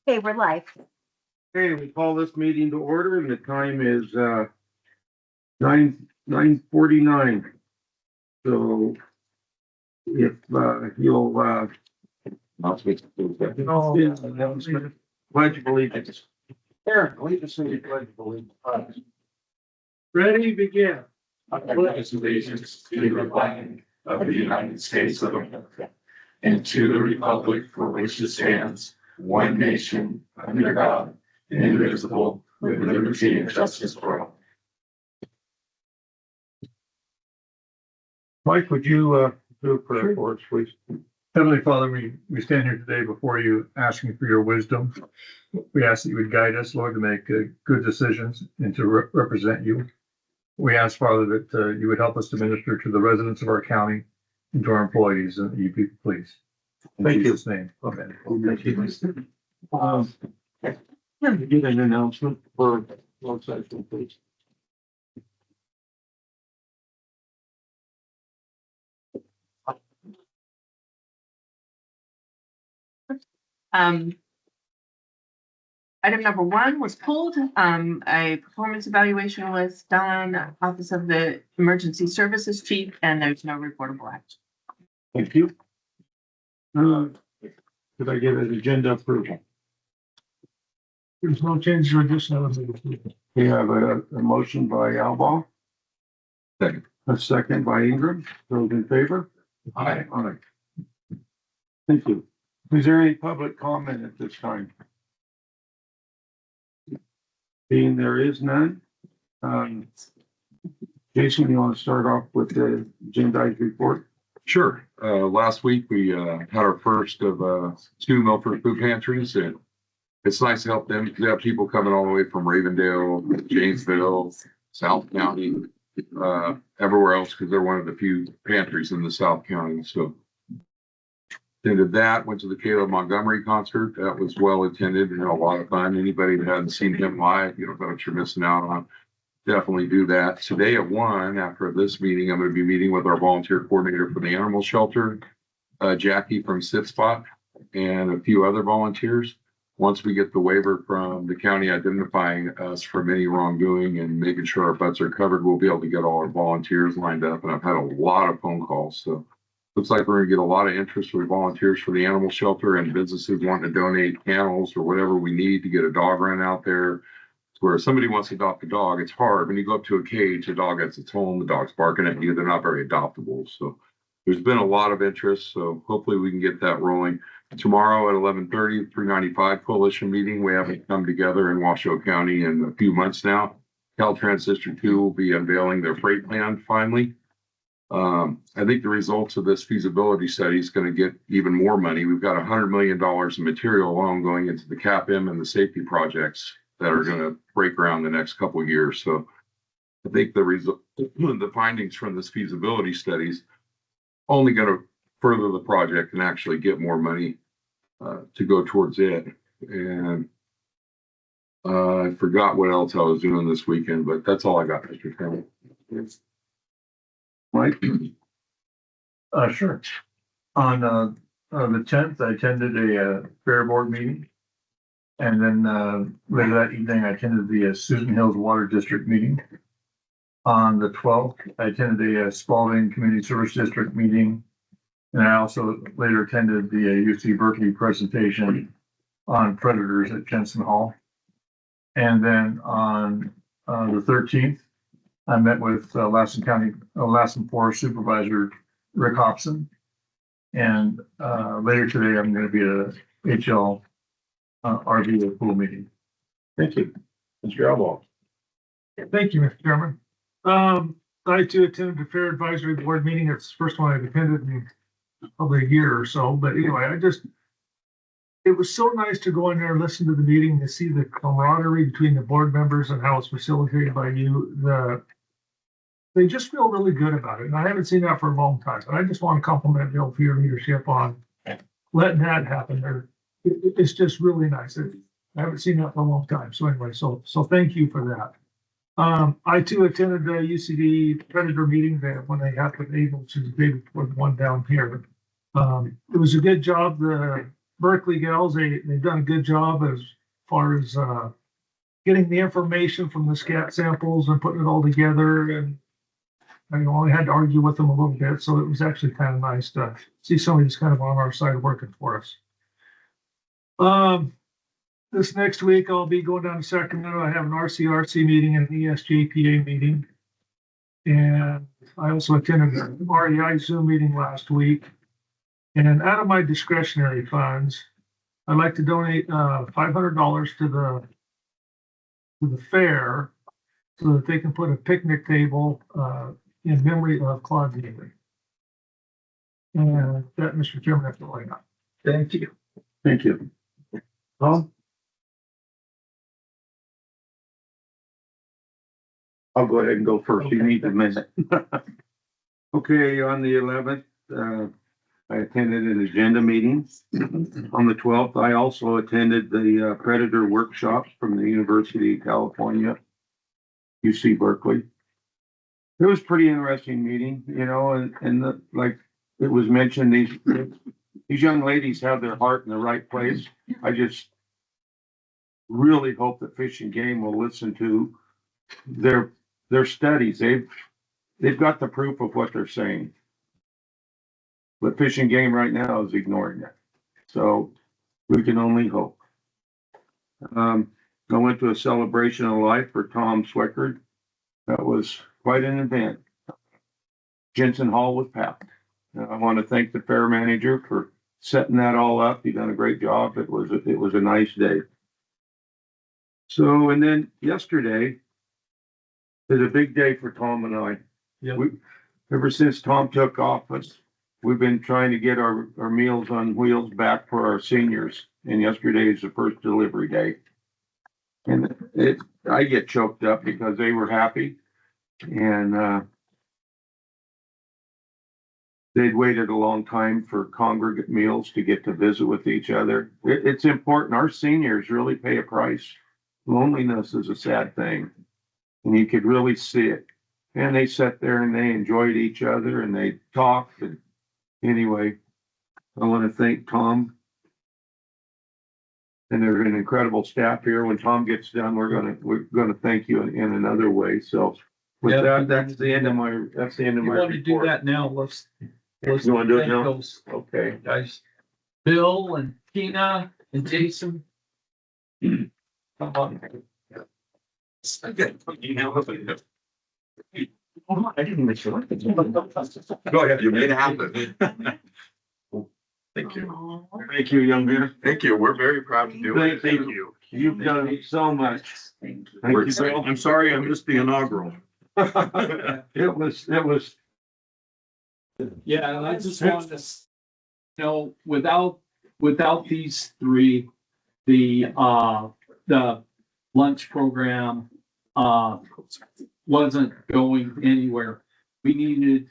Hey, we're live. Okay, we call this meeting to order and the time is 9:49. So if you'll pledge of allegiance. Aaron, lead us in the pledge of allegiance. Ready, begin. I pledge allegiance to the flag of the United States of America and to the republic for which it stands, one nation, under God, indivisible, with liberty and justice for all. Mike, would you do a prayer for us, please? Heavenly Father, we stand here today before you asking for your wisdom. We ask that you would guide us, Lord, to make good decisions and to represent you. We ask, Father, that you would help us to minister to the residents of our county and to our employees, and that you be pleased. In Thank you. Jesus' name, amen. Thank you. Get an announcement for closed session, please. Item number 1 was pulled. A performance evaluation was done, Office of the Emergency Services Chief, and there's no reportable action. Thank you. Could I get an agenda approval? There's no changes or additions. We have a motion by Alba. Second. A second by Ingram. Those in favor? Aye. Aye. Thank you. Is there any public comment at this time? Being there is none. Jason, you want to start off with the agendized report? Sure. Last week we had our first of 2 Milford food pantries, and it's nice to help them because we have people coming all the way from Ravendale, Janesville, South County, everywhere else because they're one of the few pantries in the South County. So attended that, went to the Caleb Montgomery concert. That was well attended and a lot of fun. Anybody that hadn't seen him live, you know what you're missing out on. Definitely do that. Today at 1, after this meeting, I'm going to be meeting with our volunteer coordinator for the animal shelter, Jackie from Sit Spot, and a few other volunteers. Once we get the waiver from the county identifying us from any wrongdoing and making sure our butts are covered, we'll be able to get all our volunteers lined up. And I've had a lot of phone calls. So looks like we're going to get a lot of interest with volunteers for the animal shelter and businesses wanting to donate kennels or whatever we need to get a dog run out there. Where somebody wants to adopt a dog, it's hard. When you go up to a cage, the dog has its home, the dog's barking at you, they're not very adoptable. So there's been a lot of interest. So hopefully we can get that rolling. Tomorrow at 11:30, 395 Coalition meeting. We haven't come together in Washoe County in a few months now. Caltrans District 2 will be unveiling their freight plan finally. I think the results of this feasibility study is going to get even more money. We've got $100 million in material alone going into the CAPM and the safety projects that are going to break ground the next couple of years. So I think the findings from this feasibility studies only going to further the project and actually get more money to go towards it. And I forgot what else I was doing this weekend, but that's all I got, Mr. Chairman. Mike? Sure. On the 10th, I attended a fair board meeting. And then later that evening, I attended the Susan Hills Water District meeting. On the 12th, I attended a Spalding Community Service District meeting. And I also later attended the UC Berkeley presentation on predators at Jensen Hall. And then on the 13th, I met with Lassen Forest Supervisor Rick Hobson. And later today, I'm going to be at a HL RV pool meeting. Thank you. Mr. Alba. Thank you, Mr. Chairman. I too attended the Fair Advisory Board meeting. It's the first one I've attended in probably a year or so. But anyway, it was so nice to go in there and listen to the meeting, to see the camaraderie between the board members and how it's facilitated by you. They just feel really good about it. And I haven't seen that for a long time. And I just want to compliment Bill for your leadership on letting that happen. It's just really nice. I haven't seen that for a long time. So anyway, so thank you for that. I too attended the UCD predator meeting that when they happened able to the day before the one down here. It was a good job. The Berkeley gals, they've done a good job as far as, getting the information from the scat samples and putting it all together. And I only had to argue with them a little bit, so it was actually kind of nice to see somebody who's kind of on our side working for us. This next week, I'll be going down to Sacramento. I have an RCRC meeting and an ESJPA meeting. And I also attended an REI Zoom meeting last week. And out of my discretionary funds, I'd like to donate $500 to the fair so that they can put a picnic table in memory of Claude Daly. And that, Mr. Chairman, that's all I got. Thank you. Thank you. Tom? I'll go ahead and go first. You need a minute. Okay, on the 11th, I attended an agenda meeting. On the 12th, I also attended the predator workshops from the University of California, UC Berkeley. It was a pretty interesting meeting, you know, and like it was mentioned, these young ladies have their heart in the right place. I just really hope that Fish and Game will listen to their studies. They've got the proof of what they're saying. But Fish and Game right now is ignoring it. So we can only hope. I went to a celebration of life for Tom Swickard. That was quite an event. Jensen Hall was packed. I want to thank the fair manager for setting that all up. He done a great job. It was a nice day. So, and then yesterday is a big day for Tom and I. Yeah. Ever since Tom took office, we've been trying to get our Meals on Wheels back for our seniors. And yesterday is the first delivery day. And I get choked up because they were happy. And they'd waited a long time for congregate meals to get to visit with each other. It's important. Our seniors really pay a price. Loneliness is a sad thing. And you could really see it. And they sat there and they enjoyed each other and they talked. And anyway, I want to thank Tom. And there's an incredible staff here. When Tom gets done, we're gonna thank you in another way. So with that, that's the end of my You want to do report. that now? Let's. You wanna do it thank now? those Okay. Guys, Bill and Tina and Jason. Come on. I didn't make sure. Go ahead, you made it happen. Thank you. Aw. Thank you, young man. Thank you. We're very proud to do it. Thank you. You've done so much. Thank you. Thank We're you. excited. Bill. I'm sorry I missed the inaugural. It was, Yeah, and I just wanted to, without these three, the lunch program, wasn't going anywhere. We needed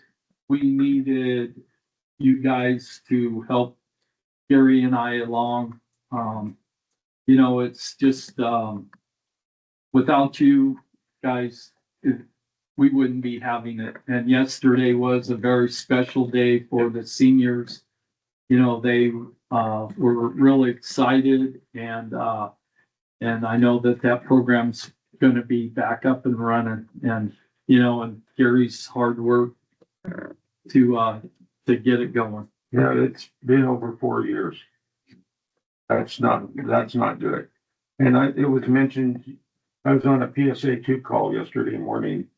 you guys to help Gary and I along. It's just, without you guys, we wouldn't be having it. And yesterday was a very special day for the seniors. They were really excited and I know that program's gonna be back up and running and Gary's hard work to get it going. yeah, it's been over 4 years. That's not good. And it was mentioned, I was on a PSA 2 call yesterday morning.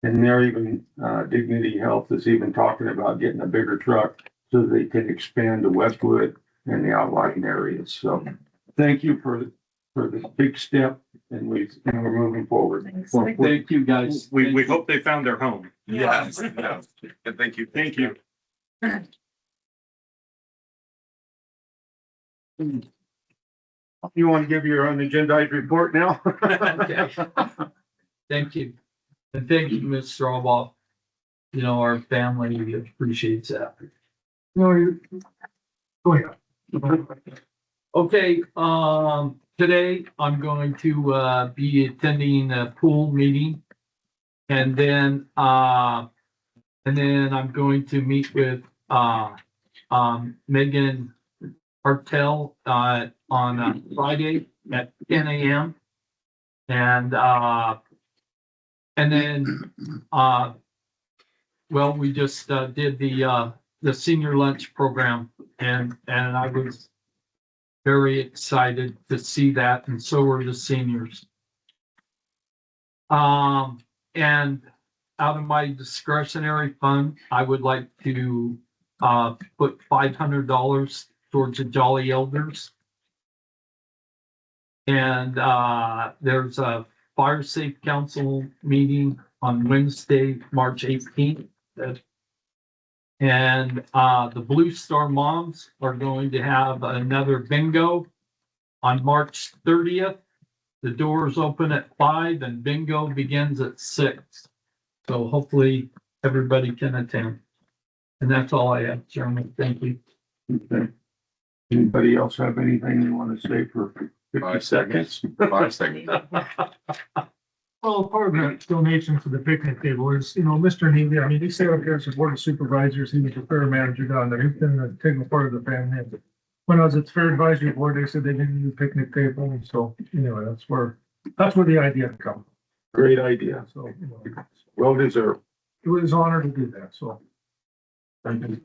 And they're even, Dignity Health is even talking about getting a bigger truck so they can expand to Westwood and the outlying areas. So thank you for this big step and we're moving forward. Thanks. Thank you, guys. We hope they found their home. Yes. Yeah. And thank you. Thank you. You want to give your unagendized report now? Okay. Thank you. And thank you, Ms. Strawball. Our family appreciates that. No, go ahead. Okay, today I'm going to be attending a pool meeting. And then I'm going to meet with Megan Hartel, on Friday at 10 a.m. And then, well, we just, did the senior lunch program and I was very excited to see that, and so were the seniors. And out of my discretionary fund, I would like to put $500 towards the Jolly Elders. And there's a Fire Safe Council meeting on Wednesday, March 18th. And the Blue Star Moms are going to have another bingo on March 30th. The doors open at 5 and bingo begins at 6. So hopefully everybody can attend. And that's all I have, Chairman. Thank you. Okay. Anybody else have anything you want to say for 50 5 seconds? 5 seconds. Well, part of the donation to the picnic table is, Mr. Neely, I mean, he sat up here as a board of supervisors, he was the fair manager down there, he's been an integral part of the family. When I was at the fair advisory board, they said they didn't need a picnic table, and so, anyway, that's where the idea comes. Great idea. So, Well deserved. it was an honor to do that, so. Thank you.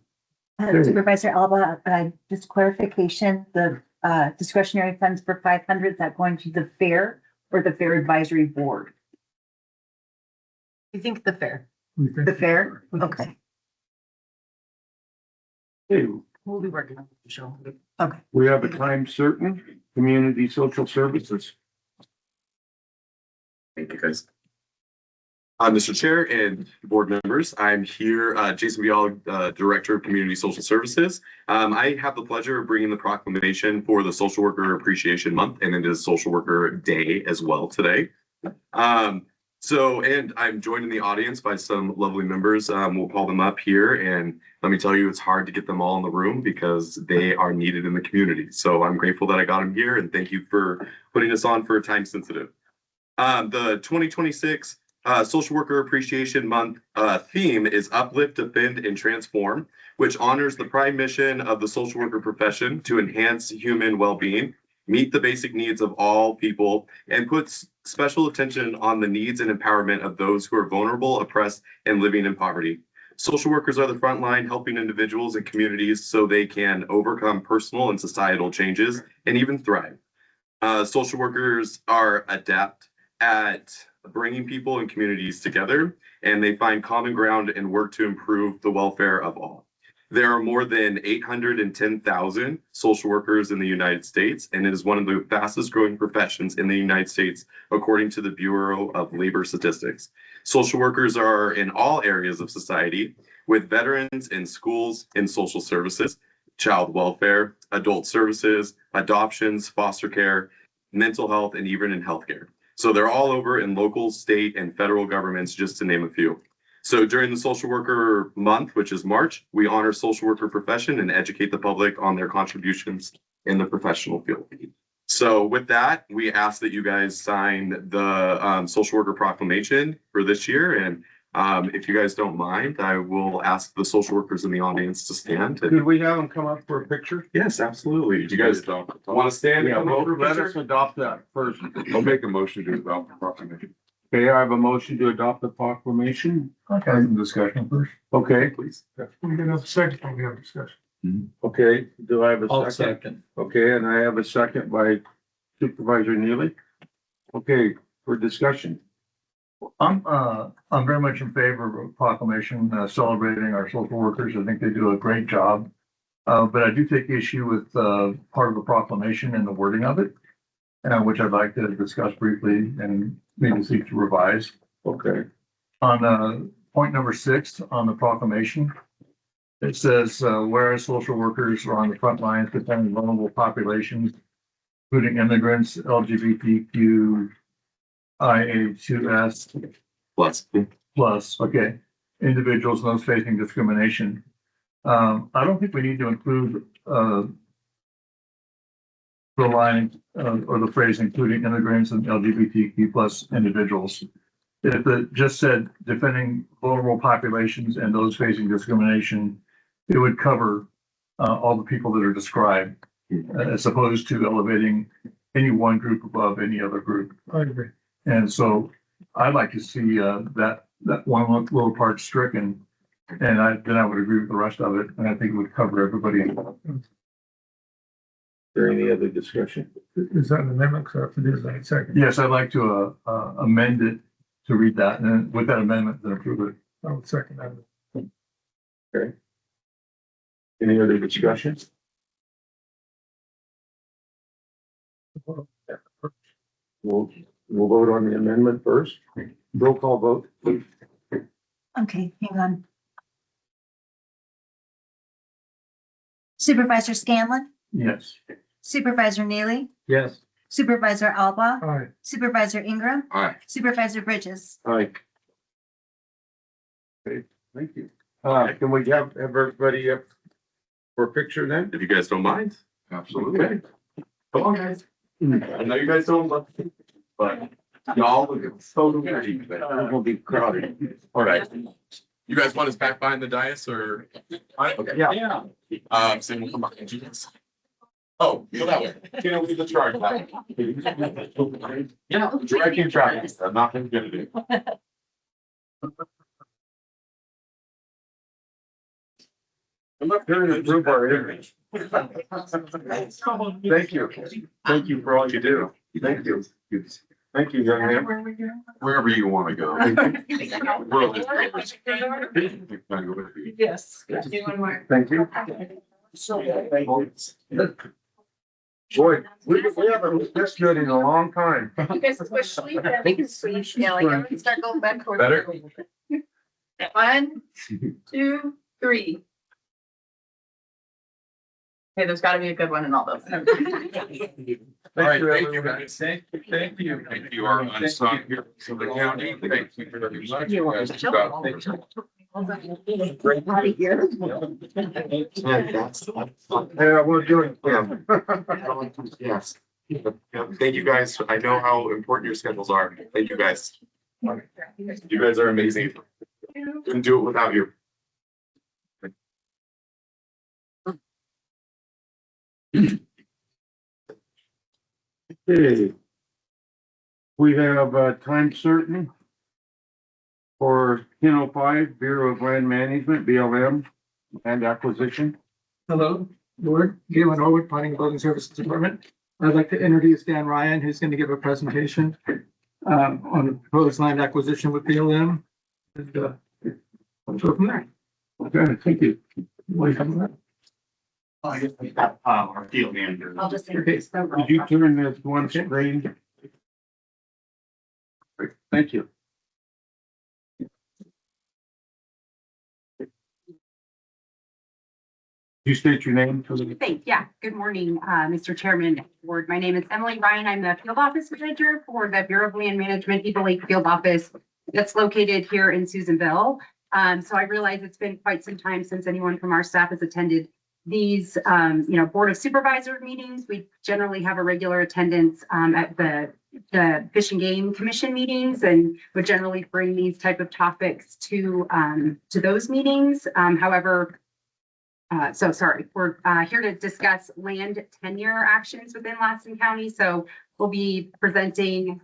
Supervisor Alba, just clarification, the discretionary funds for 500, is that going to the fair or the fair advisory board? I think the fair. The fair? Okay. Okay, We'll be working on the show. Okay. we have a time certain, community social services. Thank you, guys. Mr. Chair and board members, I'm here, Jason Vial, Director of Community Social Services. I have the pleasure of bringing the proclamation for the Social Worker Appreciation Month, and it is Social Worker Day as well today. And I'm joined in the audience by some lovely members. We'll call them up here, and let me tell you, it's hard to get them all in the room because they are needed in the community. So I'm grateful that I got them here, and thank you for putting us on for time sensitive. The 2026 Social Worker Appreciation Month theme is Uplift, Defend, and Transform, which honors the prime mission of the social worker profession to enhance human well-being, meet the basic needs of all people, and puts special attention on the needs and empowerment of those who are vulnerable, oppressed, and living in poverty. Social workers are the front line helping individuals and communities so they can overcome personal and societal changes and even thrive. Social workers are adept at bringing people and communities together, and they find common ground and work to improve the welfare of all. There are more than 810,000 social workers in the United States, and it is one of the fastest growing professions in the United States, according to the Bureau of Labor Statistics. Social workers are in all areas of society, with veterans in schools and social services, child welfare, adult services, adoptions, foster care, mental health, and even in healthcare. So they're all over in local, state, and federal governments, just to name a few. So during the Social Worker Month, which is March, we honor social worker profession and educate the public on their contributions in the professional field. So with that, we ask that you guys sign the Social Worker Proclamation for this year. And if you guys don't mind, I will ask the social workers in the audience to stand. Could we have them come up for a picture? Yes, absolutely. Do you guys want to stand? Yeah, and come up well, for a let picture? us adopt that first. I'll make a motion to adopt the proclamation. Okay, I have a motion to adopt the proclamation. Okay, some discussion first. Okay, Please. We get a second, we have discussion. okay, do I have I'll a second? second. Okay, and I have a second by Supervisor Neely. Okay, for discussion. I'm very much in favor of a proclamation celebrating our social workers. I think they do a great job. But I do take issue with part of the proclamation and the wording of it, which I'd like to discuss briefly and maybe seek to revise. Okay, On point number 6 on the proclamation, it says, whereas social workers are on the front lines defending vulnerable populations, including immigrants, LGBTQ, IA2S plus, okay, individuals and those facing discrimination. I don't think we need to include the line or the phrase including immigrants and LGBTQ plus individuals. If it just said defending vulnerable populations and those facing discrimination, it would cover all the people that are described, as opposed to elevating any one group above any other group. I agree. And so I'd like to see, that one little part stricken. And then I would agree with the rest of it, and I think it would cover everybody. Is there any other discussion? Is that an amendment? Because I have to do that second. Yes, I'd like to, amend it to read that, and then with that amendment, then approve it. I would second that. Any other discussion? We'll vote on the amendment first. Roll call vote, please. Okay, hang on. Supervisor Scanlon, Yes. Supervisor Neely, Yes. Supervisor Alba, All right. Supervisor Ingram, Aye. Supervisor Bridges. Aye. Okay, thank you. Can we have everybody up for a picture then? If you guys don't mind. Absolutely. Come on, guys. I know you guys don't love it, but y'all look so good. We'll be crowded. All right. You guys want us back behind the dais or? Okay. Yeah. So we'll come behind you guys. Oh, go that way. You know, leave the charge back. Yeah, directing traffic. I'm not gonna do. I'm up here to improve our image. Thank you. Thank you for all you do. Thank you. Thank you, young man. Wherever you want to go. We're just- Yes. Thank you. Boy, we haven't looked this good in a long time. You guys push sleep, I think it's sweet. Yeah, like everyone start going back towards. Better? 1, 2, 3. Okay, there's gotta be a good one in all those. All right, thank you, guys. Thank you. Thank you, our unsung heroes of the county. Thank you very much. You guys have got- Yeah, we're doing. Yes. Yep, thank you guys. I know how important your schedules are. Thank you guys. You guys are amazing. Couldn't do it without you. Okay. We have time certain for 10:05 Bureau of Land Management, BLM, land acquisition. Hello, Board, Galen Norwood, Planning and Building Services Department. I'd like to introduce Dan Ryan, who's going to give a presentation on the proposed land acquisition with BLM. And let's go from there. Okay, thank you. Welcome. Our field manager. I'll just. Okay. Could you turn this one screen? Thank you. You state your name for the. Thanks. Yeah. Good morning, Mr. Chairman, Board. My name is Emily Ryan. I'm the Field Office Manager for the Bureau of Land Management Eagle Lake Field Office that's located here in Susanville. So I realize it's been quite some time since anyone from our staff has attended these, Board of Supervisor meetings. We generally have a regular attendance at the Fish and Game Commission meetings and would generally bring these type of topics to those meetings. However, we're here to discuss land tenure actions within Lassen County. So we'll be presenting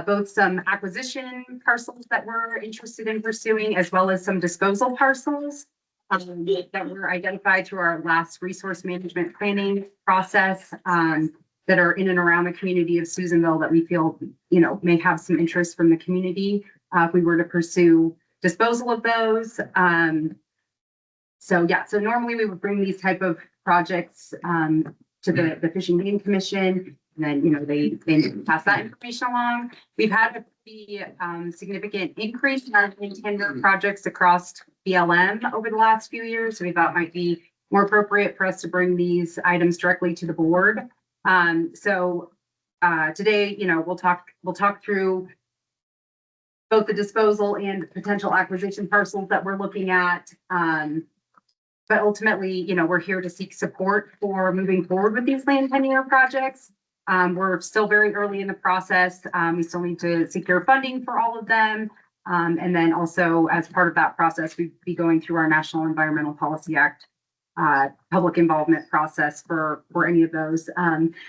both some acquisition parcels that we're interested in pursuing, as well as some disposal parcels that were identified through our last resource management planning process that are in and around the community of Susanville that we feel, may have some interest from the community if we were to pursue disposal of those. So normally we would bring these type of projects to the Fish and Game Commission, and then, they pass that information along. We've had a pretty significant increase in our tender projects across BLM over the last few years. So we thought it might be more appropriate for us to bring these items directly to the board. Today, we'll talk through both the disposal and potential acquisition parcels that we're looking at. But ultimately, we're here to seek support for moving forward with these land tenure projects. We're still very early in the process. We still need to secure funding for all of them. And then also as part of that process, we'd be going through our National Environmental Policy Act public involvement process for any of those.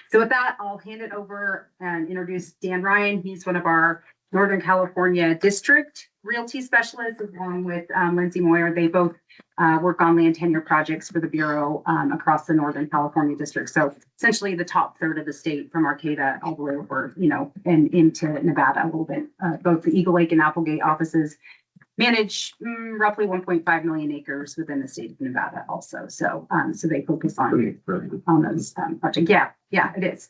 So with that, I'll hand it over and introduce Dan Ryan. He's one of our Northern California District Realty Specialists, along with Lindsay Moyer. They both work on land tenure projects for the Bureau across the Northern California District. So essentially the top third of the state from Arcata all the way over, and into Nevada a little bit. Both the Eagle Lake and Applegate offices manage roughly 1.5 million acres within the state of Nevada also. So they focus on those projects. Yeah, it is.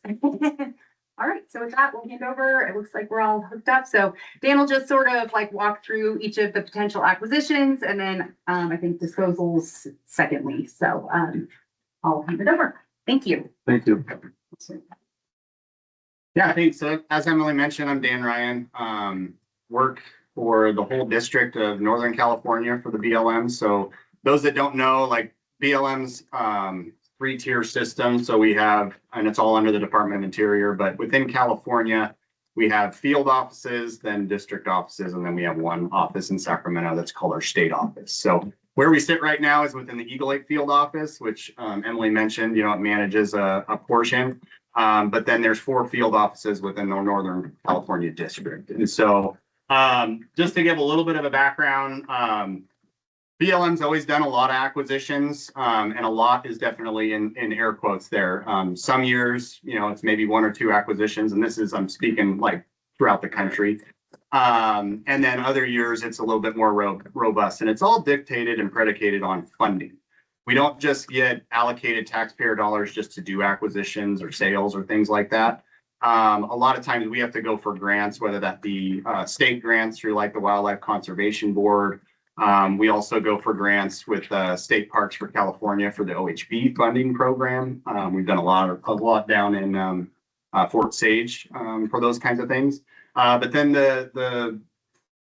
All right, so with that, we'll hand over. It looks like we're all hooked up. So Dan will just sort of like walk through each of the potential acquisitions, and then I think disposals secondly. So I'll hand it over. Thank you. Thank you. Yeah, thanks. So as Emily mentioned, I'm Dan Ryan. Work for the whole district of Northern California for the BLM. So those that don't know, like BLM's 3-tier system. So we have, and it's all under the Department of Interior, but within California, we have field offices, then district offices, and then we have one office in Sacramento that's called our state office. So where we sit right now is within the Eagle Lake field office, which Emily mentioned, it manages a portion. But then there's 4 field offices within the Northern California district. And so just to give a little bit of a background, BLM's always done a lot of acquisitions, and a lot is definitely in air quotes there. Some years, it's maybe 1 or 2 acquisitions, and I'm speaking like throughout the country. And then other years, it's a little bit more robust, and it's all dictated and predicated on funding. We don't just get allocated taxpayer dollars just to do acquisitions or sales or things like that. A lot of times we have to go for grants, whether that be state grants through like the Wildlife Conservation Board. We also go for grants with State Parks for California for the OHB funding program. We've done a lot down in Fort Sage for those kinds of things. But then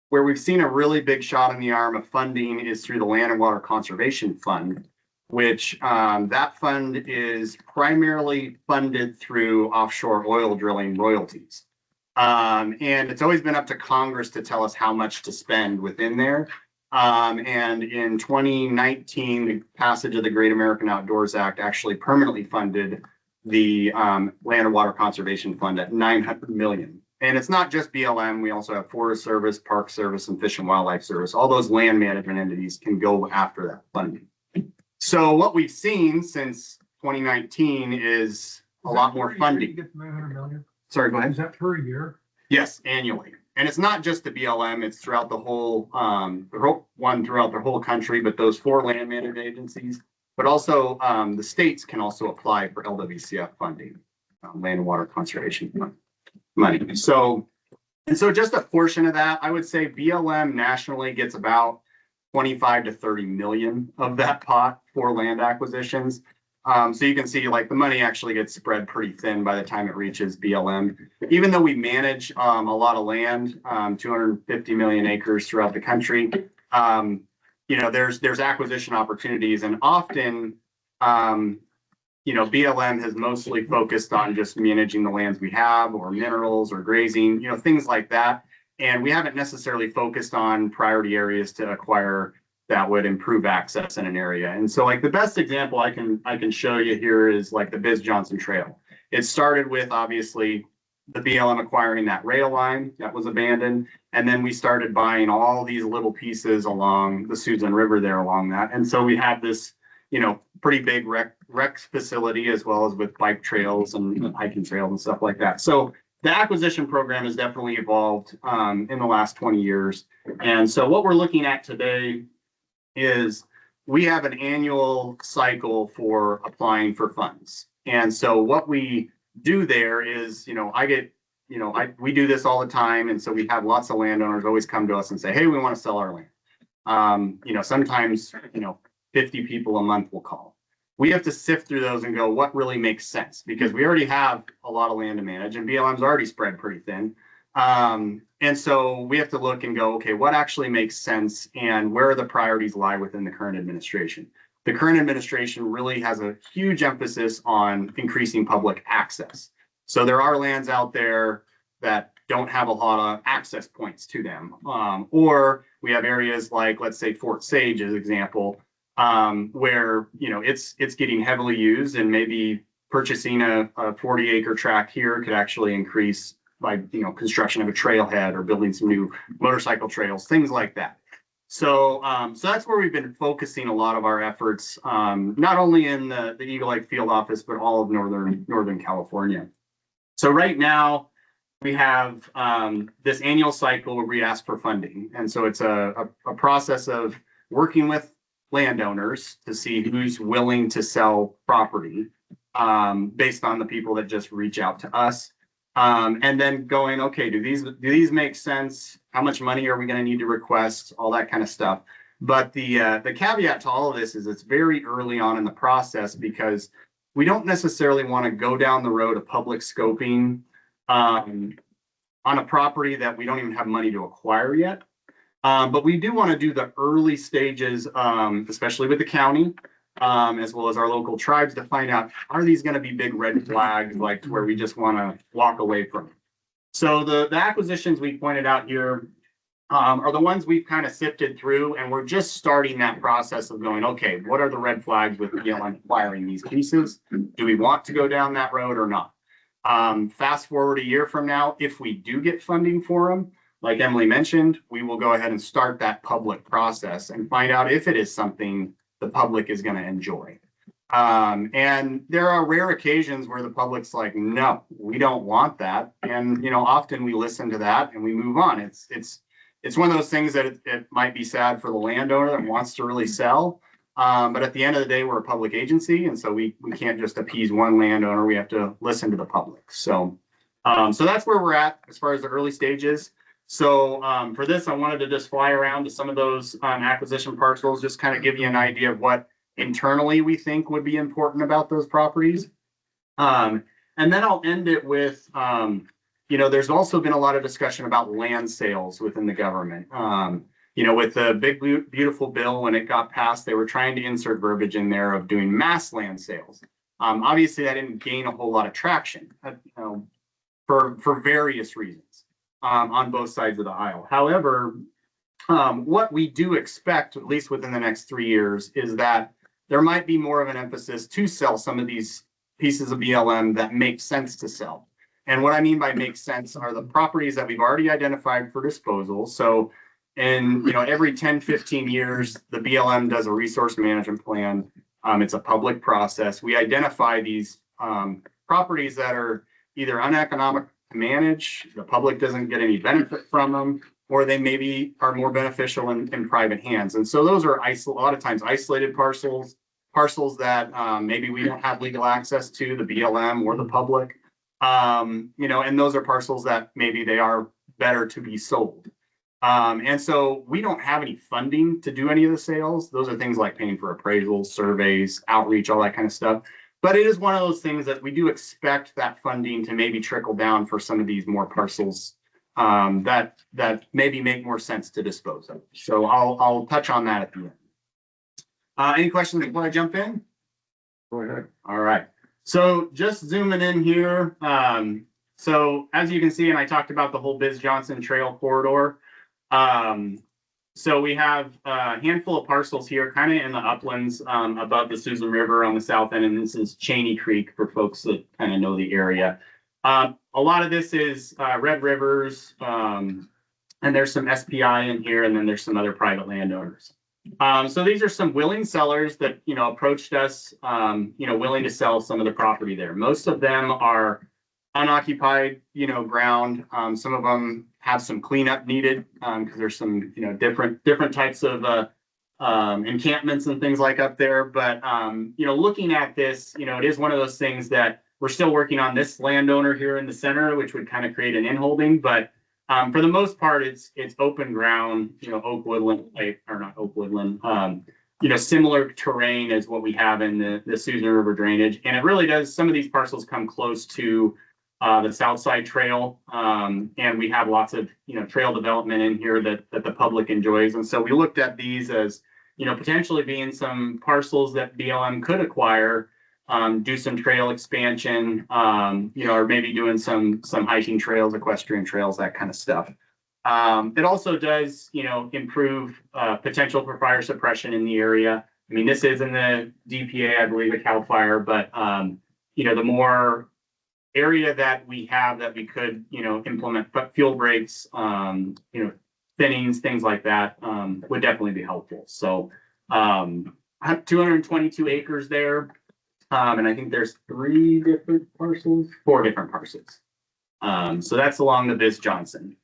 where we've seen a really big shot in the arm of funding is through the Land and Water Conservation Fund, which that fund is primarily funded through offshore oil drilling royalties. And it's always been up to Congress to tell us how much to spend within there. And in 2019, the passage of the Great American Outdoors Act actually permanently funded the Land and Water Conservation Fund at $900 million. And it's not just BLM. We also have Forest Service, Park Service, and Fish and Wildlife Service. All those land management entities can go after that funding. So what we've seen since 2019 is a lot more funding. Get $900 million. Sorry, go ahead. Is that per year? Yes, annually. And it's not just the BLM, it's throughout the whole, throughout the whole country, but those 4 land management agencies, but also the states can also apply for LWCF funding, Land and Water Conservation Fund money. So just a portion of that, I would say BLM nationally gets about 25 to 30 million of that pot for land acquisitions. So you can see like the money actually gets spread pretty thin by the time it reaches BLM. Even though we manage a lot of land, 250 million acres throughout the country, there's acquisition opportunities, and often, BLM has mostly focused on just managing the lands we have, or minerals or grazing, things like that. And we haven't necessarily focused on priority areas to acquire that would improve access in an area. And so like the best example I can show you here is like the Biz Johnson Trail. It started with obviously the BLM acquiring that rail line that was abandoned. And then we started buying all these little pieces along the Susan River there along that. And so we have this, pretty big rec facility, as well as with bike trails and hiking trails and stuff like that. So the acquisition program has definitely evolved in the last 20 years. And so what we're looking at today is we have an annual cycle for applying for funds. And so what we do there is, we do this all the time. And so we have lots of landowners always come to us and say, hey, we want to sell our land. Sometimes, 50 people a month will call. We have to sift through those and go, what really makes sense? Because we already have a lot of land to manage, and BLM's already spread pretty thin. And so we have to look and go, okay, what actually makes sense, and where the priorities lie within the current administration? The current administration really has a huge emphasis on increasing public access. So there are lands out there that don't have a lot of access points to them. Or we have areas like, let's say, Fort Sage as an example. where, you know, it's getting heavily used, and maybe purchasing a 40-acre tract here could actually increase by, you know, construction of a trailhead or building some new motorcycle trails, things like that. So, so that's where we've been focusing a lot of our efforts, not only in the Eagle Lake field office, but all of Northern California. So right now we have this annual cycle where we ask for funding. And so it's a process of working with landowners to see who's willing to sell property based on the people that just reach out to us. And then going, okay, do these make sense? How much money are we going to need to request? All that kind of stuff. But the caveat to all of this is it's very early on in the process, because we don't necessarily want to go down the road of public scoping on a property that we don't even have money to acquire yet. But we do want to do the early stages, especially with the county, as well as our local tribes, to find out, are these going to be big red flags, like where we just want to walk away from? So the acquisitions we pointed out here are the ones we've kind of sifted through, and we're just starting that process of going, okay, what are the red flags with acquiring these pieces? Do we want to go down that road or not? Fast forward a year from now, if we do get funding for them, like Emily mentioned, we will go ahead and start that public process and find out if it is something the public is going to enjoy. And there are rare occasions where the public's like, no, we don't want that. And, you know, often we listen to that and we move on. It's one of those things that it might be sad for the landowner that wants to really sell. But at the end of the day, we're a public agency. And so we can't just appease one landowner. We have to listen to the public. So, so that's where we're at as far as the early stages. So for this, I wanted to just fly around to some of those acquisition parcels, just kind of give you an idea of what internally we think would be important about those properties. And then I'll end it with, you know, there's also been a lot of discussion about land sales within the government. You know, with the big, beautiful bill, when it got passed, they were trying to insert verbiage in there of doing mass land sales. Obviously, that didn't gain a whole lot of traction, you know, for various reasons. On both sides of the aisle. However, what we do expect, at least within the next 3 years, is that there might be more of an emphasis to sell some of these pieces of BLM that make sense to sell. And what I mean by make sense are the properties that we've already identified for disposal. So, in, you know, every 10, 15 years, the BLM does a resource management plan. It's a public process. We identify these properties that are either uneconomic to manage, the public doesn't get any benefit from them, or they maybe are more beneficial in private hands. And so those are a lot of times isolated parcels that maybe we don't have legal access to, the BLM or the public. You know, and those are parcels that maybe they are better to be sold. And so we don't have any funding to do any of the sales. Those are things like paying for appraisals, surveys, outreach, all that kind of stuff. But it is one of those things that we do expect that funding to maybe trickle down for some of these more parcels that maybe make more sense to dispose of. So I'll touch on that at the end. Any questions before I jump in? Go ahead. All right. So just zooming in here. So as you can see, and I talked about the whole Biz Johnson Trail corridor. So we have a handful of parcels here, kind of in the uplands above the Susan River on the south end, and this is Cheney Creek for folks that kind of know the area. A lot of this is Red Rivers, and there's some SPI in here, and then there's some other private landowners. So these are some willing sellers that, you know, approached us, you know, willing to sell some of the property there. Most of them are unoccupied, you know, ground. Some of them have some cleanup needed because there's some, you know, different types of encampments and things like up there. But, you know, looking at this, you know, it is one of those things that we're still working on this landowner here in the center, which would kind of create an in-holding. But for the most part, it's open ground, you know, oak woodland, or not oak woodland, you know, similar terrain as what we have in the Susan River drainage. And it really does, some of these parcels come close to the South Side Trail. And we have lots of, you know, trail development in here that the public enjoys. And so we looked at these as, you know, potentially being some parcels that BLM could acquire, do some trail expansion, you know, or maybe doing some hiking trails, equestrian trails, that kind of stuff. It also does, you know, improve potential for fire suppression in the area. I mean, this is in the DPA, I believe, a CAL FIRE, but, you know, the more area that we have that we could, you know, implement fuel breaks, you know, thinnings, things like that, would definitely be helpful. So, I have 222 acres there. And I think there's 4 different parcels. So that's along the Biz Johnson.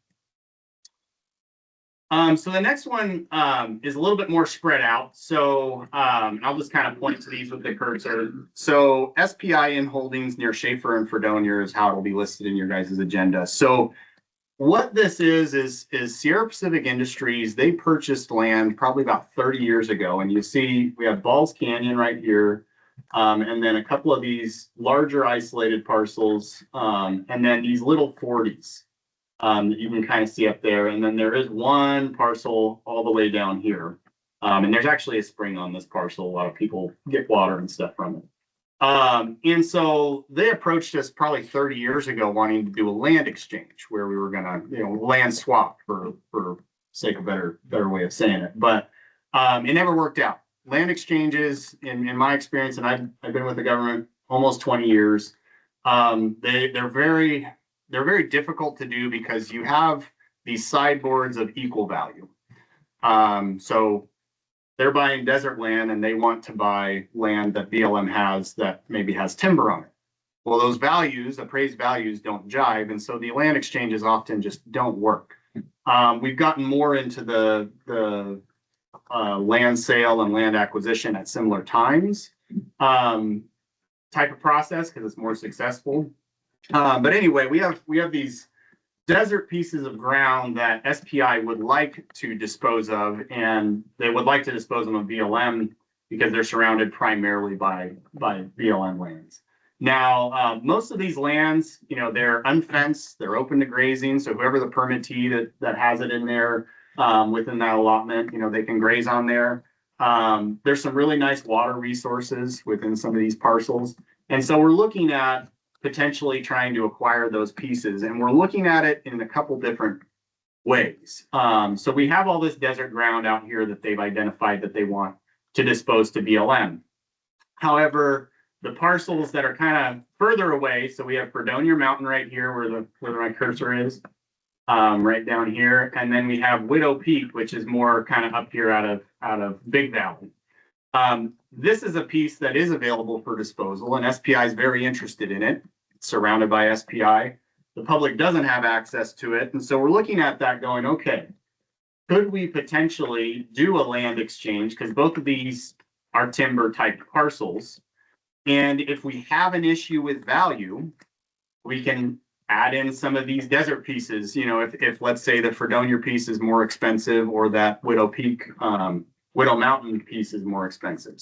So the next one is a little bit more spread out. So I'll just kind of point to these with the cursor. So SPI in holdings near Schaefer and Fredonia is how it'll be listed in your guys' agenda. So what this is Sierra Pacific Industries. They purchased land probably about 30 years ago. And you see we have Balls Canyon right here. And then a couple of these larger isolated parcels. And then these little 40s. That you can kind of see up there. And then there is one parcel all the way down here. And there's actually a spring on this parcel. A lot of people get water and stuff from it. And so they approached us probably 30 years ago wanting to do a land exchange where we were gonna, you know, land swap for sake of better way of saying it. But it never worked out. Land exchanges, in my experience, and I've been with the government almost 20 years, they're very difficult to do because you have these sideboards of equal value. So they're buying desert land and they want to buy land that BLM has that maybe has timber on it. Well, those values, appraised values, don't jive. And so the land exchanges often just don't work. We've gotten more into the land sale and land acquisition at similar times type of process because it's more successful. But anyway, we have these desert pieces of ground that SPI would like to dispose of, and they would like to dispose of BLM because they're surrounded primarily by BLM lands. Now, most of these lands, you know, they're unfenced, they're open to grazing. So whoever the permittee that has it in there within that allotment, you know, they can graze on there. There's some really nice water resources within some of these parcels. And so we're looking at potentially trying to acquire those pieces. And we're looking at it in a couple different ways. So we have all this desert ground out here that they've identified that they want to dispose to BLM. However, the parcels that are kind of further away, so we have Fredonia Mountain right here where my cursor is, right down here. And then we have Widow Peak, which is more kind of up here out of Big Valley. This is a piece that is available for disposal, and SPI is very interested in it. It's surrounded by SPI. The public doesn't have access to it. And so we're looking at that going, okay, could we potentially do a land exchange? Because both of these are timber type parcels. And if we have an issue with value, we can add in some of these desert pieces. You know, if let's say the Fredonia piece is more expensive or that Widow Peak, Widow Mountain piece is more expensive.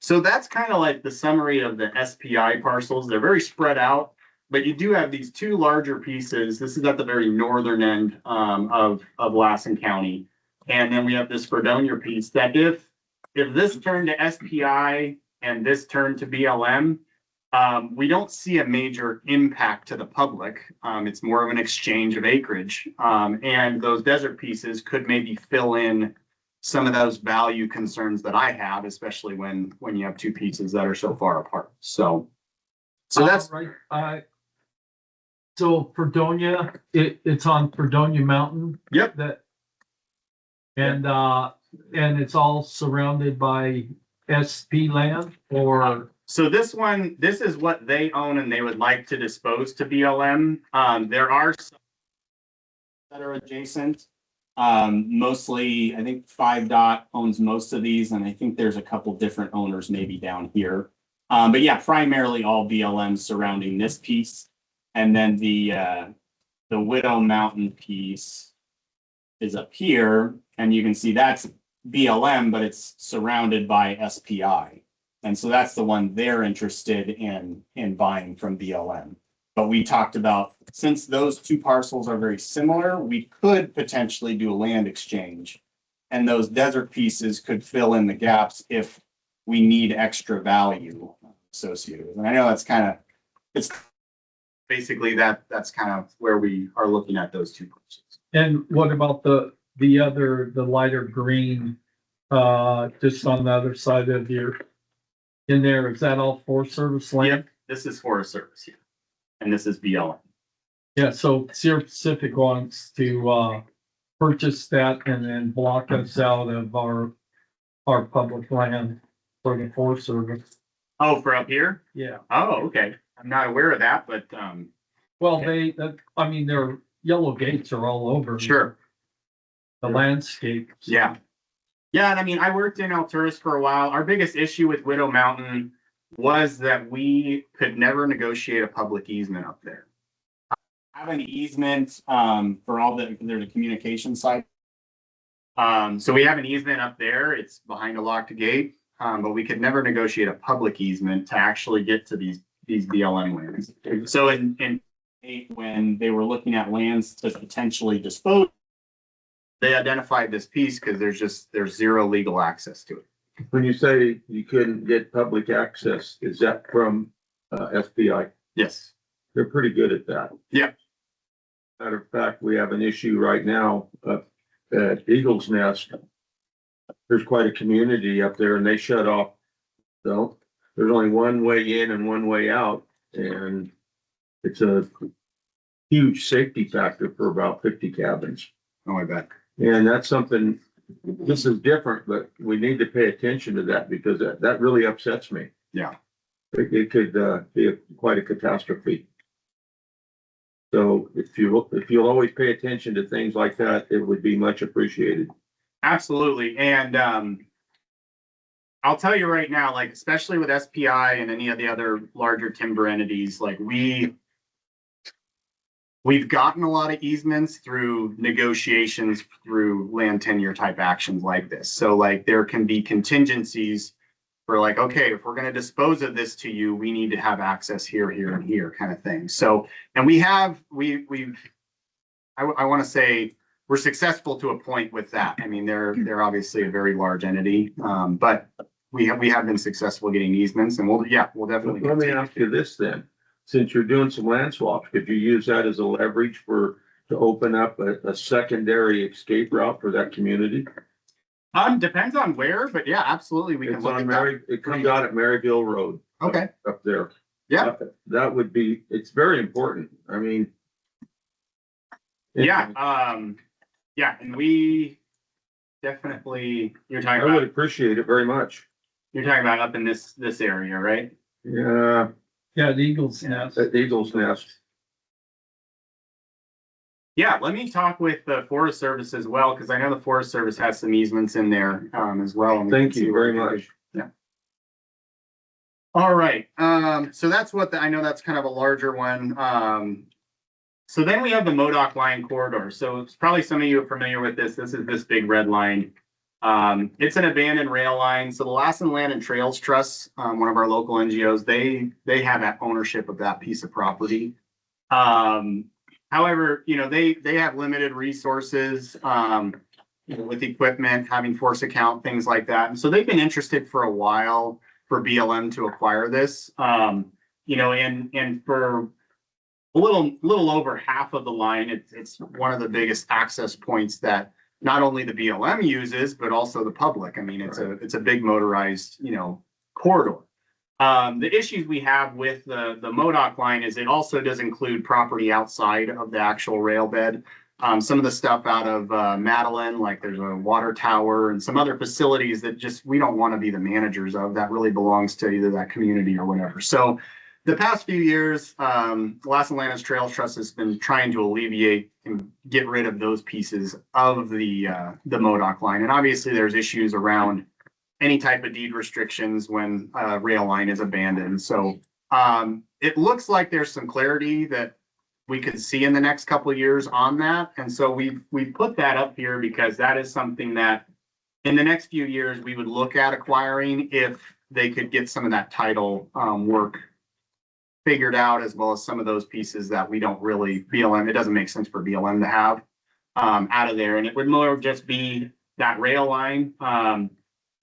So that's kind of like the summary of the SPI parcels. They're very spread out, but you do have these two larger pieces. This is at the very northern end of Lassen County. And then we have this Fredonia piece that if this turned to SPI and this turned to BLM, we don't see a major impact to the public. It's more of an exchange of acreage. And those desert pieces could maybe fill in some of those value concerns that I have, especially when you have two pieces that are so far apart. So that's right. So Fredonia, it's on Fredonia Mountain. Yep. And it's all surrounded by SP land or. So this is what they own and they would like to dispose to BLM. There are some that are adjacent. Mostly, I think 5 owns most of these, and I think there's a couple different owners maybe down here. But yeah, primarily all BLM surrounding this piece. And then the Widow Mountain piece is up here, and you can see that's BLM, but it's surrounded by SPI. And so that's the one they're interested in buying from BLM. But we talked about, since those two parcels are very similar, we could potentially do a land exchange. And those desert pieces could fill in the gaps if we need extra value associated with it. And I know it's basically that's kind of where we are looking at those two parcels. And what about the lighter green just on the other side of your, in there, is that all Forest Service land? Yep, this is Forest Service, yeah. And this is BLM. Yeah, so Sierra Pacific wants to, purchase that and then block us out of our public land for the Forest Service. Oh, for up here? Yeah. Oh, okay. I'm not aware of that, but, Well, I mean, their yellow gates are all over. sure. The landscape. Yeah. Yeah, and I mean, I worked in Alturas for a while. Our biggest issue with Widow Mountain was that we could never negotiate a public easement up there. Have an easement, for all there's a communication site. So we have an easement up there. It's behind a locked gate. But we could never negotiate a public easement to actually get to these BLM lands. So in when they were looking at lands to potentially dispose, they identified this piece because there's zero legal access to it. When you say you couldn't get public access, is that from SPI? Yes. They're pretty good at that. Yeah. Matter of fact, we have an issue right now up at Eagle's Nest. There's quite a community up there and they shut off. So there's only one way in and one way out. And it's a huge safety factor for about 50 cabins. Oh, I bet. And that's something, this is different, but we need to pay attention to that because that really upsets me. Yeah. It could be quite a catastrophe. So if you'll always pay attention to things like that, it would be much appreciated. Absolutely. And I'll tell you right now, like, especially with SPI and any of the other larger timber entities, like we've gotten a lot of easements through negotiations through land tenure type actions like this. So like there can be contingencies for like, okay, if we're going to dispose of this to you, we need to have access here, here, and here kind of thing. So, and I want to say we're successful to a point with that. I mean, they're obviously a very large entity, but we have been successful getting easements, and we'll definitely. Let me ask you this then, since you're doing some land swaps, could you use that as a leverage to open up a secondary escape route for that community? Depends on where, but yeah, absolutely, we can It's look on at Mary, that. it comes out at Maryville Road. Okay. Up there. Yeah. That would be, it's very important. I mean. Yeah, yeah, and we definitely, I would appreciate it very much. you're talking about up in this area, right? Yeah, Yeah, the Eagles Nest. at Eagle's Nest. Yeah, let me talk with the Forest Service as well, because I know the Forest Service has some easements in there, as well. and we Thank can see you what very we can do. much. Yeah. All right, so that's I know that's kind of a larger one. So then we have the MODOC line corridor. So it's probably some of you are familiar with this. This is this big red line. It's an abandoned rail line. So the Lassen Land and Trails Trust, one of our local NGOs, they have that ownership of that piece of property. However, they have limited resources, with equipment, having force account, things like that. And so they've been interested for a while for BLM to acquire this, and for a little over half of the line, it's one of the biggest access points that not only the BLM uses, but also the public. I mean, it's a big motorized, corridor. The issues we have with the MODOC line is it also does include property outside of the actual rail bed. Some of the stuff out of Madeline, like there's a water tower and some other facilities that we don't want to be the managers of. That really belongs to either that community or whatever. So the past few years, Lassen Land and Trails Trust has been trying to alleviate and get rid of those pieces of the MODOC line. And obviously there's issues around any type of deed restrictions when a rail line is abandoned. So it looks like there's some clarity that we could see in the next couple of years on that. And so we've put that up here because that is something that in the next few years we would look at acquiring if they could get some of that title work figured out, as well as some of those pieces that we don't really, it doesn't make sense for BLM to have out of there. And it would more just be that rail line,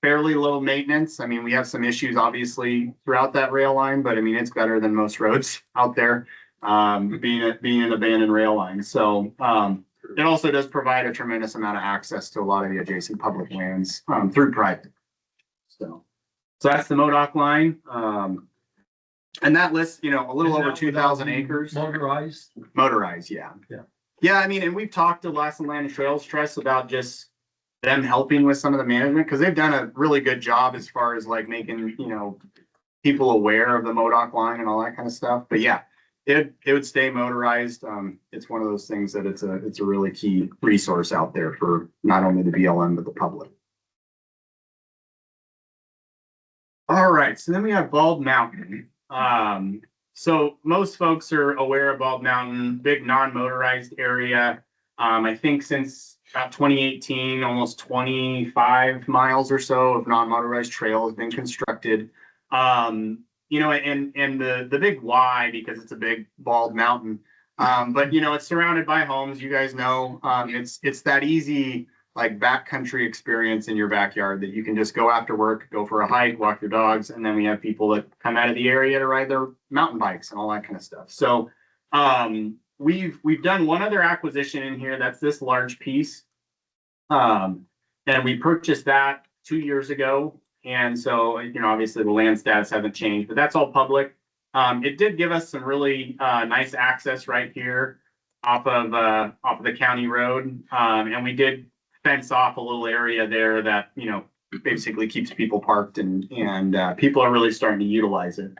fairly low maintenance. I mean, we have some issues obviously throughout that rail line, but I mean, it's better than most roads out there, being an abandoned rail line. So it also does provide a tremendous amount of access to a lot of the adjacent public lands, through private. So that's the MODOC line. And that lists, you know, a little over 2,000 acres. Motorized? Motorized, yeah. Yeah. Yeah, I mean, and we've talked to Lassen Land and Trails Trust about just them helping with some of the management, because they've done a really good job as far as like making, you know, people aware of the MODOC line and all that kind of stuff. But yeah, it would stay motorized. It's one of those things that it's a really key resource out there for not only the BLM, but the public. All right, so then we have Bald Mountain. So most folks are aware of Bald Mountain, big non-motorized area. I think since about 2018, almost 25 miles or so of non-motorized trail has been constructed. You know, and the big why, because it's a big bald mountain. But you know, it's surrounded by homes. You guys know, it's that easy like backcountry experience in your backyard that you can just go after work, go for a hike, walk your dogs, and then we have people that come out of the area to ride their mountain bikes and all that kind of stuff. So we've done one other acquisition in here. That's this large piece. And we purchased that 2 years ago. And so, you know, obviously the land stats haven't changed, but that's all public. It did give us some really nice access right here off of the county road. And we did fence off a little area there that, you know, basically keeps people parked and people are really starting to utilize it.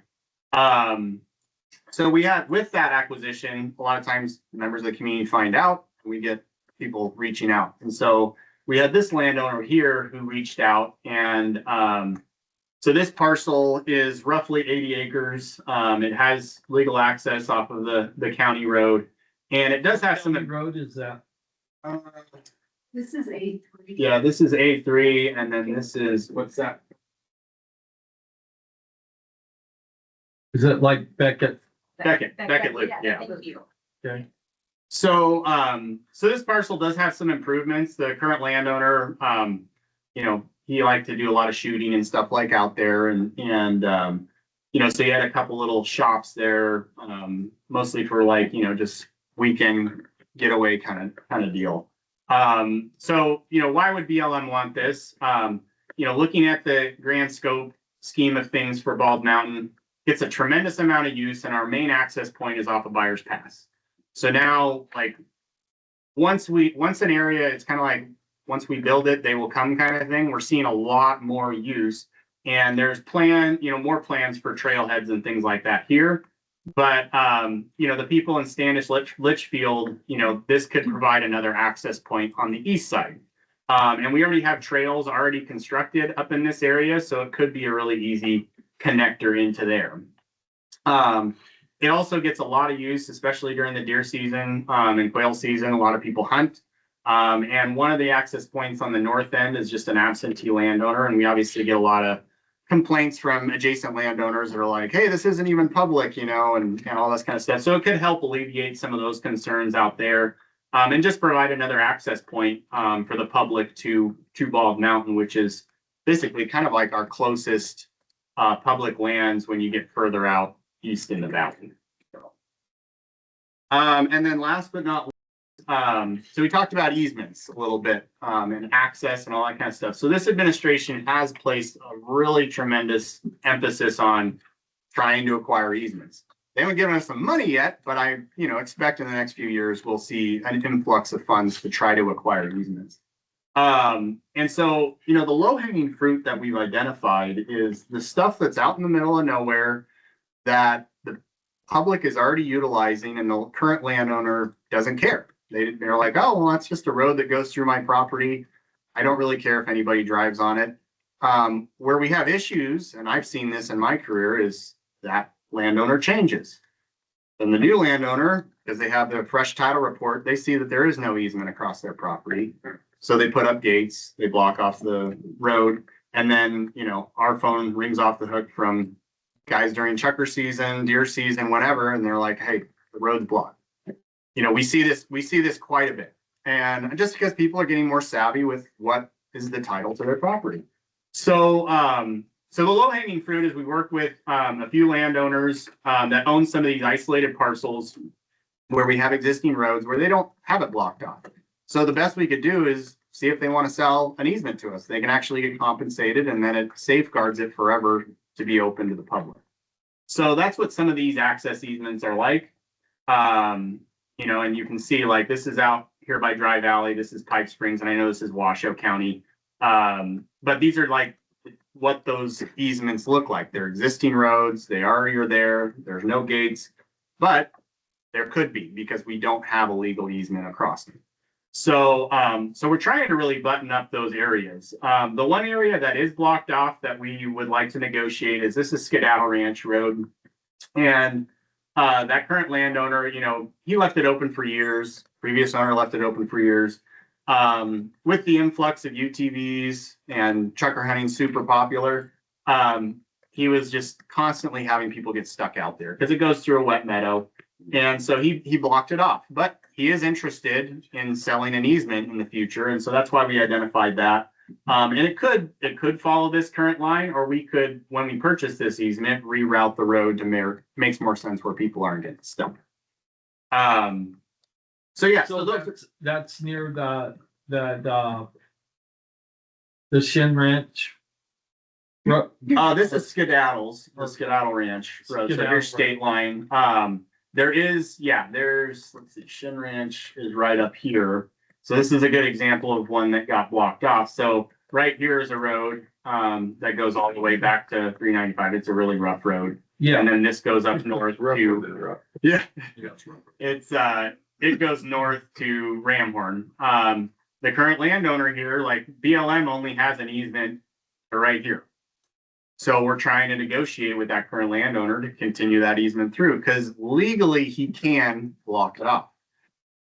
So we had, with that acquisition, a lot of times members of the community find out, and we get people reaching out. And so we had this landowner here who reached out, and so this parcel is roughly 80 acres. It has legal access off of the county road, and it does have some. County road is that? This is A3. Yeah, this is A3, and then this is, what's that? Is it like Beckett? Beckett Loop, yeah. Thank you. Okay. So, so this parcel does have some improvements. The current landowner, you know, he liked to do a lot of shooting and stuff like out there, and you know, so he had a couple little shops there, mostly for like, you know, just weekend getaway kind of deal. So, you know, why would BLM want this? You know, looking at the grand scope scheme of things for Bald Mountain, it's a tremendous amount of use, and our main access point is off of Byers Pass. So now, like, once an area, it's kind of like, once we build it, they will come kind of thing. We're seeing a lot more use, and there's more plans for trailheads and things like that here. But, you know, the people in Standish, Litchfield, you know, this could provide another access point on the east side. And we already have trails already constructed up in this area, so it could be a really easy connector into there. It also gets a lot of use, especially during the deer season and quail season. A lot of people hunt. And one of the access points on the north end is just an absentee landowner. And we obviously get a lot of complaints from adjacent landowners that are like, hey, this isn't even public, you know, and all this kind of stuff. So it could help alleviate some of those concerns out there, and just provide another access point for the public to Bald Mountain, which is basically kind of like our closest public lands when you get further out east in the valley. And then last but not least, so we talked about easements a little bit, and access and all that kind of stuff. So this administration has placed a really tremendous emphasis on trying to acquire easements. They haven't given us some money yet, but I, you know, expect in the next few years, we'll see an influx of funds to try to acquire easements. And so, you know, the low-hanging fruit that we've identified is the stuff that's out in the middle of nowhere that the public is already utilizing and the current landowner doesn't care. They're like, oh, well, that's just a road that goes through my property. I don't really care if anybody drives on it. Where we have issues, and I've seen this in my career, is that landowner changes. Then the new landowner, because they have the fresh title report, they see that there is no easement across their property. So they put up gates, they block off the road, and then, you know, our phone rings off the hook from guys during chucker season, deer season, whatever, and they're like, hey, the road's blocked. You know, we see this quite a bit. And just because people are getting more savvy with what is the title to their property. So, so the low hanging fruit is we work with a few landowners that own some of these isolated parcels where we have existing roads where they don't have it blocked off. So the best we could do is see if they want to sell an easement to us. They can actually get compensated and then it safeguards it forever to be open to the public. So that's what some of these access easements are like. You know, and you can see like this is out here by Dry Valley. This is Pipe Springs, and I know this is Washoe County. But these are like what those easements look like. They're existing roads. They already are there. There's no gates, but there could be because we don't have a legal easement across them. So, so we're trying to really button up those areas. The one area that is blocked off that we would like to negotiate is this is Skedaddle Ranch Road. And that current landowner, you know, he left it open for years. Previous owner left it open for years. With the influx of UTVs and trucker hunting super popular, he was just constantly having people get stuck out there because it goes through a wet meadow. And so he blocked it off, but he is interested in selling an easement in the future. And so that's why we identified that. And it could follow this current line, or we could, when we purchase this easement, reroute the road to makes more sense where people aren't getting stuck. So yeah, So that's near the Shin Ranch. This is Skedaddle's, the Skedaddle Ranch Road. So here's state line. There's, let's see, Shin Ranch is right up here. So this is a good example of one that got blocked off. So right here is a road that goes all the way back to 395. It's a really rough road. Yeah. And then this goes up north to, yeah, it goes north to Ramhorn. The current landowner here, like BLM only has an easement right here. So we're trying to negotiate with that current landowner to continue that easement through because legally he can block it off.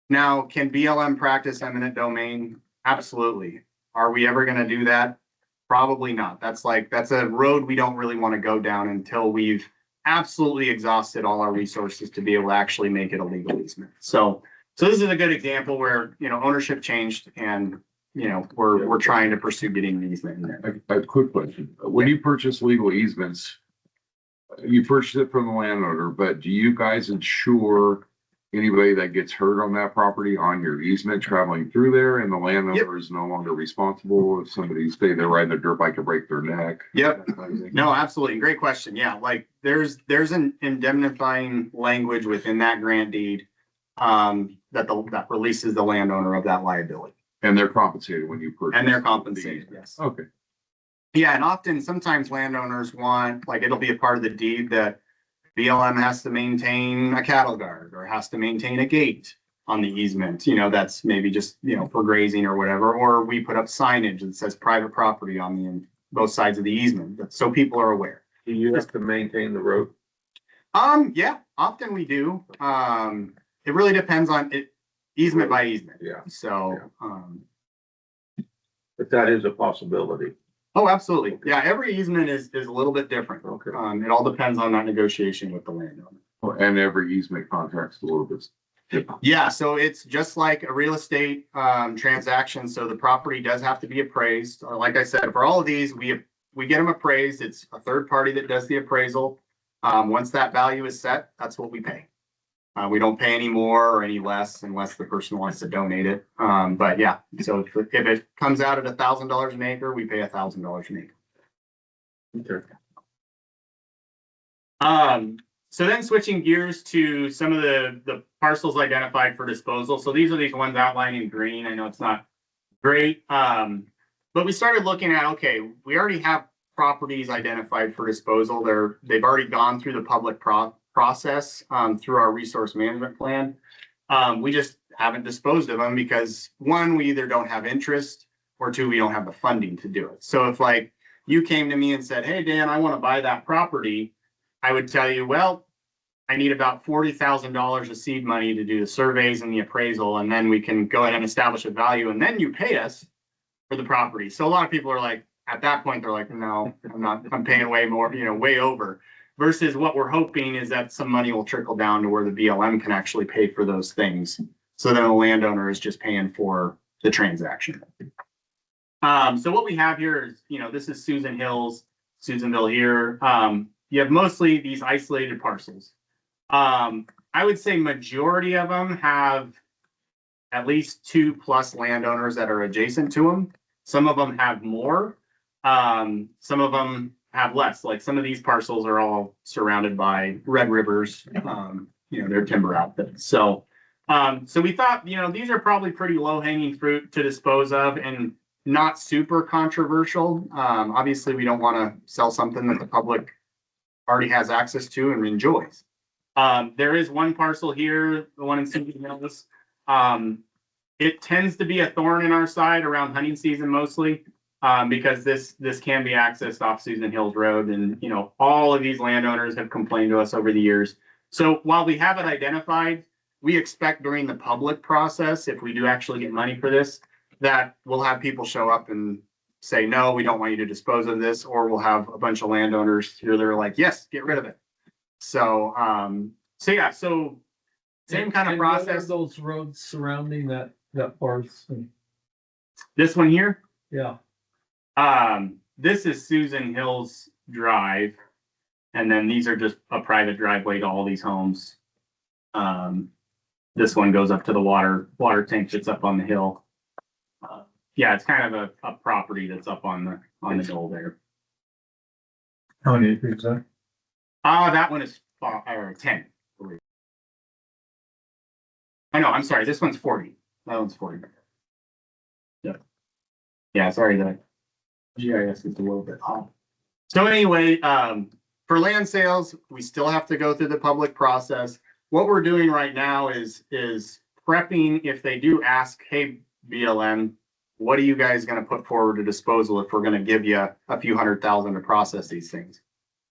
Now, can BLM practice eminent domain? Absolutely. Are we ever going to do that? Probably not. That's a road we don't really want to go down until we've absolutely exhausted all our resources to be able to actually make it a legal easement. So this is a good example where, you know, ownership changed and, you know, we're trying to pursue getting an easement in there. A quick question. When you purchase legal easements, you purchase it from the landowner, but do you guys insure anybody that gets hurt on that property on your easement traveling through there, and the landowner is no longer responsible if somebody stay there riding their dirt bike and break their neck? Yep. No, absolutely. Great question. Yeah. Like there's an indemnifying language within that grant deed that releases the landowner of that liability. And they're compensated when you purchase. And they're compensated, yes. Okay. Yeah, and sometimes landowners want, like, it'll be a part of the deed that BLM has to maintain a cattle guard or has to maintain a gate on the easement. You know, that's maybe just, you know, for grazing or whatever. Or we put up signage that says private property on both sides of the easement, so people are aware. Do you have to maintain the road? Yeah, often we do. It really depends on it, easement by easement. Yeah. So, But that is a possibility. oh, absolutely. Yeah, every easement is a little bit different. Okay. It all depends on that negotiation with the landowner. And every easement contract's a little bit different. Yeah, so it's just like a real estate transaction. So the property does have to be appraised. Like I said, for all of these, we get them appraised. It's a third party that does the appraisal. Once that value is set, that's what we pay. We don't pay any more or any less unless the person wants to donate it. But yeah, so if it comes out at $1,000 an acre, we pay $1,000 an acre. Okay. So then switching gears to some of the parcels identified for disposal. So these are these ones outlined in green. I know it's not great. But we started looking at, okay, we already have properties identified for disposal. They've already gone through the public process through our resource management plan. We just haven't disposed of them because one, we either don't have interest, or two, we don't have the funding to do it. So if like you came to me and said, hey, Dan, I want to buy that property, I would tell you, well, I need about $40,000 of seed money to do the surveys and the appraisal, and then we can go ahead and establish a value, and then you pay us for the property. So a lot of people are like, at that point, they're like, no, I'm paying way more, way over. Versus what we're hoping is that some money will trickle down to where the BLM can actually pay for those things. So then the landowner is just paying for the transaction. So what we have here is, this is Susanville here. You have mostly these isolated parcels. I would say majority of them have at least 2+ landowners that are adjacent to them. Some of them have more. Some of them have less. Like some of these parcels are all surrounded by Red Rivers, their timber outfit. So we thought, these are probably pretty low hanging fruit to dispose of and not super controversial. Obviously we don't want to sell something that the public already has access to and enjoys. There is one parcel here, the one in Susan Hills. It tends to be a thorn in our side around hunting season mostly, because this can be accessed off Susan Hills Road, and all of these landowners have complained to us over the years. So while we have it identified, we expect during the public process, if we do actually get money for this, that we'll have people show up and say, no, we don't want you to dispose of this, or we'll have a bunch of landowners here that are like, yes, get rid of it. So yeah, so same kind of And what are process. those roads surrounding that parts? This one here, Yeah, this is Susan Hills Drive, and then these are just a private driveway to all these homes. This one goes up to the water tank that's up on the hill. Yeah, it's kind of a property that's up on the hill there. How many acres is that? That one is 10. Oh no, I'm sorry. This one's 40. That one's 40. Yep. Yeah, sorry, the GIS is a little bit off. So anyway, for land sales, we still have to go through the public process. What we're doing right now is prepping if they do ask, hey, BLM, what are you guys going to put forward to disposal if we're going to give you a few $100,000 to process these things?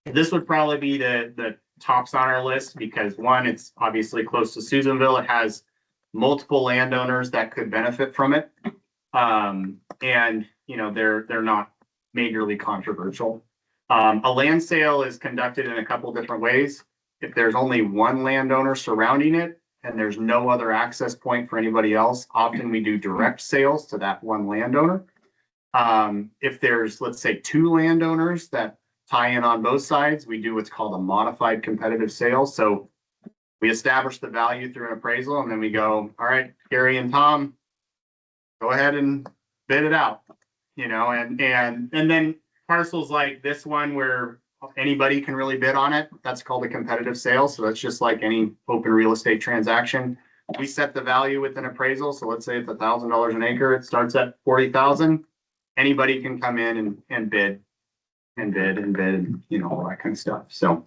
This would probably be the tops on our list because one, it's obviously close to Susanville. It has multiple landowners that could benefit from it. And they're not majorly controversial. A land sale is conducted in a couple different ways. If there's only one landowner surrounding it and there's no other access point for anybody else, often we do direct sales to that one landowner. If there's, let's say, 2 landowners that tie in on both sides, we do what's called a modified competitive sale. So we establish the value through an appraisal, and then we go, all right, Gary and Tom, go ahead and bid it out, and then parcels like this one where anybody can really bid on it, that's called a competitive sale. So that's just like any open real estate transaction. We set the value with an appraisal. So let's say it's $1,000 an acre. It starts at 40,000. Anybody can come in and bid, all that kind of stuff. So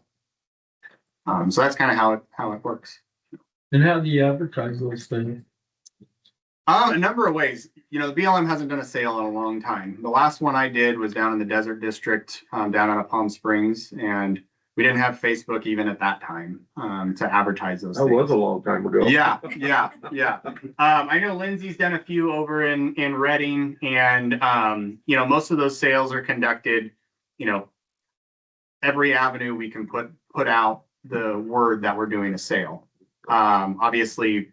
that's kind of how it works. and how do you advertise those things? A number of ways. The BLM hasn't done a sale in a long time. The last one I did was down in the Desert District, down out of Palm Springs, and we didn't have Facebook even at that time to advertise those That things. was a long time ago. Yeah. I know Lindsay's done a few over in Reading, and most of those sales are conducted. Every avenue we can put out the word that we're doing a sale. Obviously,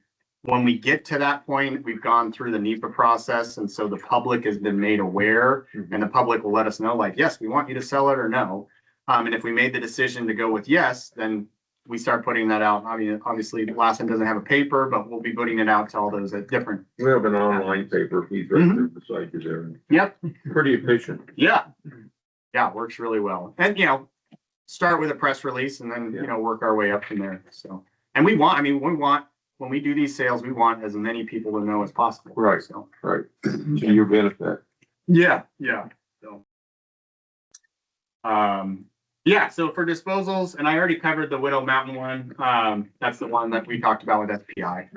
when we get to that point, we've gone through the NEPA process, and so the public has been made aware, and the public will let us know, like, yes, we want you to sell it, or no. And if we made the decision to go with yes, then we start putting that out. I mean, obviously, Lassen doesn't have a paper, but we'll be putting it out to all those at different. We have an online paper. He's right there beside you there. Yep. Pretty efficient. Yeah, it works really well. And, start with a press release and then, work our way up from there. So, and when we do these sales, we want as many people to know as possible. Right. So, Right. To your benefit. yeah. So, so for disposals, and I already covered the Widow Mountain one. That's the one that we talked about with SPI.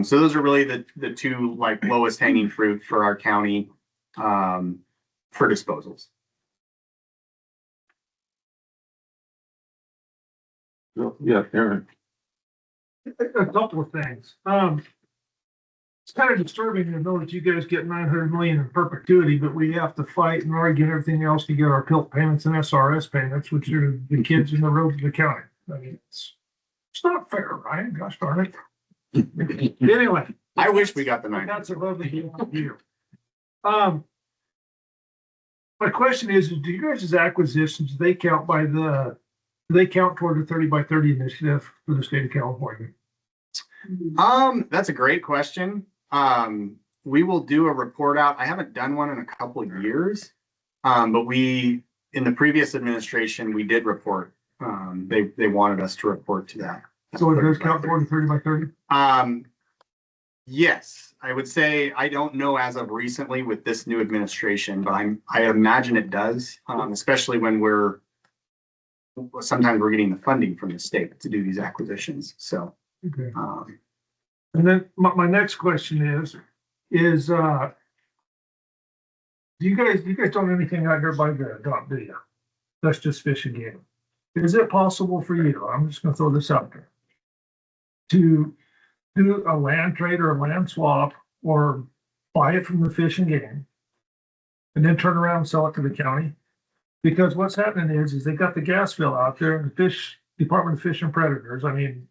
So those are really the two lowest hanging fruit for our county, for disposals. So, yeah, Aaron. A couple of things. It's kind of disturbing to know that you guys get 900 million in perpetuity, but we have to fight and argue and everything else to get our PILT payments and SRS payments, which are the kids in the roads of the county. I mean, it's not fair, Ryan. Gosh darn it. Anyway. I wish we got the 900. That's a lovely deal. My question is, do you guys' acquisitions, do they count toward the 30 by 30 initiative for the state of California? That's a great question. we will do a report out. I haven't done one in a couple of years. But we, in the previous administration, we did report. They wanted us to report to that. So it does count 40, 30 by 30? Yes, I would say, I don't know as of recently with this new administration, but I imagine it does, especially when sometimes we're getting the funding from the state to do these acquisitions, so. Okay. And then my next question is, do you guys don't have anything out here by the dock, do you? That's just Fish and Game. Is it possible for you, I'm just gonna throw this out there, to do a land trade or a land swap or buy it from the Fish and Game and then turn around and sell it to the county? Because what's happening is they got the gas bill out there and the Department of Fish and Predators, I mean,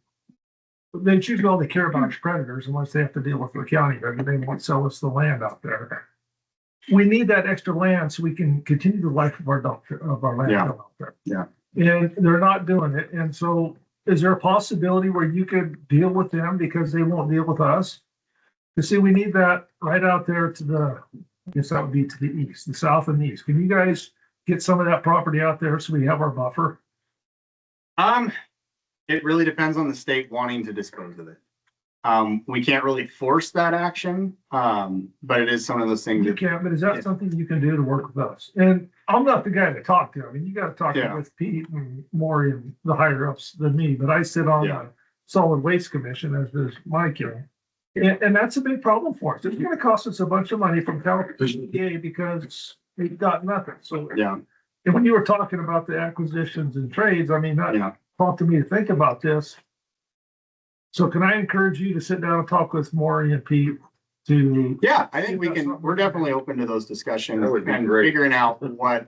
they choose all they care about is predators unless they have to deal with the county, or they won't sell us the land out there. We need that extra land so we can continue the life of our landfill out there. Yeah. And they're not doing it. And so is there a possibility where you could deal with them because they won't deal with us? You see, we need that right out there to the, I guess that would be to the east, the south and east. Can you guys get some of that property out there so we have our buffer? It really depends on the state wanting to dispose of it. We can't really force that action, but it is some of those things. You can't, but is that something you can do to work with us? And I'm not the guy to talk to. I mean, you gotta talk with Pete and Maury and the higher ups than me, but I sit on the Solid Waste Commission, as does Mike here. And that's a big problem for us. It's gonna cost us a bunch of money from California because we've got nothing. So, and when you were talking about the acquisitions and trades, I mean, that prompted me to think about this. So can I encourage you to sit down and talk with Maury and Pete to? Yeah, I think we're definitely open to those discussions That would be and great. figuring out what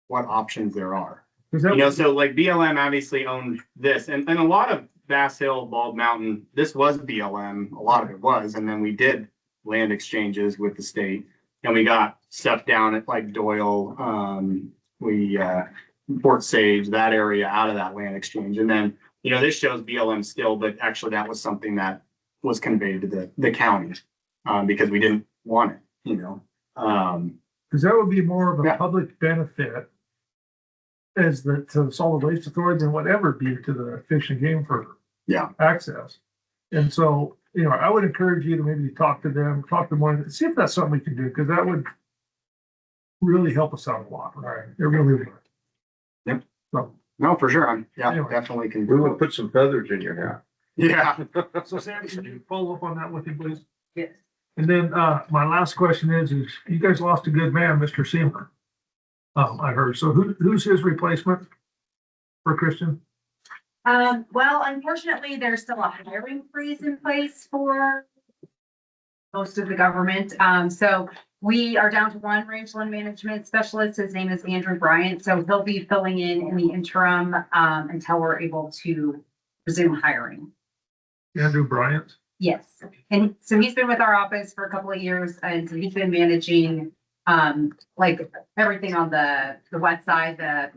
options there are. That So like BLM obviously owned this and a lot of Bass Hill, Bald Mountain, this was BLM, a lot of it was, and then we did land exchanges with the state and we got stuff down at like Doyle, Port Sage, that area out of that land exchange. And then, this shows BLM still, but actually that was something that was conveyed to the county, because we didn't want it, because that would be more of a public benefit to the Solid Waste Authority than whatever be to the Fish and Game for access. And so, I would encourage you to maybe talk to them, talk to Maury, see if that's something we can do, because that would really help us out a lot, right? It really would. Yep. So, no, for sure. Anyway. Definitely can. We would put some feathers in your hat. Yeah. so Sam, can you follow up on that with him, please? Yes. And then, my last question is you guys lost a good man, Mr. Seamer. I heard. So who's his replacement for Christian? Well, unfortunately, there's still a hiring freeze in place for most of the government. So we are down to one rangeland management specialist. His name is Andrew Bryant. So he'll be filling in the interim until we're able to resume hiring. Andrew Bryant? Yes. And so he's been with our office for a couple of years, and so he's been managing like everything on the west side, the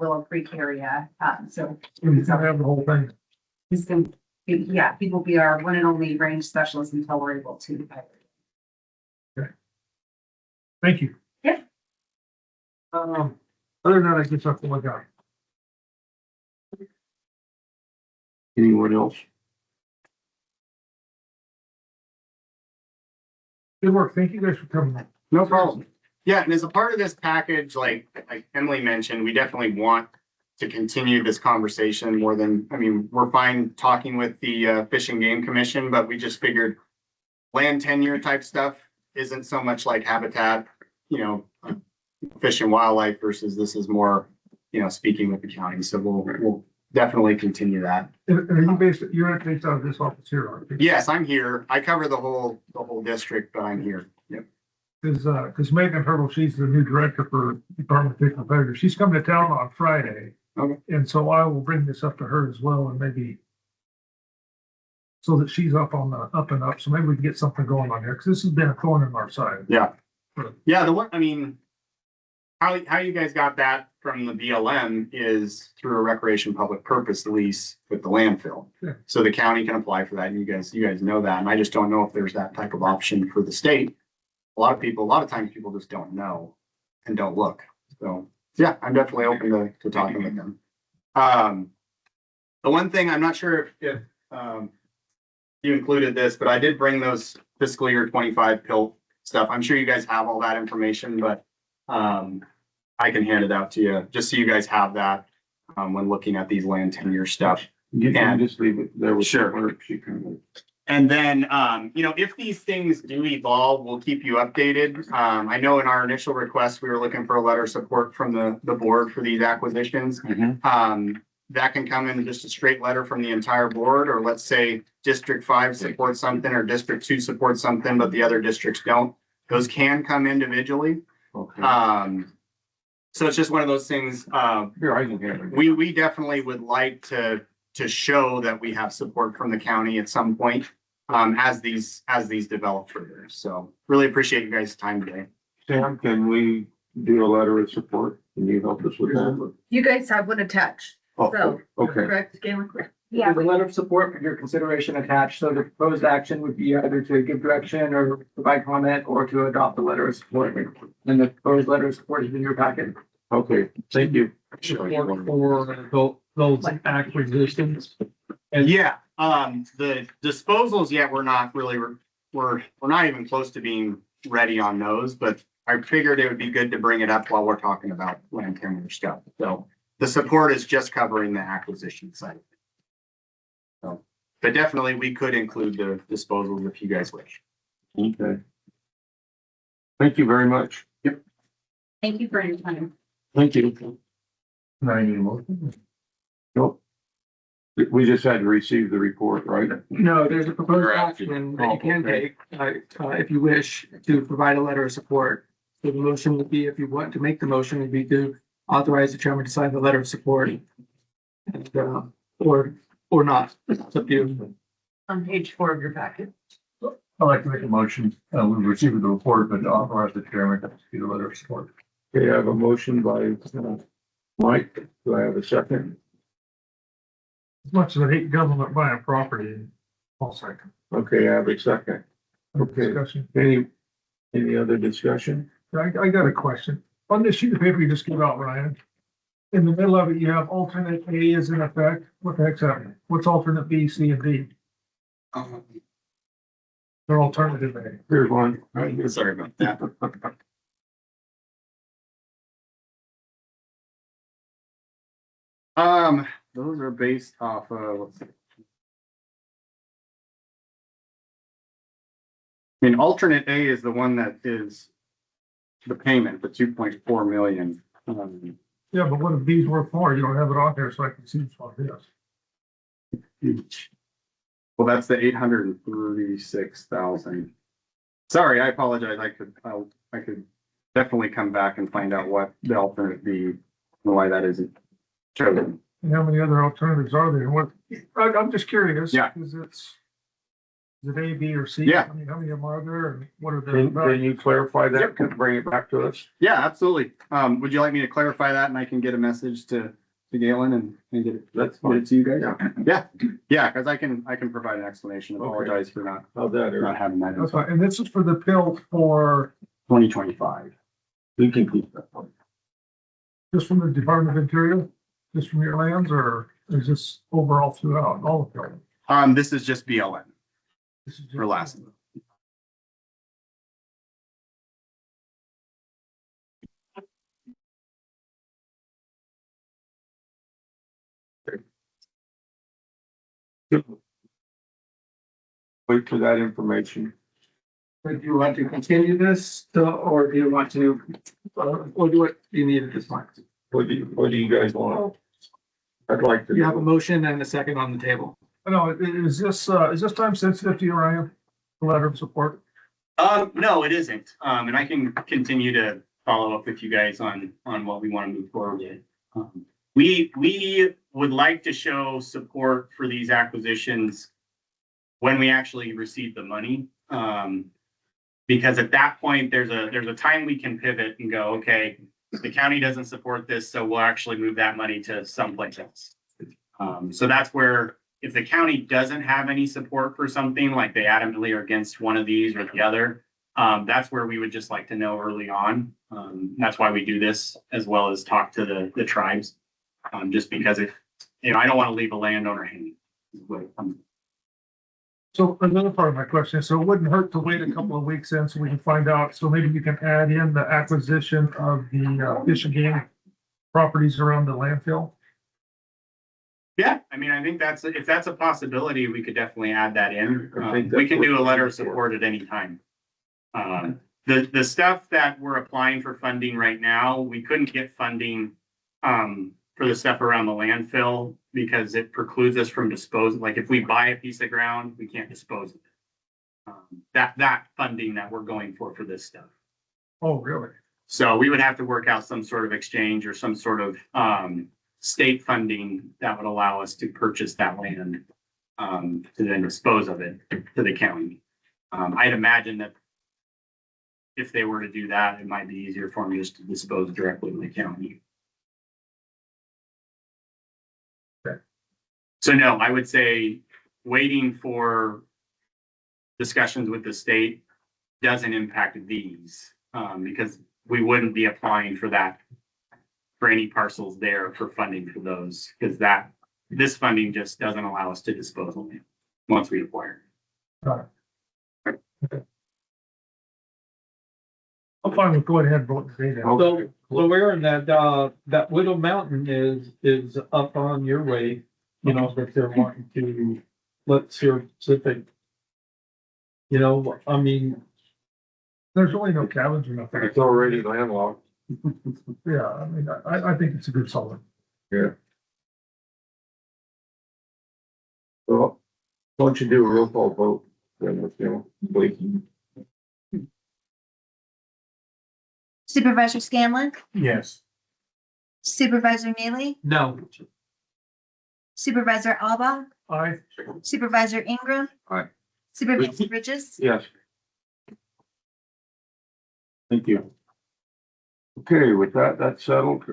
Willow Creek area. So He's gonna have the whole thing. he's been, he will be our one and only range specialist until we're able to hire. Thank you. Yeah. Other than that, I guess that's all I got. Anyone else? Good work. Thank you guys for coming. No problem. Yeah, and as a part of this package, like Emily mentioned, we definitely want to continue this conversation more than, we're fine talking with the Fish and Game Commission, but we just figured land tenure type stuff isn't so much like habitat, fish and wildlife versus this is more, speaking with the county. So we'll definitely continue that. Are you you're based out of this office here, aren't you? Yes, I'm here. I cover the whole district, but I'm here. Yep. Because Megan Hurdle, she's the new director for Department of Fish and Predators. She's coming to town on Friday. Okay. And so I will bring this up to her as well, and maybe so that she's up on the up and up. So maybe we can get something going on here, because this has been a thorn in our side. Yeah. Yeah, the one, how you guys got that from the BLM is through a recreation public purpose lease with the landfill. Yeah. So the county can apply for that, and you guys know that, and I just don't know if there's that type of option for the state. A lot of times people just don't know and don't look. So, yeah, I'm definitely open to talking with them. The one thing, I'm not sure if you included this, but I did bring those fiscal year 25 PIL stuff. I'm sure you guys have all that information, but I can hand it out to you just so you guys have that when looking at these land tenure stuff. You can And- just leave it there with the Sure. clerk. She can. And then, if these things do evolve, we'll keep you updated. I know in our initial request, we were looking for a letter of support from the board for these acquisitions. That can come in just a straight letter from the entire board, or let's say District 5 supports something or District 2 supports something, but the other districts don't. Those can come individually. Okay. So it's just one of those things, Here, I can handle it. we definitely would like to show that we have support from the county at some point, as these develop further. So really appreciate you guys' time today. Sam, can we do a letter of support? Can you help us with that? You guys have one attached, Oh, So- okay. correct, Galen? Yeah, There's a letter of support for your consideration attached, so the proposed action would be either to give direction or provide comment or to adopt the letter of support. And the proposed letter of support is in your packet. Okay, thank you. Support for those acquisitions. And yeah, the disposals yet, we're not really, we're not even close to being ready on those, but I figured it would be good to bring it up while we're talking about land tenure stuff. So the support is just covering the acquisition side. So, but definitely we could include the disposals if you guys wish. Okay. Thank you very much. Thank you for your time. Thank you. Now you need a motion. Nope. We just had to receive the report, right? No, there's a proposed Correct. action that you can Oh, okay. take, if you wish, to provide a letter of support. So the motion would be, if you want to make the motion, would be to authorize the chairman to sign the letter of support. And, or not, it's up to you. On page 4 of your packet. I'd like to make a motion. We received the report, but authorize the chairman to execute a letter of support. Okay, I have a motion by Mike. Do I have a second? As much as I hate government buying property, I'll second. Okay, I have a second. Okay. Discussion. Any other discussion? I got a question. On this sheet of paper you just gave out, Ryan, in the middle of it, you have alternate A is in effect. What the heck's that? What's alternate B, C, and D? They're alternative A. Here's one. Sorry about that. Those are based off of, let's see. I mean, alternate A is the one that is the payment, the 2.4 million. Yeah, but what if B's worth more? You don't have it on here, so I can see which one it is. Well, that's the 836,000. Sorry, I apologize. I could definitely come back and find out what the alternate B, and why that isn't chosen. And how many other alternatives are there? What, I'm just curious. Yeah. Is it A, B, or C? Yeah. I mean, how many of them are there and what are Can the? you clarify that? Can bring it back to us? Yeah, absolutely. Would you like me to clarify that and I can get a message to Galen and get it, That's get fine. it to you guys? Yeah, because I can provide an explanation. Apologize for not How's that? not having that in That's fine. And this is for the pill for, 2025. We can keep that one. just from the Department of Interior, just from your lands, or is this overall throughout all of them? This is just BLM This is just- for Lassen. Wait for that information. Do you want to continue this, or do you want to, or do what you need at this point? What do you guys want? I'd like to. You have a motion and a second on the table. I know, is this time sensitive to you, Ryan? The letter of support? No, it isn't. And I can continue to follow up with you guys on what we want to move forward with. We would like to show support for these acquisitions when we actually receive the money. Because at that point, there's a time we can pivot and go, okay, The county doesn't support this, so we'll actually move that money to someplace else. So that's where, if the county doesn't have any support for something, like they adamantly are against one of these or the other, that's where we would just like to know early on. That's why we do this, as well as talk to the tribes. Just because if, I don't want to leave a landowner hanging. So another part of my question, so it wouldn't hurt to wait a couple of weeks then so we can find out, so maybe you can add in the acquisition of the fish and game properties around the landfill? Yeah, I mean, I think if that's a possibility, we could definitely add that in. I think We can that's do a what- letter of support at any time. The stuff that we're applying for funding right now, we couldn't get funding for the stuff around the landfill because it precludes us from disposing. Like if we buy a piece of ground, we can't dispose of it. That funding that we're going for this stuff. Oh, really? So we would have to work out some sort of exchange or some sort of state funding that would allow us to purchase that land to then dispose of it to the county. I'd imagine that if they were to do that, it might be easier for them just to dispose directly to the county. Okay. So no, I would say waiting for discussions with the state doesn't impact these because we wouldn't be applying for that for any parcels there for funding for those because this funding just doesn't allow us to dispose of it once we acquire. Got it. Okay. I'm fine with go ahead and vote today then. So, Aaron, that Widow Mountain is up on your way, that they're wanting to, let's hear specific. I mean, There's really no cabins or nothing. It's already landlocked. Yeah, I mean, I think it's a good solid. Yeah. Well, why don't you do a roll call vote, then, please? Supervisor Scanlon, Yes. Supervisor Neely, no, Supervisor Alba, Aye. Supervisor Ingram. Aye. Supervisor Bridges. Yes. Thank you. Okay, with that's settled.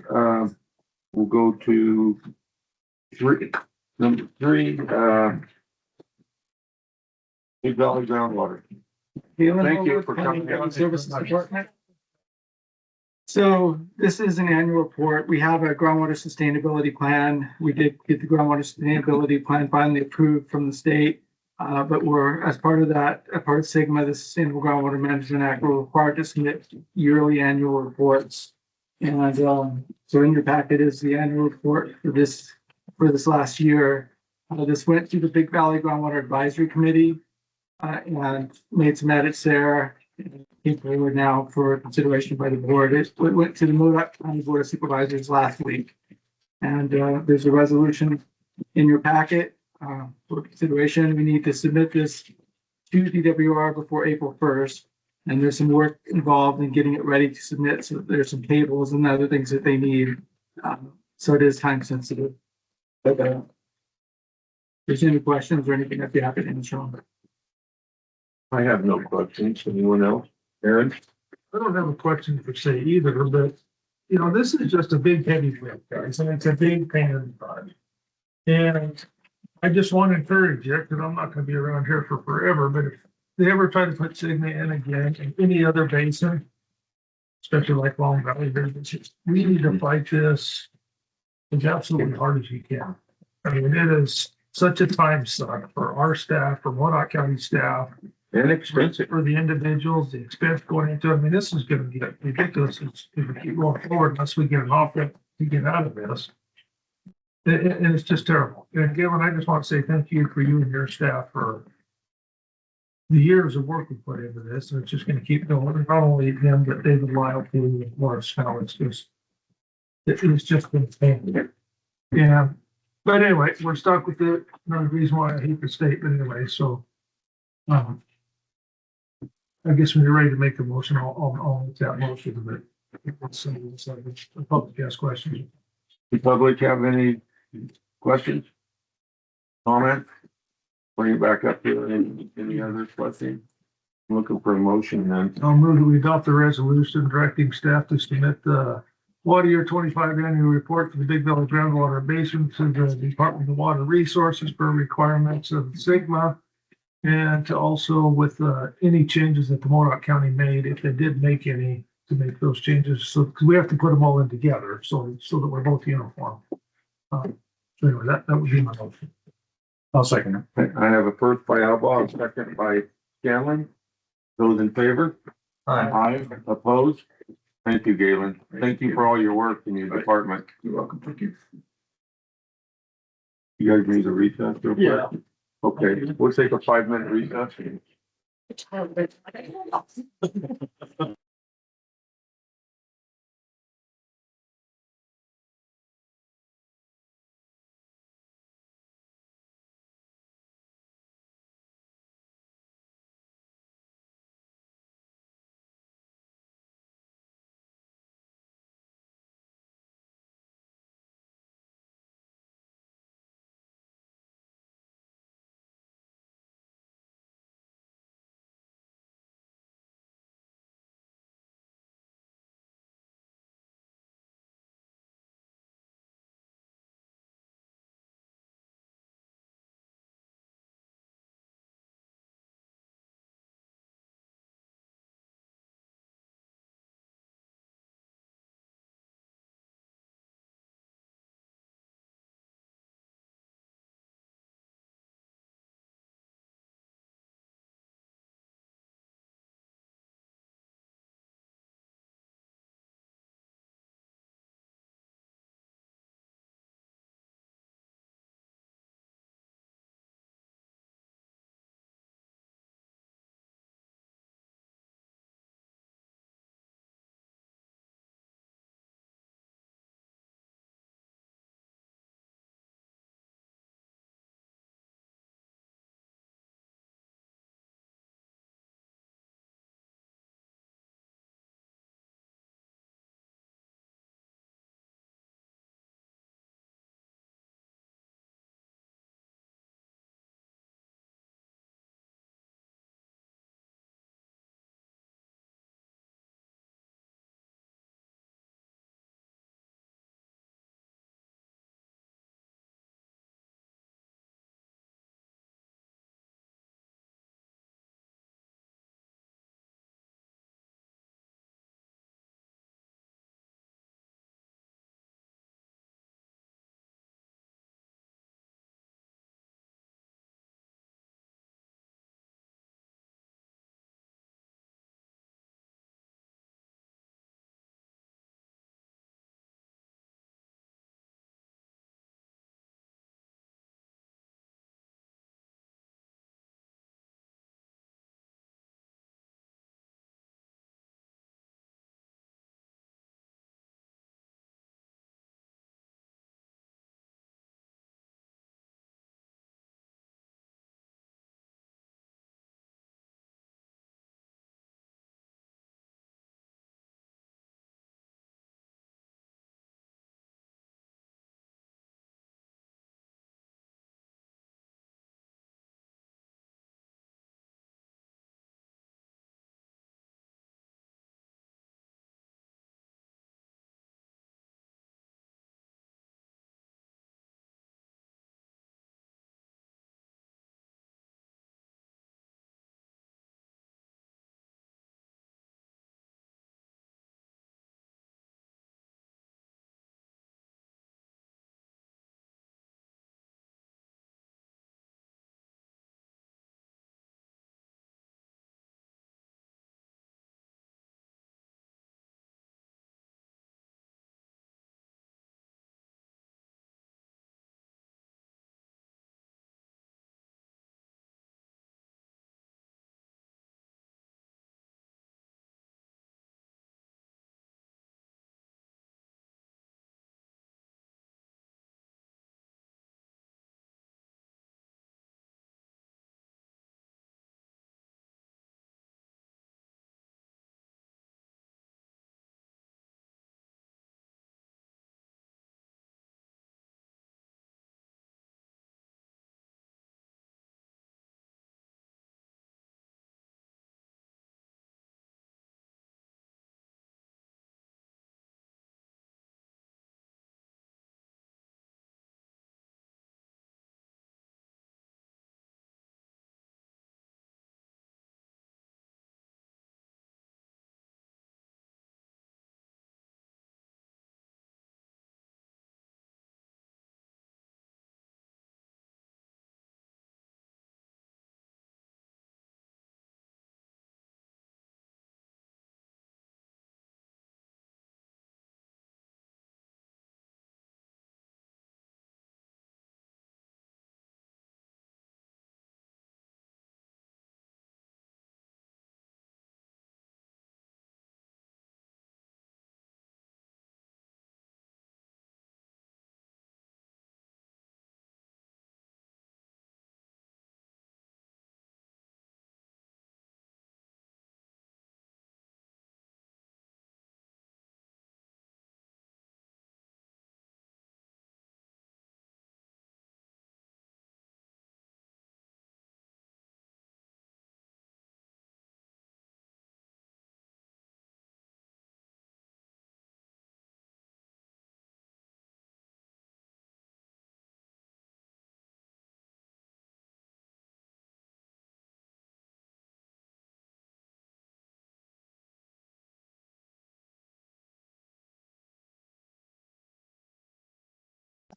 We'll go to number three, Big Valley Groundwater. Thank you for coming Public out. Services Department. So this is an annual report. We have a groundwater sustainability plan. We did get the groundwater sustainability plan finally approved from the state. But we're, as part of that, a part of SGMA, the Sustainable Groundwater Management Act, we're required to submit yearly annual reports. And so in your packet is the annual report for this last year. This went to the Big Valley Groundwater Advisory Committee and made some edits there. Came forward now for consideration by the board. It went to the Modoc County Board of Supervisors last week. And there's a resolution in your packet for consideration. We need to submit this to DWR before April 1st. And there's some work involved in getting it ready to submit. So there's some tables and other things that they need. So it is time sensitive. But if there's any questions or anything, I'd be happy to answer. I have no questions. Anyone else? Aaron? I don't have a question per se either, but this is just a big heavy lift, guys, and it's a big pain in the butt. And I just want to encourage you, because I'm not gonna be around here for forever, but if they ever try to put SGMA in again in any other basin, especially like Long Valley, we need to fight this as absolutely hard as you can. I mean, it is such a time suck for our staff, for Modoc County staff, And expensive. for the individuals, the expense going into it. I mean, this is gonna get ridiculous if we keep going forward unless we get an offer to get out of this. And it's just terrible. And Gavin, I just want to say thank you for you and your staff for the years of work we put into this. And it's just gonna keep going. Not only them, but David Lyle, too, Morris now. It's just been painful. Yeah. But anyway, we're stuck with it. Another reason why I hate the state, but anyway, so I guess when you're ready to make a motion, I'll make that motion, but it's the public has questions. The public have any questions? Comment? Bring it back up here. Any other questions? Looking for a motion then. I'll move that we adopt the resolution directing staff to submit the water year 25 annual report for the Big Valley Groundwater Basin to the Department of Water Resources for requirements of Sigma. And to also with any changes that the Modoc County made, if they did make any, to make those changes. So, because we have to put them all in together, so that we're both uniform. So anyway, that would be my motion. I'll second it. I have a first by Alba, a second by Scanlon. Those in favor? Aye. Opposed? Thank you, Galen. Thank you for all your work in your department. You're welcome. Thank you. You guys need a recess real quick? Okay, we'll take a 5-minute recess.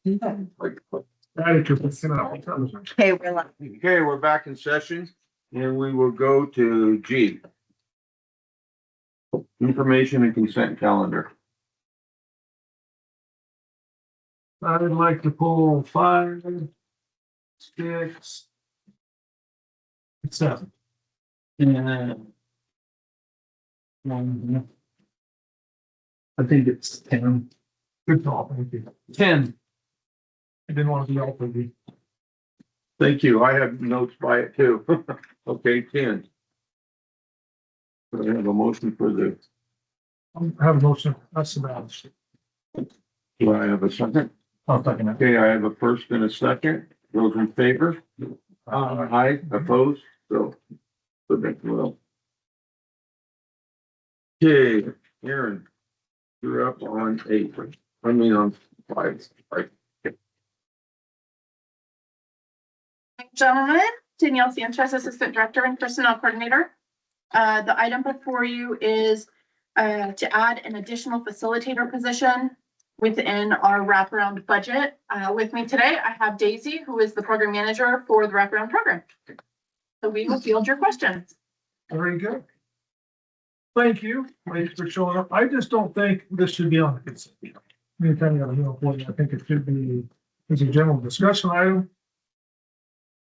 Okay, we're live. Okay, we're back in session and we will go to G. Information and consent calendar. I'd like to pull 5, 6, 7. And one. I think it's 10. Good call, thank you. 10. I didn't want to be all for you. Thank you. I have notes by it too. Okay, 10. I have a motion for the, I have a motion, that's about it. do I have a second? I'll second it. Okay, I have a first and a second. Those in favor? Aye, opposed? So that will. Okay, Aaron, you're up on 8. I mean on 5. Right. Gentlemen, Danielle Sanchez, Assistant Director and Personnel Coordinator. The item before you is to add an additional facilitator position within our wraparound budget. With me today, I have Daisy, who is the program manager for the wraparound program. So we will field your questions. Very good. Thank you, ladies, for showing up. I just don't think this should be on the consent. Anytime you have a new employee, I think it should be as a general discussion item.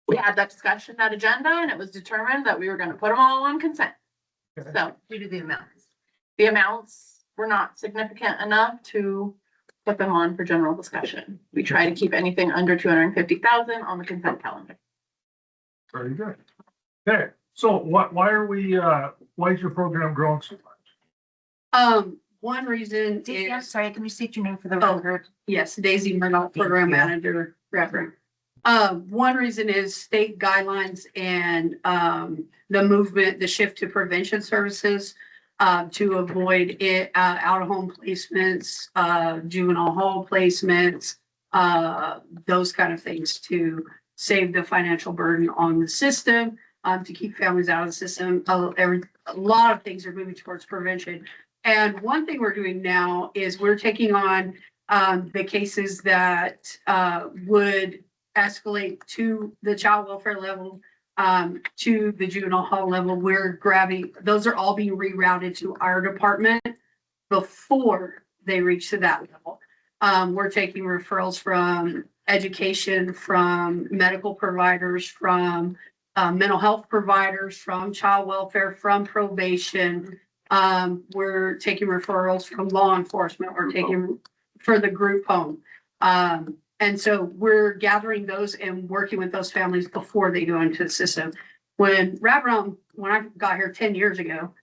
We had that discussion, that agenda, and it was determined that we were gonna put them all on consent. Okay. So we do the amounts. The amounts were not significant enough to put them on for general discussion. We try to keep anything under 250,000 on the consent calendar. Very good. Okay, so why are we, why is your program growing so much? One reason Daisy, I'm is, sorry, can you state your name for the Oh. record? yes, Daisy Murdoch, Program Manager, Reverend. One reason is state guidelines and, the movement, the shift to prevention services, to avoid it, out-of-home placements, juvenile hall placements, those kind of things to save the financial burden on the system, to keep families out of the system. A lot of things are moving towards prevention. And one thing we're doing now is we're taking on, the cases that, would escalate to the child welfare level, to the juvenile hall level. We're grabbing, those are all being rerouted to our department before they reach to that level. We're taking referrals from education, from medical providers, from mental health providers, from child welfare, from probation. We're taking referrals from law enforcement. We're taking for the group home. And so we're gathering those and working with those families before they go into the system. When I got here 10 years ago,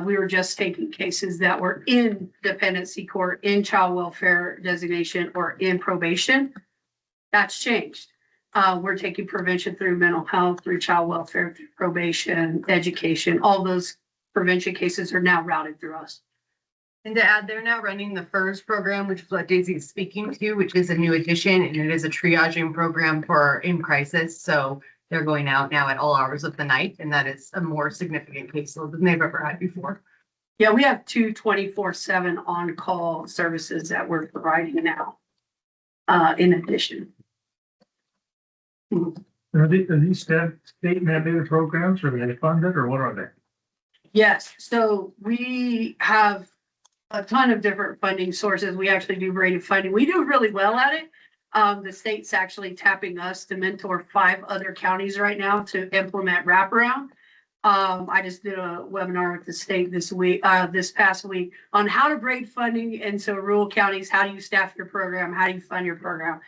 we were just taking cases that were in dependency court, in child welfare designation, or in probation. That's changed. We're taking prevention through mental health, through child welfare, through probation, education. All those prevention cases are now routed through us. And to add, they're now running the FERS program, which is what Daisy is speaking to, which is a new addition, and it is a triaging program for in crisis. So they're going out now at all hours of the night, and that is a more significant caseload than they've ever had before. Yeah, we have 2 24/7 on-call services that we're providing now, in addition. Are these state mandated programs, or are they funded, or what are they? Yes, so we have a ton of different funding sources. We actually do rated funding. We do really well at it. The state's actually tapping us to mentor 5 other counties right now to implement wraparound. I just did a webinar with the state this past week on how to braid funding. And so rural counties, how do you staff your program? How do you fund your program?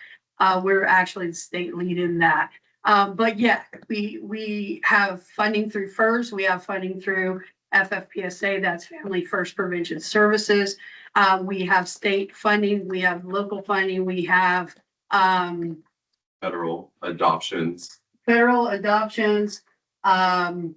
We're actually the state lead in that. But yeah, we have funding through FERS. We have funding through FFPSA, that's Family First Prevention Services. We have state funding, we have local funding, we have Federal adoptions. federal adoptions, child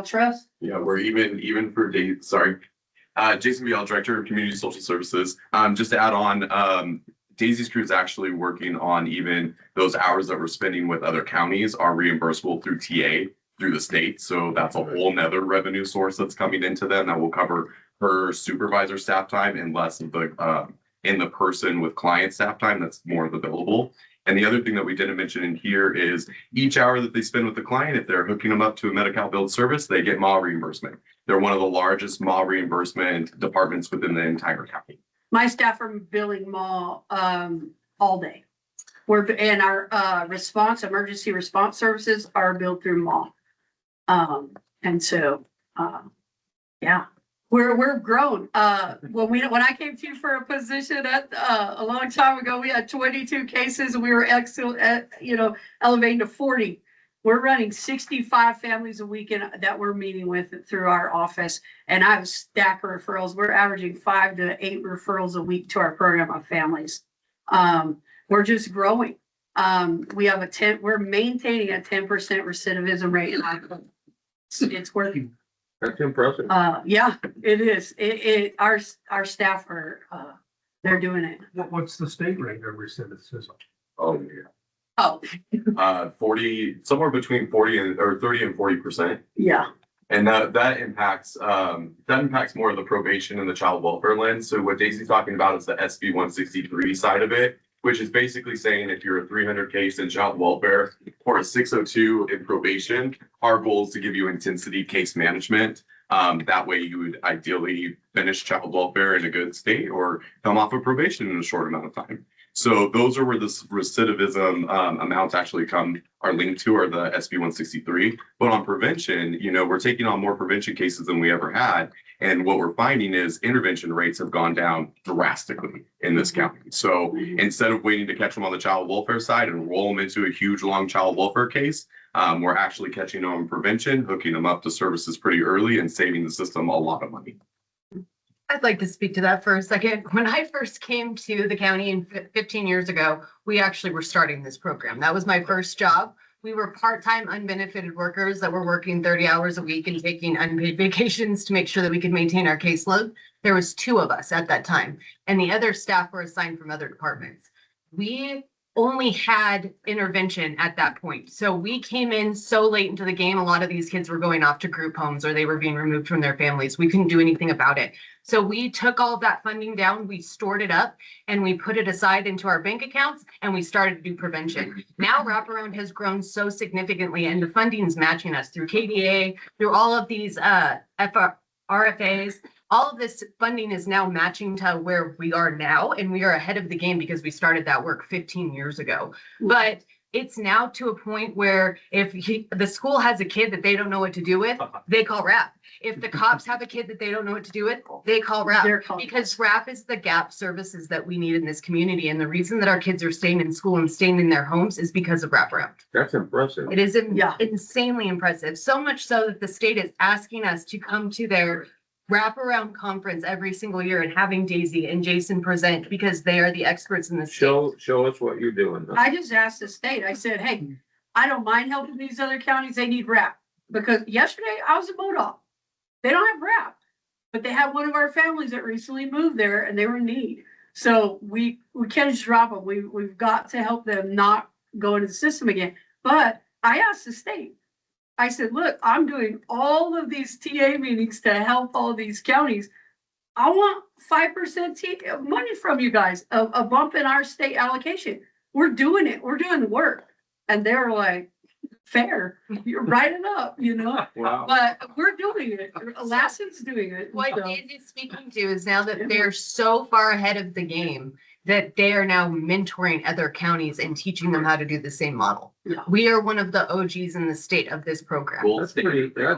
trust. Yeah, we're even for Jason Biel, Director of Community Social Services. Just to add on, Daisy's crew is actually working on even those hours that we're spending with other counties are reimbursable through TA through the state. So that's a whole nother revenue source that's coming into them that will cover her supervisor staff time and less of the and the person with client staff time, that's more of the billable. And the other thing that we didn't mention in here is each hour that they spend with the client, if they're hooking them up to a Medi-Cal billed service, they get MAW reimbursement. They're one of the largest MAW reimbursement departments within the entire county. My staff are billing mall, all day. And our, emergency response services are billed through mall. And so, yeah, we're grown. When I came to you for a position a long time ago, we had 22 cases and we were elevating to 40. We're running 65 families a week that we're meeting with through our office, and I have a stack of referrals. We're averaging 5 to 8 referrals a week to our program of families. We're just growing. We're maintaining a 10% recidivism rate, and it's working. That's impressive. Yeah, it is. Our staff are, they're doing it. What's the state rate of recidivism? Oh, yeah. Oh, 40, somewhere between 30 and 40%. yeah. And that impacts more of the probation and the child welfare lens. So what Daisy's talking about is the SB 163 side of it, which is basically saying if you're a 300 case in child welfare or a 602 in probation, our goal is to give you intensity case management. That way you would ideally finish child welfare in a good state or come off of probation in a short amount of time. So those are where this recidivism amounts actually are linked to, are the SB 163. But on prevention, we're taking on more prevention cases than we ever had. And what we're finding is intervention rates have gone down drastically in this county. So instead of waiting to catch them on the child welfare side and roll them into a huge long child welfare case, we're actually catching them on prevention, hooking them up to services pretty early and saving the system a lot of money. I'd like to speak to that for a second. When I first came to the county 15 years ago, we actually were starting this program. That was my first job. We were part-time unbenefited workers that were working 30 hours a week and taking unpaid vacations to make sure that we could maintain our caseload. There was 2 of us at that time, and the other staff were assigned from other departments. We only had intervention at that point. So we came in so late into the game. A lot of these kids were going off to group homes or they were being removed from their families. We couldn't do anything about it. So we took all of that funding down, we stored it up, and we put it aside into our bank accounts, and we started to do prevention. Now wraparound has grown so significantly, and the funding is matching us through KDA, through all of these RFAs. All of this funding is now matching to where we are now, and we are ahead of the game because we started that work 15 years ago. But it's now to a point where if the school has a kid that they don't know what to do with, they call RAP. If the cops have a kid that they don't know what to do with, they call RAP. Because RAP is the gap services that we need in this community. And the reason that our kids are staying in school and staying in their homes is because of wraparound. That's impressive. It is insanely impressive. So much so that the state is asking us to come to their wraparound conference every single year and having Daisy and Jason present because they are the experts in the state. Show us what you're doing. I just asked the state, I said, hey, I don't mind helping these other counties. They need RAP. Because yesterday I was in Modoc. They don't have RAP, but they have one of our families that recently moved there and they were in need. So we can't just drop them. We've got to help them not go into the system again. But I asked the state, I said, look, I'm doing all of these TA meetings to help all these counties. I want 5% money from you guys, a bump in our state allocation. We're doing it. We're doing the work. And they're like, fair, you're writing up, Wow. But we're doing it. Lassen's doing it. What Andy's speaking to is now that they're so far ahead of the game that they are now mentoring other counties and teaching them how to do the same model. Yeah. We are one of the OGs in the state of this program. That's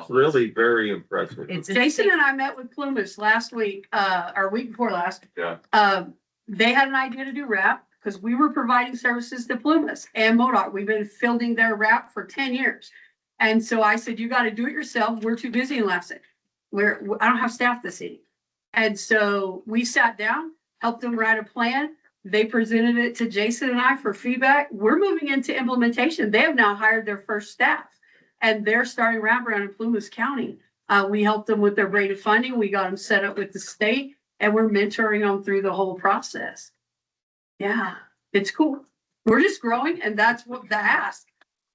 really very impressive. Jason and I met with Plumas last week, or week before last. Yeah. They had an idea to do RAP because we were providing services to Plumas and Modoc. We've been fielding their RAP for 10 years. And so I said, you got to do it yourself. We're too busy in Lassen. I don't have staff this city. And so we sat down, helped them write a plan. They presented it to Jason and I for feedback. We're moving into implementation. They have now hired their first staff and they're starting wraparound in Plumas County. We helped them with their rate of funding. We got them set up with the state and we're mentoring them through the whole process. Yeah, it's cool. We're just growing and that's what the ask.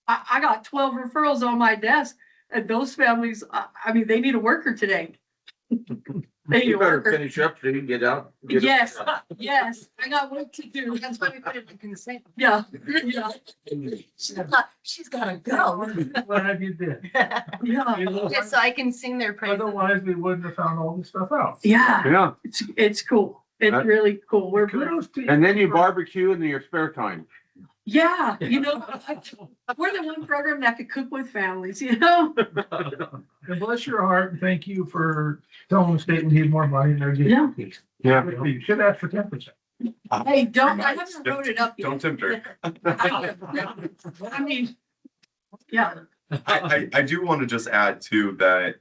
I got 12 referrals on my desk and those families, they need a worker today. You better finish up so you can get out. get- Yes, yes, I got work to do. That's why we put it in consent. Yeah, yeah, She's gotta go. Glad you did. yeah, Just so I can sing their praises. Otherwise, we wouldn't have found all this stuff out. yeah. Yeah, It's cool. It's really cool. We're, Kudos to you. and then you barbecue in your spare time. yeah, you know, we're the one program that could cook with families, you know? And bless your heart, and thank you for telling the state we need more money in their. Yeah. Yeah. You should ask for 10%. Hey, don't, I haven't wrote it up yet. Don't tempt her. I mean, yeah, I do want to just add too that,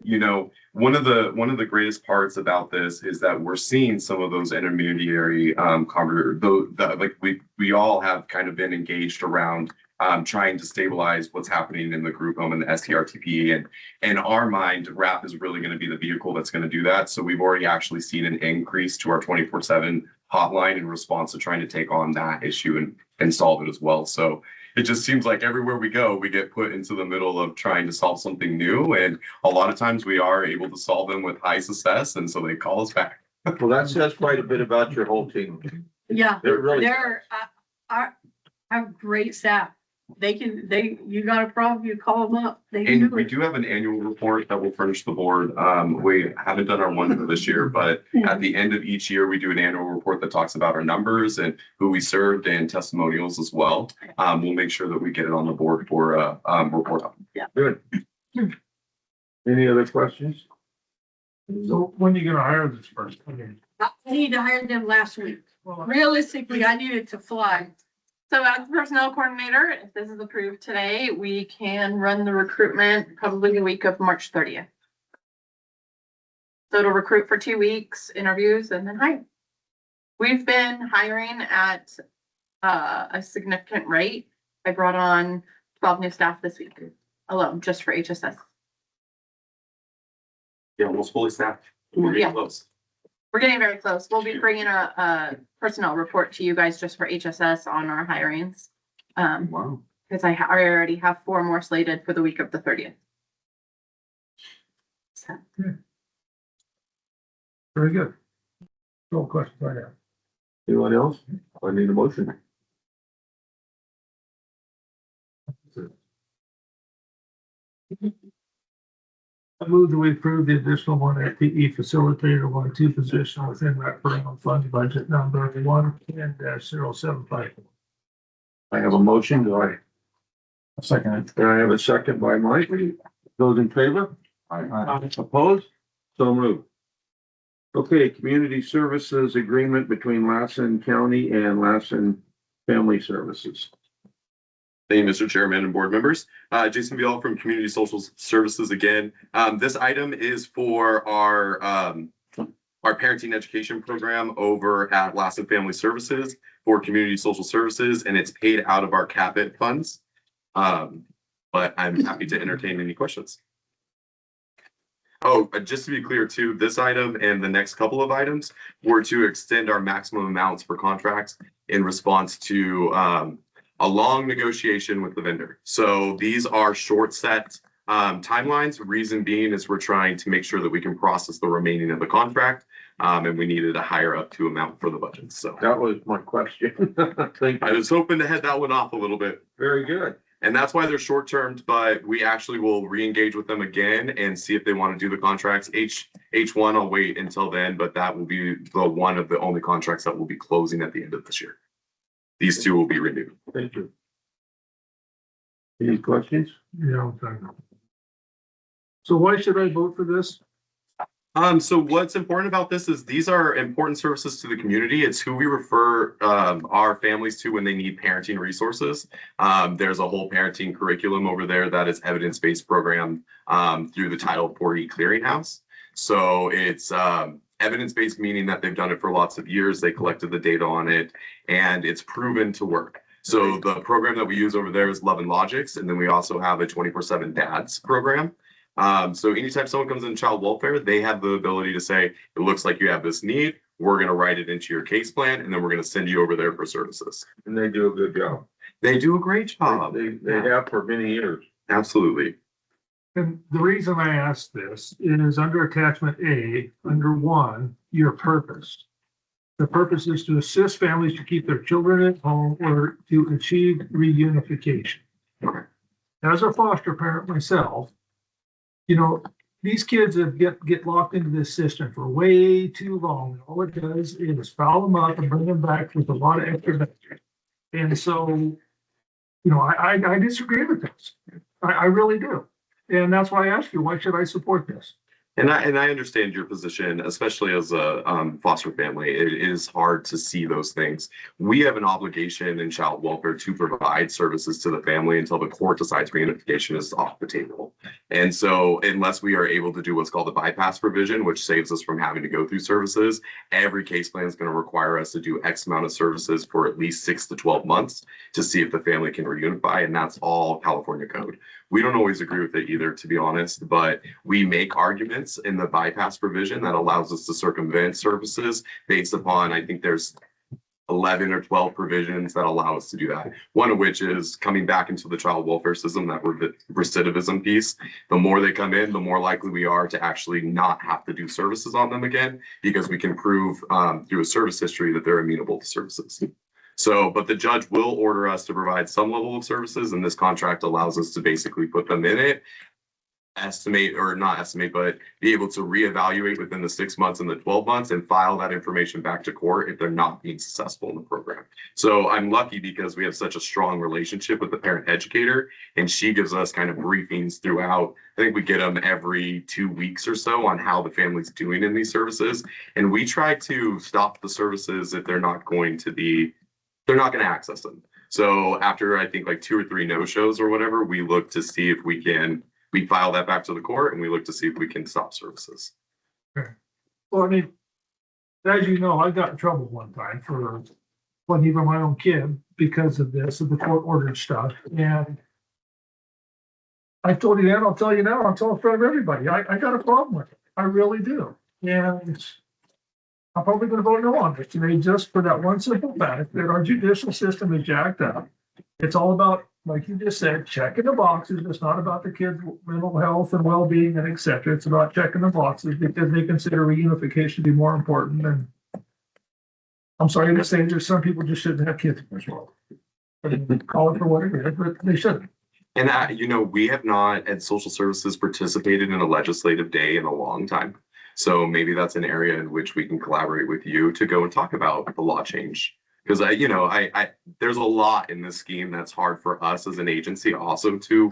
one of the greatest parts about this is that we're seeing some of those intermediary we all have kind of been engaged around trying to stabilize what's happening in the group home and the STRTP, and in our mind, RAP is really going to be the vehicle that's going to do that. So we've already actually seen an increase to our 24/7 hotline in response to trying to take on that issue and solve it as well. So it just seems like everywhere we go, we get put into the middle of trying to solve something new. And a lot of times we are able to solve them with high success. And so they call us back. Well, that says quite a bit about your whole team. yeah. It really. They're, I have great staff. You got a problem, you call them up. They can And do we it. do have an annual report that will furnish the board. We haven't done our one for this year, but at the end of each year, we do an annual report that talks about our numbers and who we served and testimonials as well. We'll make sure that we get it on the board for report. Good. Any other questions? So when are you gonna hire this person? I need to hire them last week. Realistically, I needed to fly. So as personnel coordinator, if this is approved today, we can run the recruitment probably the week of March 30th. So it'll recruit for 2 weeks, interviews, and then hire. We've been hiring at a significant rate. I brought on 12 new staff this week alone, just for HSS. Yeah, almost fully staffed. We're Yeah. getting close. We're getting very close. We'll be bringing a personnel report to you guys just for HSS on our hirings. Wow. Because I already have 4 more slated for the week of the 30th. So, Very good. No questions I have. Anyone else? I need a motion. I move that we approve the additional one FTE facilitator 1-2 position within that program fund budget number 110-075. I have a motion. Do I? Second it. Do I have a second by Mike? Those in favor? Opposed? So moved. Okay, community services agreement between Lassen County and Lassen Family Services. Thank you, Mr. Chairman and board members. Jason Vial from Community Social Services again. This item is for our parenting education program over at Lassen Family Services for Community Social Services, and it's paid out of our CAPIT funds. But I'm happy to entertain any questions. Oh, just to be clear too, this item and the next couple of items were to extend our maximum amounts for contracts in response to a long negotiation with the vendor. So these are short set timelines. Reason being is we're trying to make sure that we can process the remaining of the contract. And we needed a higher up to amount for the budget. So that was my question. Thank you. I was hoping to head that one off a little bit. Very good. And that's why they're short termed, but we actually will re-engage with them again and see if they want to do the contracts. H1, I'll wait until then, but that will be the one of the only contracts that will be closing at the end of this year. These 2 will be renewed. Thank you. Any questions? Yeah. Okay. So why should I vote for this? So what's important about this is these are important services to the community. It's who we refer our families to when they need parenting resources. There's a whole parenting curriculum over there that is evidence-based program through the Title 40 Clearinghouse. So it's evidence-based, meaning that they've done it for lots of years. They collected the data on it and it's proven to work. So the program that we use over there is Love and Logics. And then we also have a 24/7 dads program. So anytime someone comes in child welfare, they have the ability to say, it looks like you have this need. We're going to write it into your case plan, and then we're going to send you over there for services. And they do a good job. They do a great job. They have for many years. Absolutely. And the reason I asked this is under attachment A, under 1, your purpose. The purpose is to assist families to keep their children at home or to achieve reunification. As a foster parent myself, you know, these kids have get locked into this system for way too long. All it does is foul them up and bring them back with a lot of extra benefits. And so, you know, I disagree with this. I really do. And that's why I asked you, why should I support this? And I understand your position, especially as a foster family. It is hard to see those things. We have an obligation in child welfare to provide services to the family until the court decides reunification is off the table. And so unless we are able to do what's called the bypass provision, which saves us from having to go through services, every case plan is going to require us to do X amount of services for at least 6 to 12 months to see if the family can reunify. And that's all California code. We don't always agree with it either, to be honest, but we make arguments in the bypass provision that allows us to circumvent services based upon, I think there's 11 or 12 provisions that allow us to do that. One of which is coming back into the child welfare system, that recidivism piece. The more they come in, the more likely we are to actually not have to do services on them again, because we can prove through a service history that they're amenable to services. So, but the judge will order us to provide some level of services, and this contract allows us to basically put them in it, estimate or not estimate, but be able to reevaluate within the 6 months and the 12 months and file that information back to court if they're not being successful in the program. So I'm lucky because we have such a strong relationship with the parent educator, and she gives us kind of briefings throughout. I think we get them every 2 weeks or so on how the family's doing in these services. And we try to stop the services if they're not going to access them. So after I think like 2 or 3 no-shows or whatever, we look to see if we file that back to the court, and we look to see if we can stop services. Well, I mean, as you know, I got in trouble one time for wasn't even my own kid because of this, of the court ordered stuff. And I told you then, I'll tell you now, I'll tell in front of everybody. I got a problem with it. I really do. And I'm probably going to vote no on this today, just for that one simple fact that our judicial system is jacked up. It's all about, like you just said, checking the boxes. It's not about the kids' mental health and well-being and et cetera. It's about checking the boxes because they consider reunification to be more important. And I'm sorry to say, there's some people just shouldn't have kids in this world. Call it for what it is, but they shouldn't. And we have not, at social services, participated in a legislative day in a long time. So maybe that's an area in which we can collaborate with you to go and talk about the law change. Because there's a lot in this scheme that's hard for us as an agency also to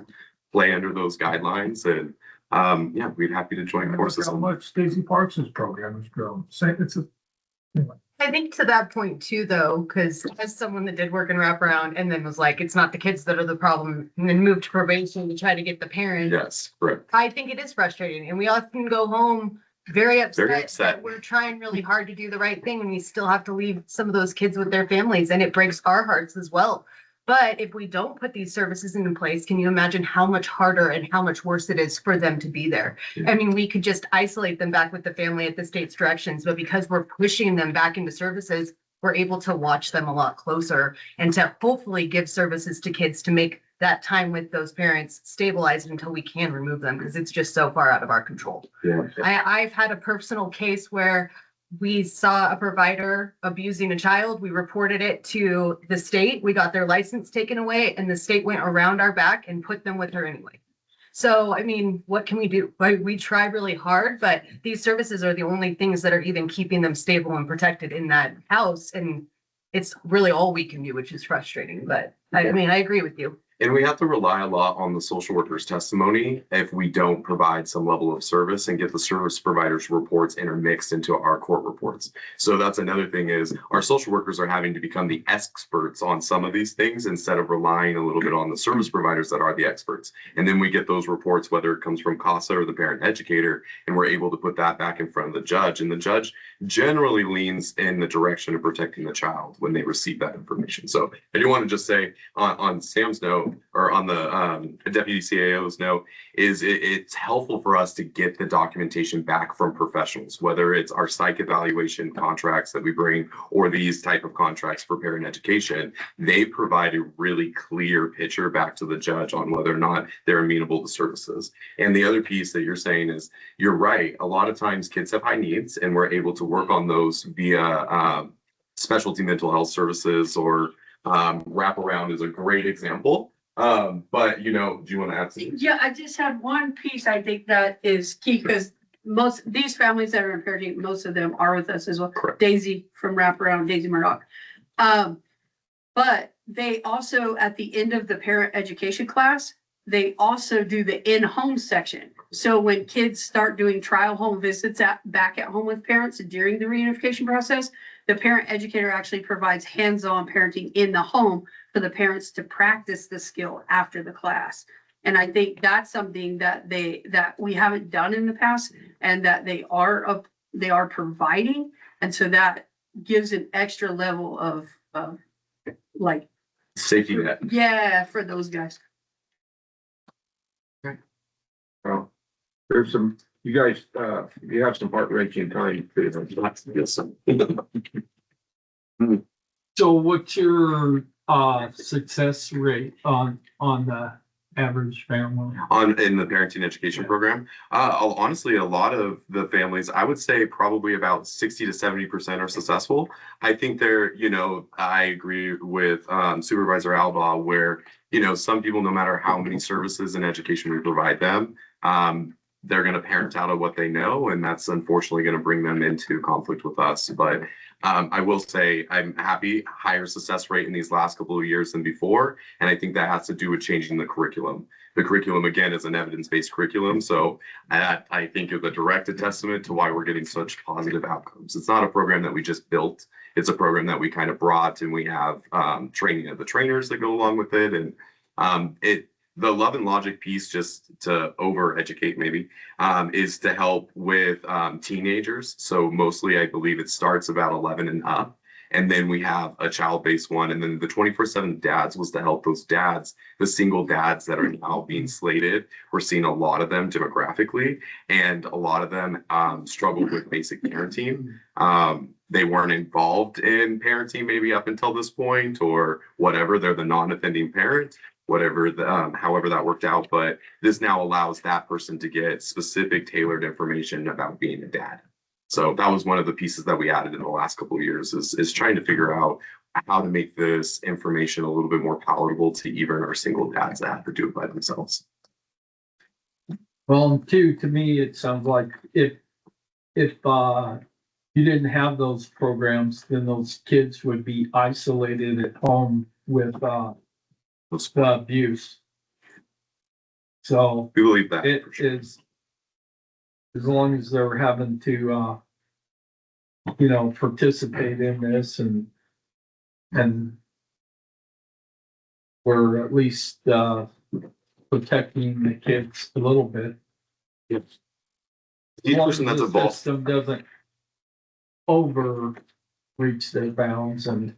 play under those guidelines. And we'd happy to join forces. How much Stacey Parks' program has grown. I think to that point too, though, because as someone that did work in wraparound and then was like, it's not the kids that are the problem, and then moved to probation to try to get the parent. Yes, correct. I think it is frustrating, and we often go home very upset that we're trying really hard to do the right thing, and we still have to leave some of those kids with their families, and it breaks our hearts as well. But if we don't put these services into place, can you imagine how much harder and how much worse it is for them to be there? Yeah. I mean, we could just isolate them back with the family at the state's directions, but because we're pushing them back into services, we're able to watch them a lot closer and to hopefully give services to kids to make that time with those parents stabilized until we can remove them, because it's just so far out of our control. Yeah. I've had a personal case where we saw a provider abusing a child. We reported it to the state. We got their license taken away, and the state went around our back and put them with her anyway. So, I mean, what can we do? We try really hard, but these services are the only things that are even keeping them stable and protected in that house. And it's really all we can do, which is frustrating. But I mean, I agree with you. And we have to rely a lot on the social worker's testimony if we don't provide some level of service and get the service provider's reports intermixed into our court reports. So that's another thing, is our social workers are having to become the experts on some of these things instead of relying a little bit on the service providers that are the experts. And then we get those reports, whether it comes from CASA or the parent educator, and we're able to put that back in front of the judge. And the judge generally leans in the direction of protecting the child when they receive that information. So I do want to just say on Sam's note, or on the deputy CAO's note, is it's helpful for us to get the documentation back from professionals, whether it's our psych evaluation contracts that we bring or these type of contracts for parent education. They provide a really clear picture back to the judge on whether or not they're amenable to services. And the other piece that you're saying is, you're right. A lot of times kids have high needs and we're able to work on those via specialty mental health services, or wraparound is a great example. But do you want to add something? Yeah, I just had one piece I think that is key, because these families that are in parenting, most of them are with us as well. Correct. Daisy from Wraparound, Daisy Murdoch. But they also, at the end of the parent education class, they also do the in-home section. So when kids start doing trial home visits back at home with parents during the reunification process, the parent educator actually provides hands-on parenting in the home for the parents to practice the skill after the class. And I think that's something that we haven't done in the past, and that they are providing. And so that gives an extra level of like Safety net. Yeah, for those guys. Well, there's some, you guys, you have some heart-wrenching time. Yes. So what's your success rate on the average family? In the parenting education program, honestly, a lot of the families, I would say probably about 60 to 70% are successful. I think I agree with Supervisor Alba, where some people, no matter how many services and education we provide them, they're going to parent out of what they know, and that's unfortunately going to bring them into conflict with us. But I will say I'm happy, higher success rate in these last couple of years than before. And I think that has to do with changing the curriculum. The curriculum, again, is an evidence-based curriculum. So I think is a direct testament to why we're getting such positive outcomes. It's not a program that we just built. It's a program that we kind of brought, and we have training of the trainers that go along with it. And the love and logic piece, just to over-educate maybe, is to help with teenagers. So mostly I believe it starts about 11 and up. And then we have a child-based one. And then the 24/7 dads was to help those dads, the single dads that are now being slated. We're seeing a lot of them demographically, and a lot of them struggle with basic parenting. They weren't involved in parenting maybe up until this point, or whatever. They're the non-offending parent, whatever, however that worked out. But this now allows that person to get specific tailored information about being a dad. So that was one of the pieces that we added in the last couple of years, is trying to figure out how to make this information a little bit more palatable to even our single dads that have to do it by themselves. Well, to me, it sounds like if you didn't have those programs, then those kids would be isolated at home with the abuse. So we believe that it is, as long as they're having to participate in this, and we're at least protecting the kids a little bit. Yes. Each person that's involved. The system doesn't overreach their bounds and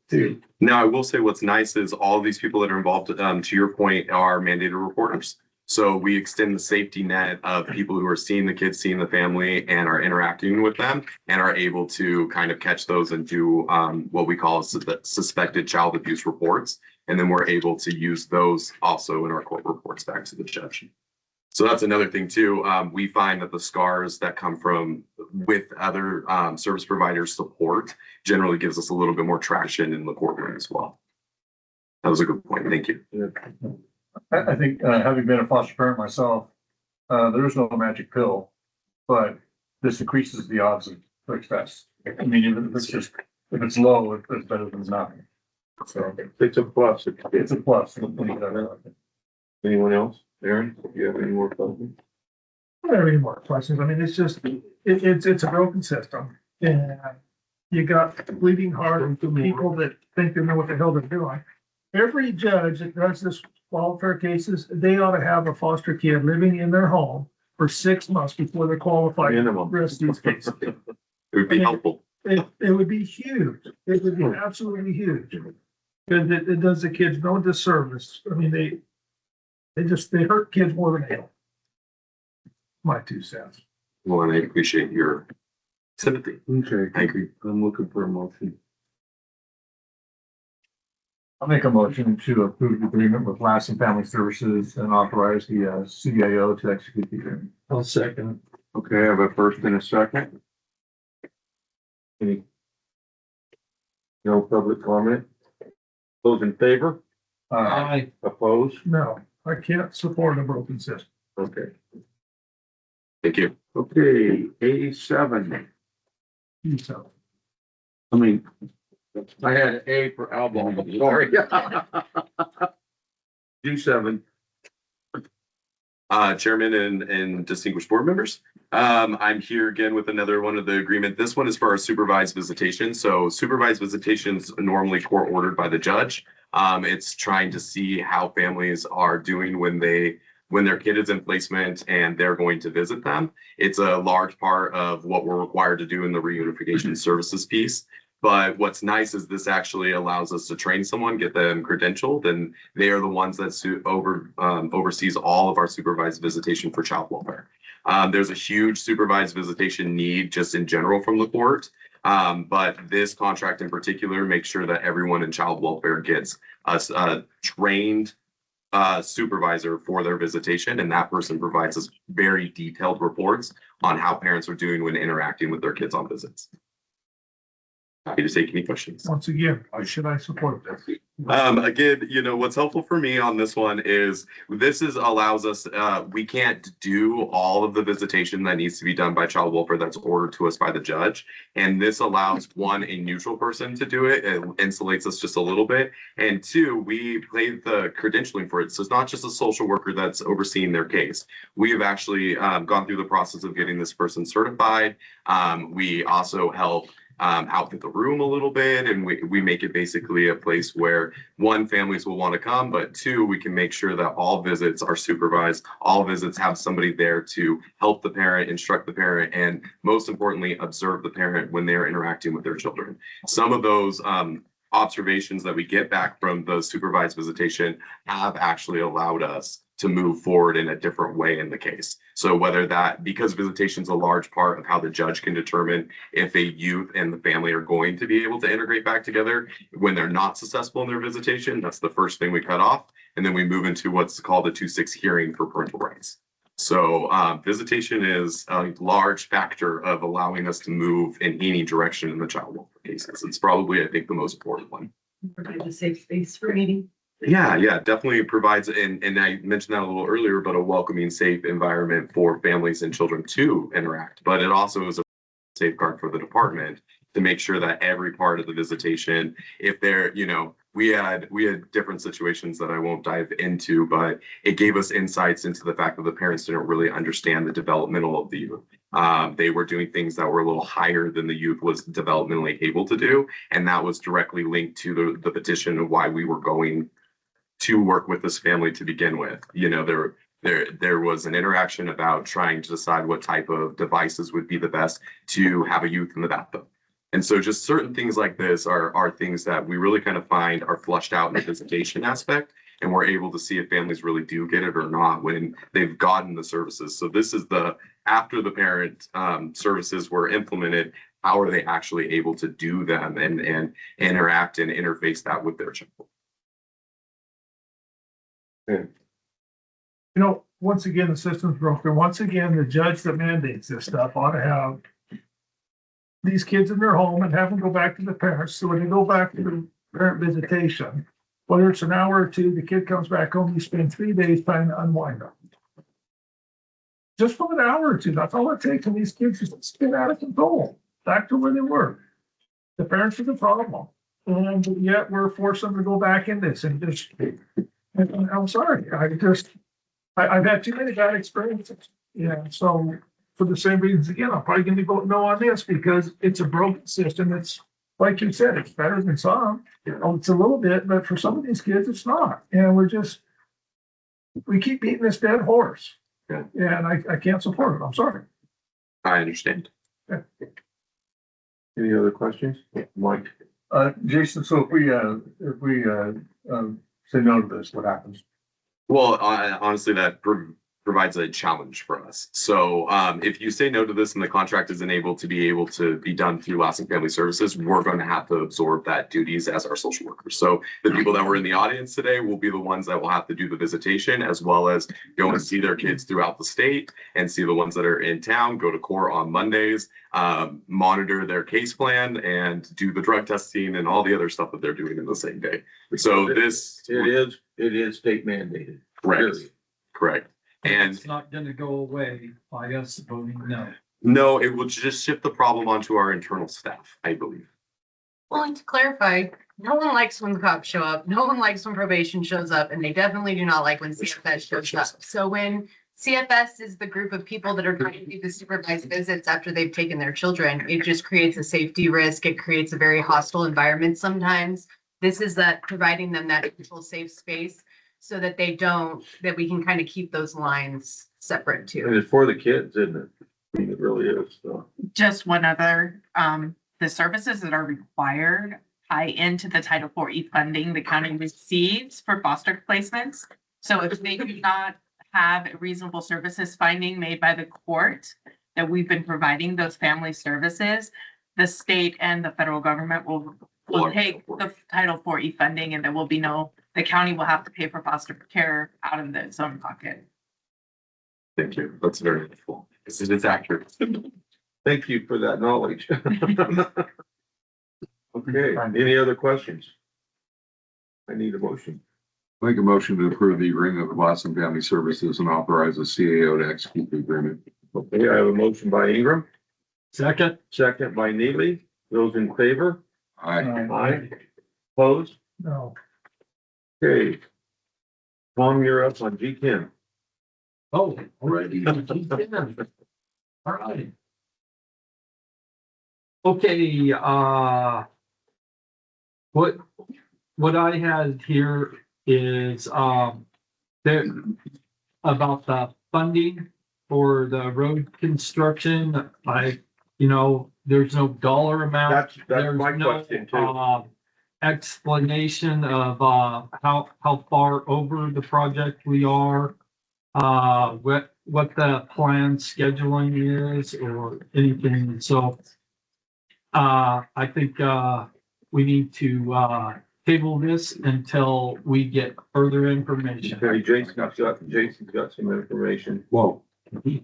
too. Now, I will say what's nice is all of these people that are involved, to your point, are mandated reporters. So we extend the safety net of people who are seeing the kids, seeing the family, and are interacting with them, and are able to kind of catch those and do what we call suspected child abuse reports. And then we're able to use those also in our court reports back to the judge. So that's another thing too. We find that the scars that come from with other service providers support generally gives us a little bit more traction in the courtroom as well. That was a good point. Thank you. I think, having been a foster parent myself, there is no magic pill, but this increases the odds of success. I mean, if it's low, it's better than nothing. So It's a plus. it's a plus. Anyone else? Aaron, do you have any more questions? I don't have any more questions. I mean, it's just, it's a broken system. And you got bleeding heart people that think they know what the hell they're doing. Every judge that does this welfare cases, they ought to have a foster kid living in their home for 6 months before they're qualified to rest these cases. It would be helpful. It would be huge. It would be absolutely huge. Cause it does the kids no disservice. I mean, they hurt kids more than they help. My 2 cents. Well, and I appreciate your sympathy. Okay, I agree. I'm looking for a motion. I'll make a motion to approve the agreement with Lassen Family Services and authorize the CIO to execute the agreement. I'll second. Okay, I have a first and a second. Any? No public comment? Those in favor? Aye. Opposed? No, I can't support a broken system. Okay. Thank you. Okay, A7. So, I mean, I had an A for album, sorry. G7. Chairman and distinguished board members. I'm here again with another one of the agreement. This one is for our supervised visitation. So supervised visitations are normally court ordered by the judge. It's trying to see how families are doing when their kid is in placement and they're going to visit them. It's a large part of what we're required to do in the reunification services piece. But what's nice is this actually allows us to train someone, get them credentialed, and they are the ones that oversees all of our supervised visitation for child welfare. There's a huge supervised visitation need just in general from the court. But this contract in particular makes sure that everyone in child welfare gets a trained supervisor for their visitation, and that person provides us very detailed reports on how parents are doing when interacting with their kids on visits. Happy to take any questions. once again, why should I support this? Again, what's helpful for me on this one is allows us, we can't do all of the visitation that needs to be done by child welfare that's ordered to us by the judge. And this allows one, a neutral person to do it. It insulates us just a little bit. And two, we pay the credentialing for it. So it's not just a social worker that's overseeing their case. We have actually gone through the process of getting this person certified. We also help outfit the room a little bit, and we make it basically a place where one, families will want to come, but two, we can make sure that all visits are supervised. All visits have somebody there to help the parent, instruct the parent, and most importantly, observe the parent when they're interacting with their children. Some of those observations that we get back from the supervised visitation have actually allowed us to move forward in a different way in the case. So whether that, because visitation is a large part of how the judge can determine if a youth and the family are going to be able to integrate back together, when they're not successful in their visitation, that's the first thing we cut off. And then we move into what's called a 2-6 hearing for parental rights. So visitation is a large factor of allowing us to move in any direction in the child welfare cases. It's probably, I think, the most important one. Provide a safe space for meeting. Yeah, definitely provides, and I mentioned that a little earlier, but a welcoming, safe environment for families and children to interact. But it also is a safeguard for the department to make sure that every part of the visitation, if they're, we had different situations that I won't dive into, but it gave us insights into the fact that the parents didn't really understand the developmental of the youth. They were doing things that were a little higher than the youth was developmentally able to do. And that was directly linked to the petition of why we were going to work with this family to begin with. There was an interaction about trying to decide what type of devices would be the best to have a youth in the bathtub. And so just certain things like this are things that we really kind of find are flushed out in the visitation aspect. And we're able to see if families really do get it or not when they've gotten the services. So this is after the parent services were implemented, how are they actually able to do them and interact and interface that with their child? Once again, the system's broken. Once again, the judge that mandates this stuff ought to have these kids in their home and have them go back to the parents. So when they go back to the parent visitation, whether it's an hour or two, the kid comes back home, you spend 3 days trying to unwind them. Just for an hour or two, that's all it takes, and these kids just spin out of control, back to where they were. The parents are the problem, and yet we're forcing them to go back in this and just. And I'm sorry, I've had too many bad experiences. So for the same reasons, again, I'm probably going to vote no on this because it's a broken system. It's like you said, it's better than some. It's a little bit, but for some of these kids, it's not. And we keep beating this dead horse. Yeah. And I can't support it. I'm sorry. I understand. Any other questions? Mike? Jason, so if we say no to this, what happens? Well, honestly, that provides a challenge for us. So if you say no to this and the contract isn't able to be done through Lassen Family Services, we're going to have to absorb that duties as our social workers. So the people that were in the audience today will be the ones that will have to do the visitation, as well as go and see their kids throughout the state and see the ones that are in town, go to court on Mondays, monitor their case plan, and do the drug testing and all the other stuff that they're doing in the same day. So It is state mandated. Correct. Correct. And it's not gonna go away by us voting no. no, it will just shift the problem onto our internal staff, I believe. Well, and to clarify, no one likes when the cops show up. No one likes when probation shows up, and they definitely do not like when CFS shows up. So when CFS is the group of people that are trying to do the supervised visits after they've taken their children, it just creates a safety risk. It creates a very hostile environment sometimes. This is that providing them that neutral, safe space so that that we can kind of keep those lines separate too. And it's for the kids, isn't it? I mean, it really is, so. Just one other, the services that are required tie into the Title IV funding the county receives for foster placements. So if they do not have a reasonable services finding made by the court that we've been providing those family services, the state and the federal government will take the Title IV funding, and there will be the county will have to pay for foster care out of its own pocket. Thank you. That's very helpful. It's accurate. Thank you for that knowledge. Okay, any other questions? I need a motion. Make a motion to approve the agreement with Lassen Family Services and authorize the CAO to execute the agreement. Okay, I have a motion by Ingram, Second. second by Neely. Those in favor? Aye. Aye. Opposed? No. Okay. Tom, you're up on G10. Oh, already. All right. Okay, what I had here is, there, about the funding for the road construction. There's no dollar amount. That's There's my no, question too. explanation of, how far over the project we are. What the plan scheduling is or anything. So, I think, we need to, table this until we get further information. Okay, Jason's got some information. Well, the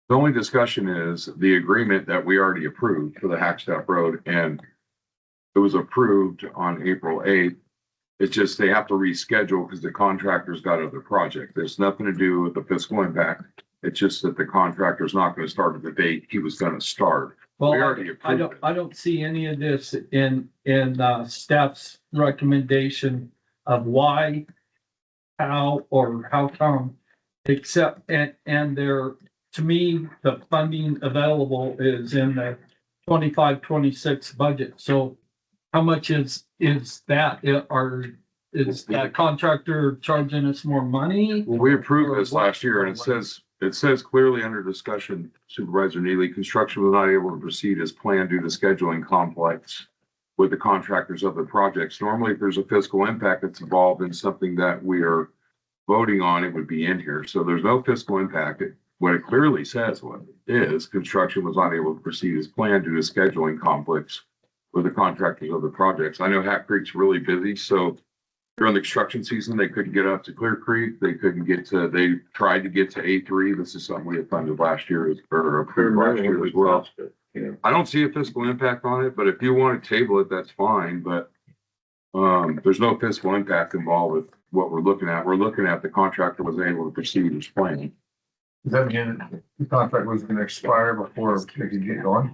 only discussion is the agreement that we already approved for the Hackstaff Road, and it was approved on April 8th. It's just they have to reschedule because the contractor's got other projects. There's nothing to do with the fiscal impact. It's just that the contractor's not going to start at the date he was going to start. We Well, already approved it. I don't see any of this in staff's recommendation of why, how, or how come, except, and there, to me, the funding available is in the 25-26 budget. So how much is that, or is that contractor charging us more money? Well, we approved this last year, and it says clearly under discussion, Supervisor Neely, construction was not able to proceed as planned due to scheduling conflicts with the contractors of the projects. Normally, if there's a fiscal impact that's involved in something that we are voting on, it would be in here. So there's no fiscal impact. What it clearly says what it is, construction was not able to proceed as planned due to scheduling conflicts with the contractors of the projects. I know Hat Creek's really busy, so during the construction season, they couldn't get up to Clear Creek. They tried to get to A3. This is something we had funded last year or approved last year as well. I don't see a fiscal impact on it, but if you want to table it, that's fine. But there's no fiscal impact involved with what we're looking at. We're looking at the contractor was able to proceed as planned. Does that mean the contract was gonna expire before they could get going?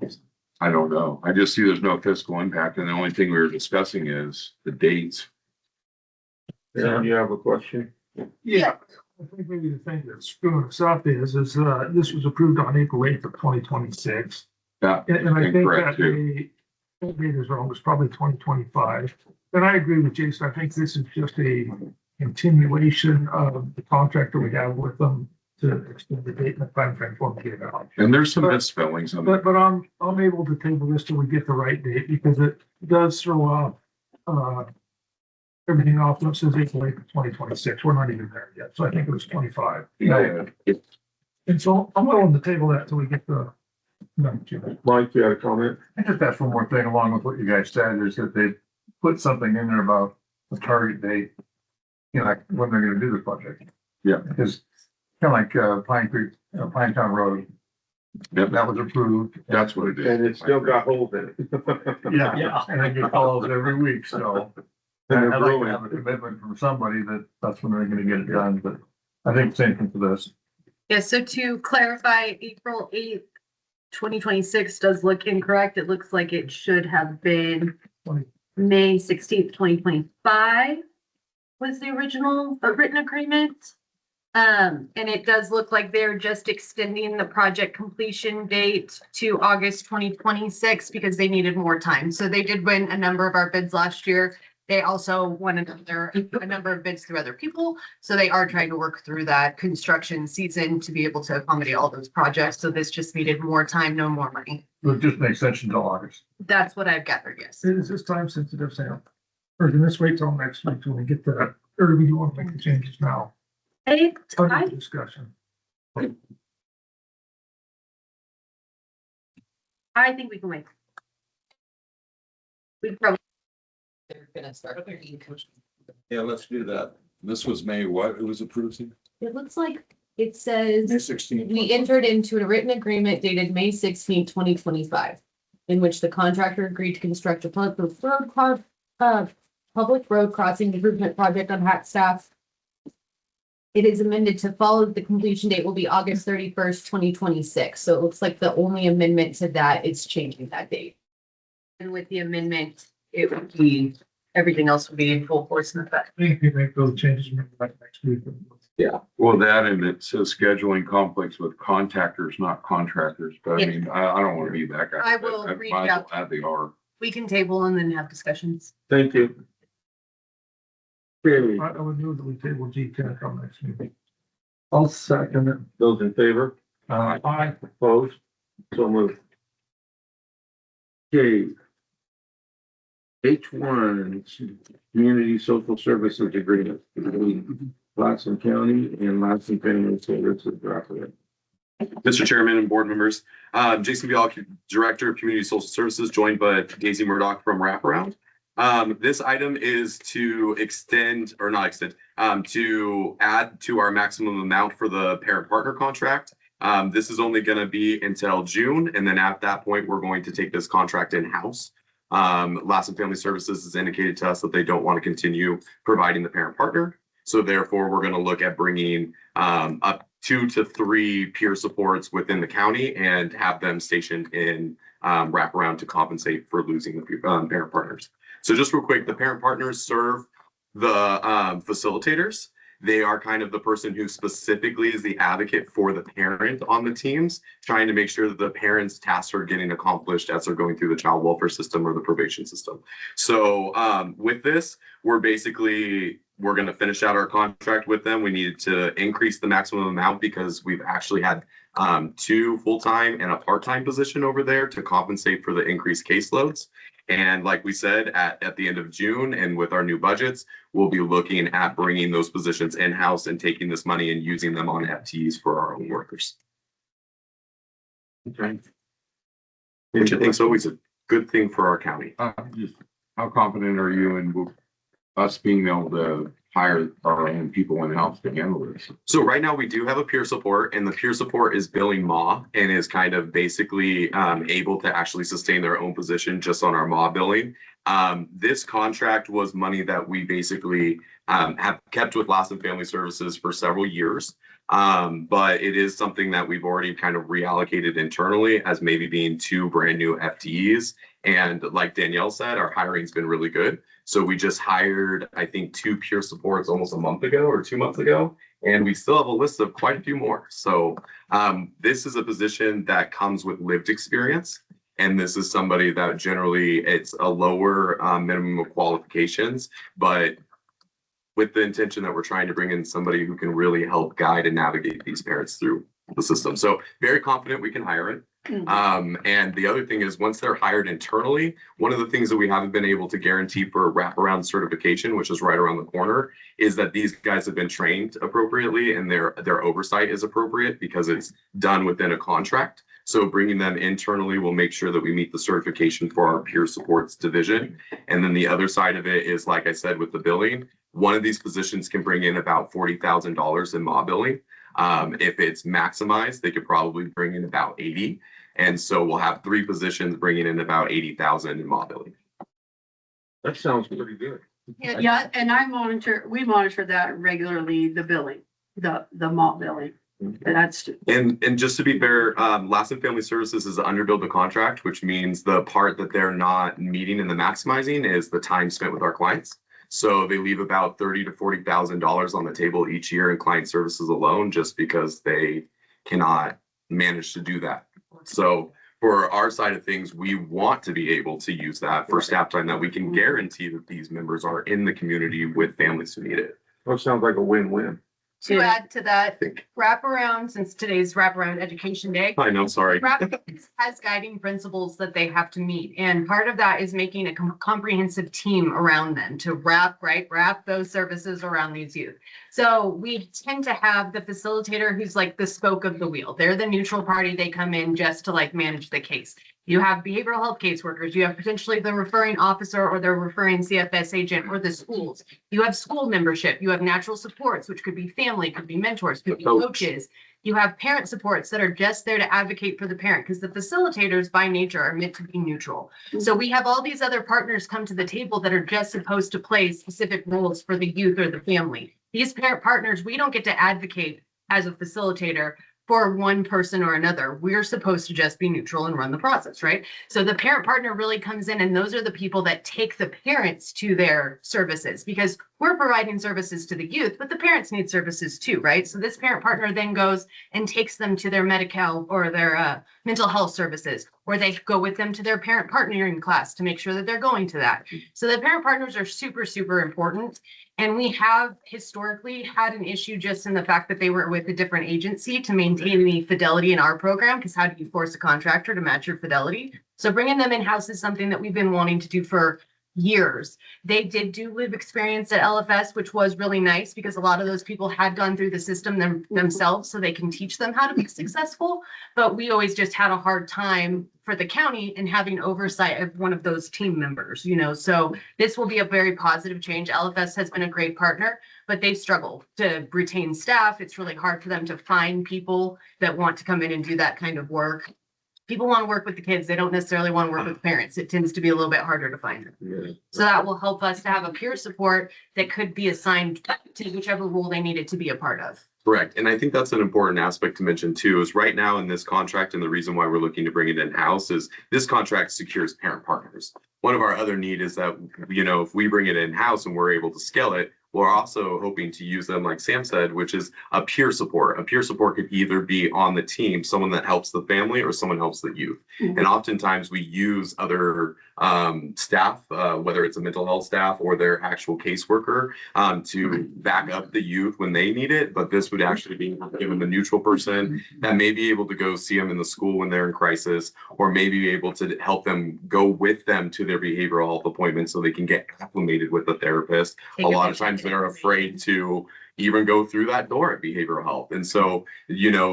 I don't know. I just see there's no fiscal impact, and the only thing we were discussing is the dates. Aaron, you have a question? Yeah. I think maybe the thing that's screwing us up is this was approved on April 8th of 2026. Yeah, And I think incorrect, that the date is wrong, it was probably 2025. And I agree with Jason. I think this is just a continuation of the contract that we have with them to extend the date and the timeframe for them to get out. And there's some misspellings on it. But I'm able to table this till we get the right date because does throw, everything off, that says April 8th, 2026. We're not even there yet. So I think it was 25. Yeah. And so I'm willing to table that till we get the. Mike, you had a comment? I just ask one more thing along with what you guys said, is that they put something in there about the target date, you know, like when they're gonna do the project. Yeah. Because kind of like, Pine Creek, Pine Town Road. Yep. That was approved. That's what it is. And it's still got holes in it. Yeah, and I get calls every week, so. And I'd they're like to growing. have a commitment from somebody that that's when they're gonna get it done, but I think same thing for this. Yeah, so to clarify, April 8th, 2026 does look incorrect. It looks like it should have been May 16th, 2025 was the original written agreement. And it does look like they're just extending the project completion date to August 2026 because they needed more time. So they did win a number of our bids last year. They also won a number of bids through other people. So they are trying to work through that construction season to be able to accommodate all those projects. So this just needed more time, no more money. It just makes sense until August. That's what I've gathered, yes. Is this time sensitive, Sam? Or can this wait till next week till we get that? Or do we want to make the changes now? Under the discussion. I think we can wait. We probably. They're gonna start. Yeah, let's do that. This was May what? It was approved? It looks like it says. May 16th. We entered into a written agreement dated May 16th, 2025, in which the contractor agreed to construct a public road crossing improvement project on Hackstaff. It is amended to follow the completion date will be August 31st, 2026. So it looks like the only amendment to that is changing that date. And with the amendment, it would be, everything else would be in full force and effect. I think we make those changes next week. Well, that and it says scheduling conflicts with contactors, not contractors, but I Yeah. mean, I don't want to be that guy. I will Might reach as well out. Add the R. We can table and then have discussions. Thank you. Okay, I would move that we table G10 till next meeting. I'll second it. Those in favor? Aye. Opposed? So moved. Okay. H1, Community Social Services Agreement between Lassen County and Lassen Family Services Directorate. Mr. Chairman and board members, Jason Bialke, Director of Community Social Services, joined by Daisy Murdoch from Wraparound. This item is to extend, or not extend, to add to our maximum amount for the parent partner contract. This is only going to be until June, and then at that point, we're going to take this contract in-house. Lassen Family Services has indicated to us that they don't want to continue providing the parent partner. So therefore, we're going to look at bringing up 2 to 3 peer supports within the county and have them stationed in Wraparound to compensate for losing the parent partners. So just real quick, the parent partners serve the facilitators. They are kind of the person who specifically is the advocate for the parent on the teams, trying to make sure that the parents' tasks are getting accomplished as they're going through the child welfare system or the probation system. So with this, we're going to finish out our contract with them. We needed to increase the maximum amount because we've actually had 2 full-time and a part-time position over there to compensate for the increased caseloads. And like we said, at the end of June and with our new budgets, we'll be looking at bringing those positions in-house and taking this money and using them on FTEs for our own workers. Okay. Which I think is always a good thing for our county. Just how confident are you in us being able to hire our own people in-house to handle this? So right now we do have a peer support, and the peer support is billing Ma and is kind of basically able to actually sustain their own position just on our Ma billing. This contract was money that we basically have kept with Lassen Family Services for several years. But it is something that we've already kind of reallocated internally as maybe being 2 brand new FTEs. And like Danielle said, our hiring's been really good. So we just hired, I think, 2 peer supports almost a month ago or 2 months ago, and we still have a list of quite a few more. So this is a position that comes with lived experience. And this is somebody that generally it's a lower minimum of qualifications, but with the intention that we're trying to bring in somebody who can really help guide and navigate these parents through the system. So very confident we can hire it. And the other thing is, once they're hired internally, one of the things that we haven't been able to guarantee for a wraparound certification, which is right around the corner, is that these guys have been trained appropriately and their oversight is appropriate because it's done within a contract. So bringing them internally will make sure that we meet the certification for our peer supports division. And then the other side of it is, like I said, with the billing, one of these positions can bring in about $40,000 in MA billing. If it's maximized, they could probably bring in about 80. And so we'll have 3 positions bringing in about 80,000 in MA billing. That sounds pretty good. Yeah, and we monitor that regularly, the billing, the malt billing. And that's, And just to be fair, Lassen Family Services is underbilled the contract, which means the part that they're not meeting in the maximizing is the time spent with our clients. So they leave about $30,000 to $40,000 on the table each year in client services alone, just because they cannot manage to do that. So for our side of things, we want to be able to use that for staff time that we can guarantee that these members are in the community with families who need it. That sounds like a win-win. To add to that, wraparound, since today's wraparound education day. I know, sorry. Wraparound has guiding principles that they have to meet. And part of that is making a comprehensive team around them to wrap those services around these youth. So we tend to have the facilitator who's like the spoke of the wheel. They're the neutral party. They come in just to like manage the case. You have behavioral health caseworkers. You have potentially the referring officer or the referring CFS agent or the schools. You have school membership. You have natural supports, which could be family, could be mentors, could be coaches. You have parent supports that are just there to advocate for the parent, because the facilitators by nature are meant to be neutral. So we have all these other partners come to the table that are just supposed to play specific roles for the youth or the family. These parent partners, we don't get to advocate as a facilitator for one person or another. We're supposed to just be neutral and run the process, right? So the parent partner really comes in, and those are the people that take the parents to their services, because we're providing services to the youth, but the parents need services too, right? So this parent partner then goes and takes them to their Medi-Cal or their mental health services, or they go with them to their parent partnering class to make sure that they're going to that. So the parent partners are super, super important. And we have historically had an issue just in the fact that they were with a different agency to maintain the fidelity in our program, because how do you force a contractor to match your fidelity? So bringing them in-house is something that we've been wanting to do for years. They did do live experience at LFS, which was really nice because a lot of those people had gone through the system themselves, so they can teach them how to be successful. But we always just had a hard time for the county and having oversight of one of those team members, so this will be a very positive change. LFS has been a great partner, but they struggle to retain staff. It's really hard for them to find people that want to come in and do that kind of work. People want to work with the kids. They don't necessarily want to work with parents. It tends to be a little bit harder to find them. Yeah. So that will help us to have a peer support that could be assigned to whichever role they needed to be a part of. Correct. And I think that's an important aspect to mention too, is right now in this contract, and the reason why we're looking to bring it in-house is this contract secures parent partners. One of our other need is that, if we bring it in-house and we're able to scale it, we're also hoping to use them, like Sam said, which is a peer support. A peer support could either be on the team, someone that helps the family or someone helps the youth. Mm-hmm. And oftentimes we use other staff, whether it's a mental health staff or their actual caseworker, to back up the youth when they need it. But this would actually be given a neutral person that may be able to go see them in the school when they're in crisis, or maybe be able to help them go with them to their behavioral health appointments so they can get acclimated with the therapist. A lot of times they're afraid to even go through that door at behavioral health. And so,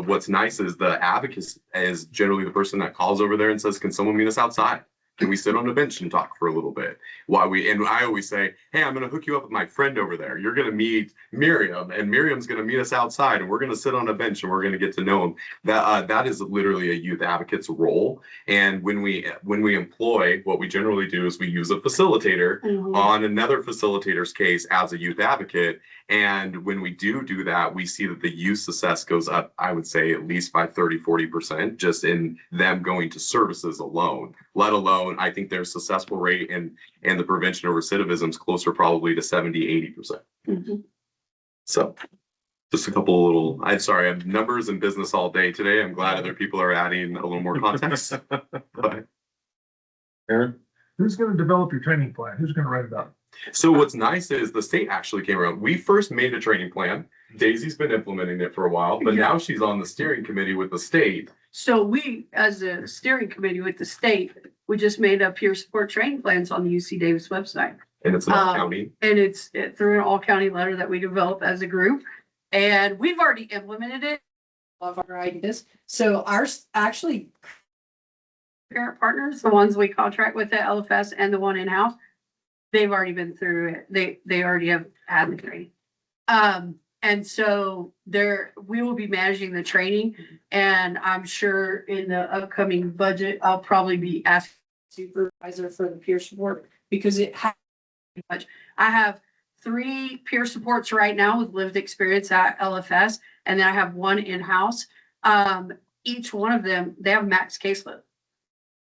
what's nice is the advocate is generally the person that calls over there and says, can someone meet us outside? Can we sit on a bench and talk for a little bit? And I always say, hey, I'm going to hook you up with my friend over there. You're going to meet Miriam, and Miriam's going to meet us outside, and we're going to sit on a bench and we're going to get to know him. That is literally a youth advocate's role. And when we employ, what we generally do is we use a facilitator on another facilitator's case as a youth advocate. And when we do that, we see that the youth success goes up, I would say, at least by 30-40% just in them going to services alone, let alone, I think their successful rate and the prevention of recidivism is closer probably to 70-80%. Mm-hmm. So just a couple of little, I'm numbers and business all day today. I'm glad other people are adding a little more context. But Aaron? Who's going to develop your training plan? Who's going to write it up? So what's nice is the state actually came around. We first made a training plan. Daisy's been implementing it for a while, but now she's on the steering committee with the state So we, as a steering committee with the state, we just made up peer support training plans on the UC Davis website. And it's an all county. And it's through an all county letter that we develop as a group. And we've already implemented it. Love our ideas. So ours actually parent partners, the ones we contract with at LFS and the one in-house, they've already been through it. They already have had the training. And so we will be managing the training, and I'm sure in the upcoming budget, I'll probably be asking supervisor for the peer support because it has much. I have 3 peer supports right now with lived experience at LFS, and then I have 1 in-house. Each one of them, they have max caseload.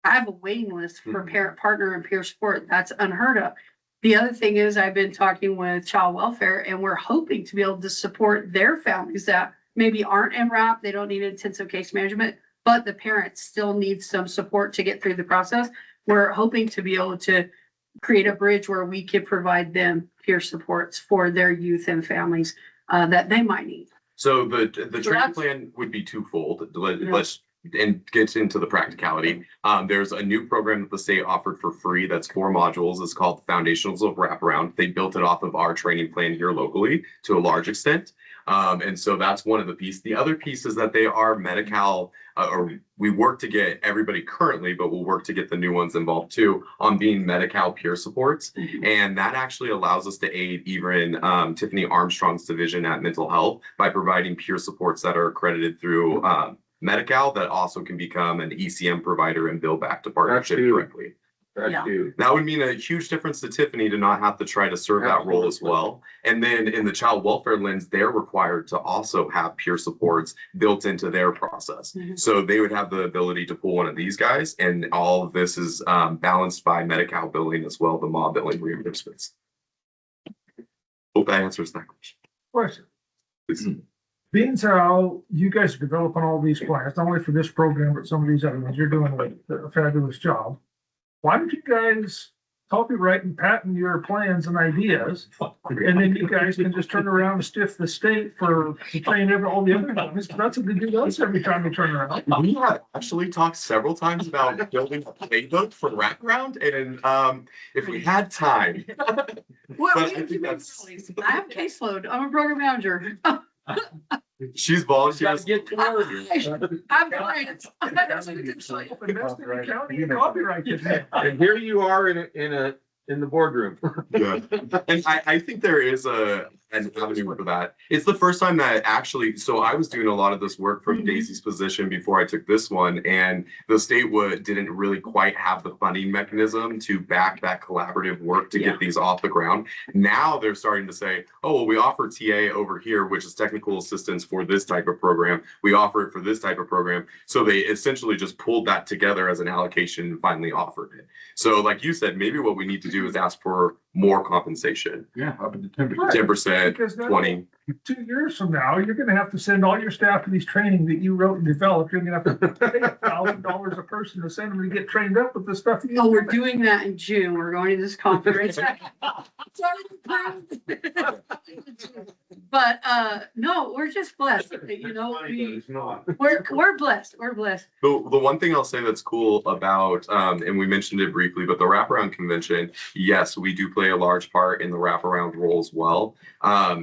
I have a waiting list for parent partner and peer support. That's unheard of. The other thing is I've been talking with child welfare, and we're hoping to be able to support their families that maybe aren't in RAP. They don't need intensive case management, but the parents still need some support to get through the process. We're hoping to be able to create a bridge where we could provide them peer supports for their youth and families that they might need. So the training plan would be twofold. Let's and get into the practicality. There's a new program that the state offered for free. That's 4 modules. It's called Foundationals of Wraparound. They built it off of our training plan here locally to a large extent. And so that's one of the pieces. The other piece is that they are Medi-Cal, or we work to get everybody currently, but we'll work to get the new ones involved too on being Medi-Cal peer supports. And that actually allows us to aid even Tiffany Armstrong's division at mental health by providing peer supports that are accredited through Medi-Cal that also can become an ECM provider and bill back to partnership directly. That would mean a huge difference to Tiffany to not have to try to serve that role as well. And then in the child welfare lens, they're required to also have peer supports built into their process. So they would have the ability to pull one of these guys, and all of this is balanced by Medi-Cal billing as well, the MA billing reimbursements. Hope that answers that question. Question. Being how you guys are developing all these plans, not only for this program, but some of these other ones, you're doing a fabulous job. Why don't you guys copyright and patent your plans and ideas? And then you guys can just turn around and stiff the state for paying all the other companies. That's what they do us every time we turn around. We have actually talked several times about building a playbook for wraparound, and if we had time. Well, But I think that's. I have caseload. I'm a program manager. She's volunteers. I'm clients. And here you are in the boardroom. Yeah. And I think there is an avenue for that. It's the first time that actually, so I was doing a lot of this work from Daisy's position before I took this one, and the state didn't really quite have the funding mechanism to back that collaborative work to get these off the ground. Now they're starting to say, oh, well, we offer TA over here, which is technical assistance for this type of program. We offer it for this type of program. So they essentially just pulled that together as an allocation and finally offered it. So like you said, maybe what we need to do is ask for more compensation. Yeah, up to 10%. 10%, 20. 2 years from now, you're gonna have to send all your staff to these training that you wrote and developed. You're gonna have to pay $1,000 a person to send them to get trained up with the stuff. Oh, we're doing that in June. We're going to this conference. But no, we're just blessed. You know, we're blessed. We're blessed. The one thing I'll say that's cool about, and we mentioned it briefly, but the wraparound convention, yes, we do play a large part in the wraparound role as well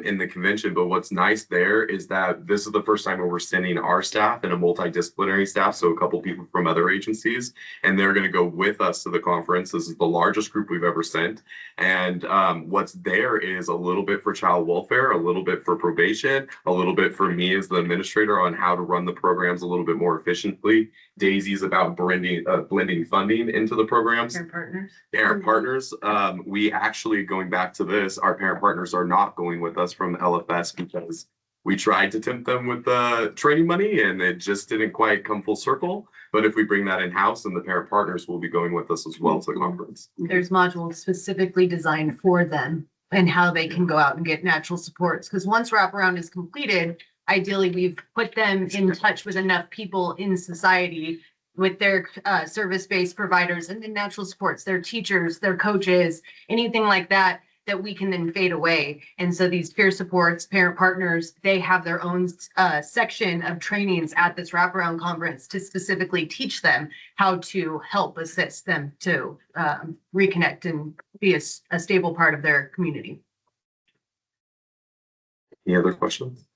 in the convention. But what's nice there is that this is the first time where we're sending our staff and a multidisciplinary staff, so a couple people from other agencies, and they're going to go with us to the conference. This is the largest group we've ever sent. And what's there is a little bit for child welfare, a little bit for probation, a little bit for me as the administrator on how to run the programs a little bit more efficiently. Daisy's about blending funding into the programs. Parent partners. We actually, going back to this, our parent partners are not going with us from LFS because we tried to tempt them with the training money and it just didn't quite come full circle. But if we bring that in-house, then the parent partners will be going with us as well to the conference. There's modules specifically designed for them and how they can go out and get natural supports. Because once wraparound is completed, ideally we've put them in touch with enough people in society with their service-based providers and then natural supports, their teachers, their coaches, anything like that. that we can then fade away. And so these peer supports, parent partners, they have their own section of trainings at this wraparound conference to specifically teach them how to help assist them to reconnect and be a stable part of their community. Any other questions?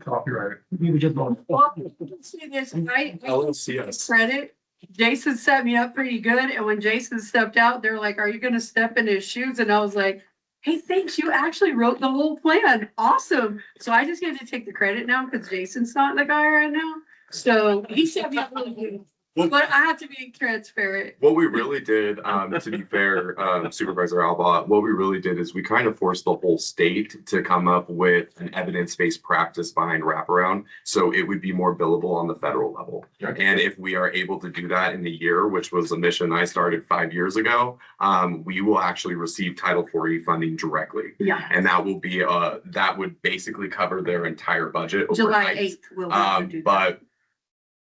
Copyright. You just don't. Well, see this, I LLCS. credit, Jason set me up pretty good, and when Jason stepped out, they're like, are you gonna step in his shoes? And I was like, hey, thanks, you actually wrote the whole plan, awesome. So I just get to take the credit now, because Jason's not the guy right now, so he set me up really good. But I have to be transparent. What we really did, to be fair, Supervisor Alba, what we really did is we kind of forced the whole state to come up with an evidence-based practice behind wraparound. So it would be more billable on the federal level. And if we are able to do that in a year, which was a mission I started 5 years ago, we will actually receive Title IV funding directly. Yeah. And that will be, that would basically cover their entire budget. July overnight. 8th, we'll have to do that. But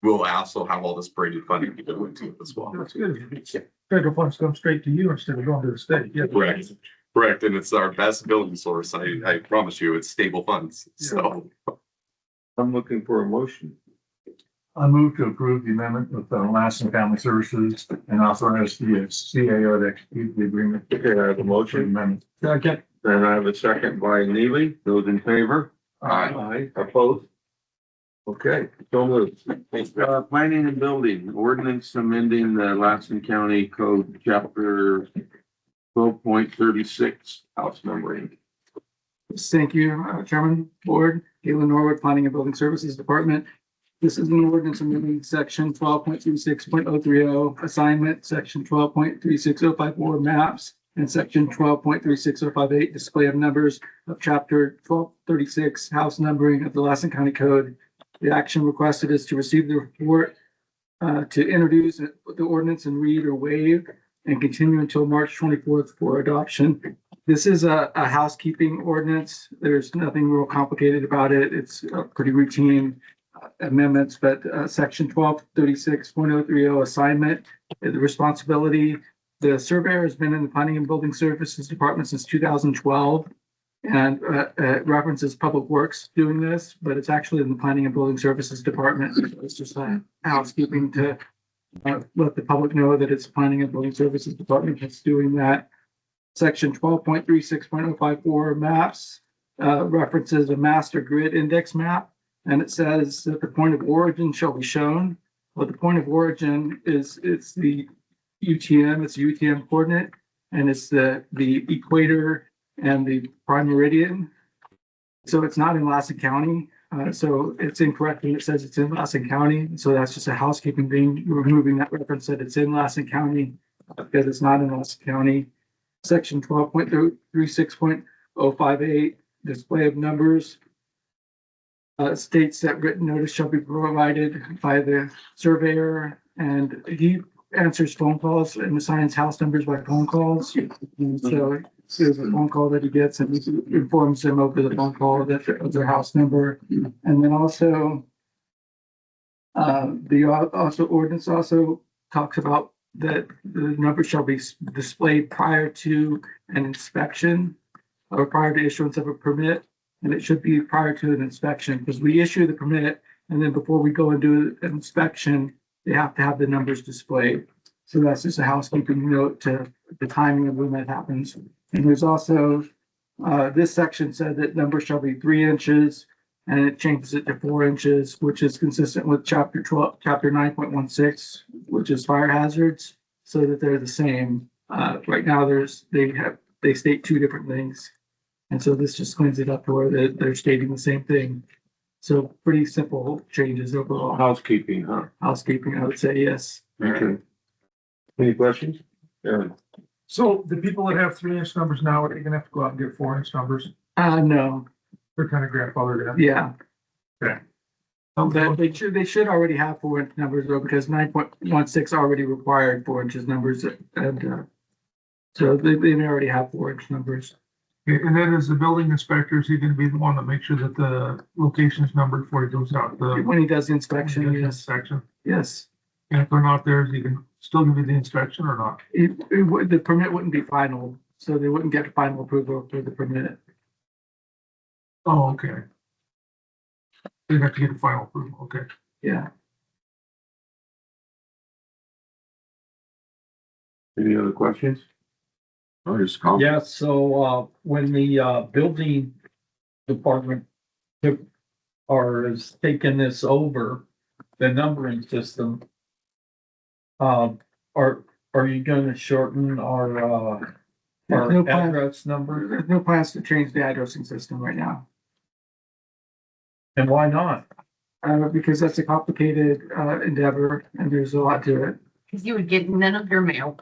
we'll also have all this braided funding to go into it as well. That's good. Federal funds come straight to you instead of going to the state. Yeah. Correct. Correct. And it's our best billing source. I promise you, it's stable funds. So I'm looking for a motion. I move to approve the amendment with Lassen Family Services and authorize the CAO to execute the agreement. Okay, I have a motion. Amendment. Okay. Then I have a second by Neely. Those in favor? Aye. Opposed? Okay, so moved. Planning and building ordinance amending the Lassen County Code, chapter 12.36, house numbering. Thank you, Chairman, Board, Galen Norwood, Planning and Building Services Department. This is an ordinance amending section 12.36.030 assignment, section 12.36054 maps, and section 12.36058 display of numbers of chapter 1236 house numbering of the Lassen County Code. The action requested is to receive the report, to introduce the ordinance and read or waive, and continue until March 24th for adoption. This is a housekeeping ordinance. There's nothing real complicated about it. It's a pretty routine amendments, but section 1236.030 assignment, the responsibility. The surveyor has been in the Planning and Building Services Department since 2012. And references Public Works doing this, but it's actually in the Planning and Building Services Department. It's just housekeeping to let the public know that it's Planning and Building Services Department that's doing that. Section 12.36.054 maps references a master grid index map, and it says that the point of origin shall be shown. Well, the point of origin is it's the UTM, it's a UTM coordinate, and it's the equator and the prime meridian. So it's not in Lassen County. So it's incorrect when it says it's in Lassen County. So that's just a housekeeping thing. We're removing that reference that it's in Lassen County because it's not in Lassen County. Section 12.36.058, display of numbers, states that written notice shall be provided by the surveyor, and he answers phone calls and assigns house numbers by phone calls. And so there's a phone call that he gets and he informs them over the phone call that of their house number. And then also, the ordinance also talks about that the number shall be displayed prior to an inspection or prior to issuance of a permit. And it should be prior to an inspection because we issue the permit and then before we go and do an inspection, they have to have the numbers displayed. So that's just a housekeeping note to the timing of when that happens. And there's also, this section said that number shall be 3 inches and it changes it to 4 inches, which is consistent with chapter 9.16, which is fire hazards, so that they're the same. Right now they state 2 different things. And so this just cleans it up to where they're stating the same thing. So pretty simple changes overall. Housekeeping, huh? Housekeeping, I would say, yes. Okay. Any questions? Aaron? So the people that have 3-inch numbers now, are they gonna have to go out and get 4-inch numbers? No, They're kind of grandfathered in. yeah. Okay. They should already have 4-inch numbers though, because 9.16 already required 4 inches numbers and, so they already have 4-inch numbers. Okay, and then as the building inspector, is he gonna be the one to make sure that the location is numbered before he goes out? When he does the inspection, yes, Inspection. yes. And if they're not there, is he can still give you the inspection or not? The permit wouldn't be final, so they wouldn't get final approval for the permit. Oh, okay. They have to get the final approval, okay. Yeah. Any other questions? Oh, just comment. Yeah, so, when the, building department took, or is taking this over, the numbering system, are you gonna shorten our There's no plan, address number? there's no plans to change the addressing system right now. And why not? Because that's a complicated, endeavor and there's a lot to it. Because you would get none of your mail.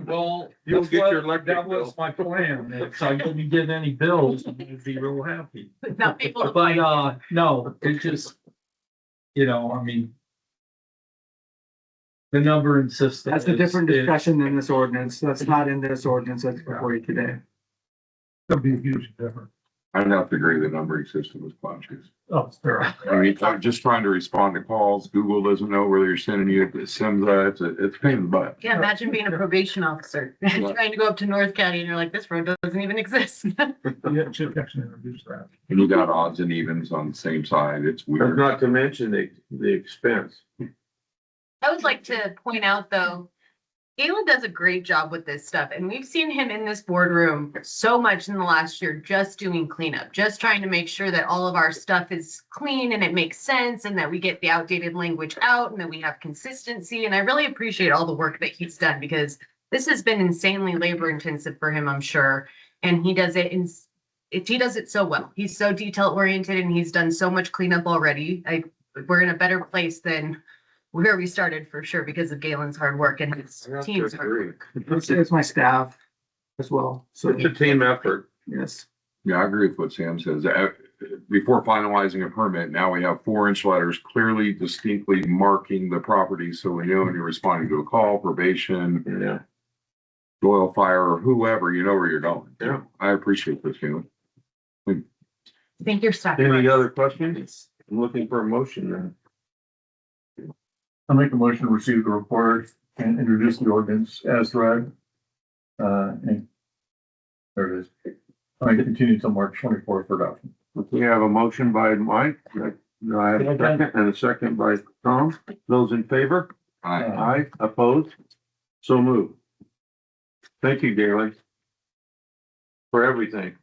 Well, You'll get your electric that was my plan. If I didn't get any bills, I'd be real happy. But not people to But, find. no, it just, I mean, the numbering system. That's a different is- discussion than this ordinance. That's not in this ordinance that's before you today. That'd be a huge difference. I'd have to agree the numbering system is clunky. Oh, fair. I mean, I'm just trying to respond to calls. Google doesn't know whether you're sending you the SIMS, it's a pain in the butt. Yeah, imagine being a probation officer, trying to go up to North County and you're like, this road doesn't even exist. Yeah, should actually introduce that. And you got odds and evens on the same side. It's weird. Not to mention the expense. I would like to point out, though, Galen does a great job with this stuff, and we've seen him in this boardroom so much in the last year, just doing cleanup, just trying to make sure that all of our stuff is clean and it makes sense, and that we get the outdated language out, and that we have consistency. And I really appreciate all the work that he's done, because this has been insanely labor intensive for him, I'm sure. And he does it he does it so well. He's so detail oriented, and he's done so much cleanup already. We're in a better place than where we started, for sure, because of Galen's hard work and his team's hard work. It's my staff as well. So, It's a team effort. yes. Yeah, I agree with what Sam says. Before finalizing a permit, now we have 4-inch letters clearly distinctly marking the property. So we know when you're responding to a call, probation, Yeah. oil fire, or whoever, you know where you're going. Yeah. I appreciate this, Galen. Thank your staff. Any other questions? I'm looking for a motion then. I'll make a motion to receive the report and introduce the ordinance as read. And there it is. I continue until March 24th for adoption. We have a motion by Mike. Do I have a second and a second by Tom? Those in favor? Aye. Aye, opposed? So moved. Thank you, Galen. For everything.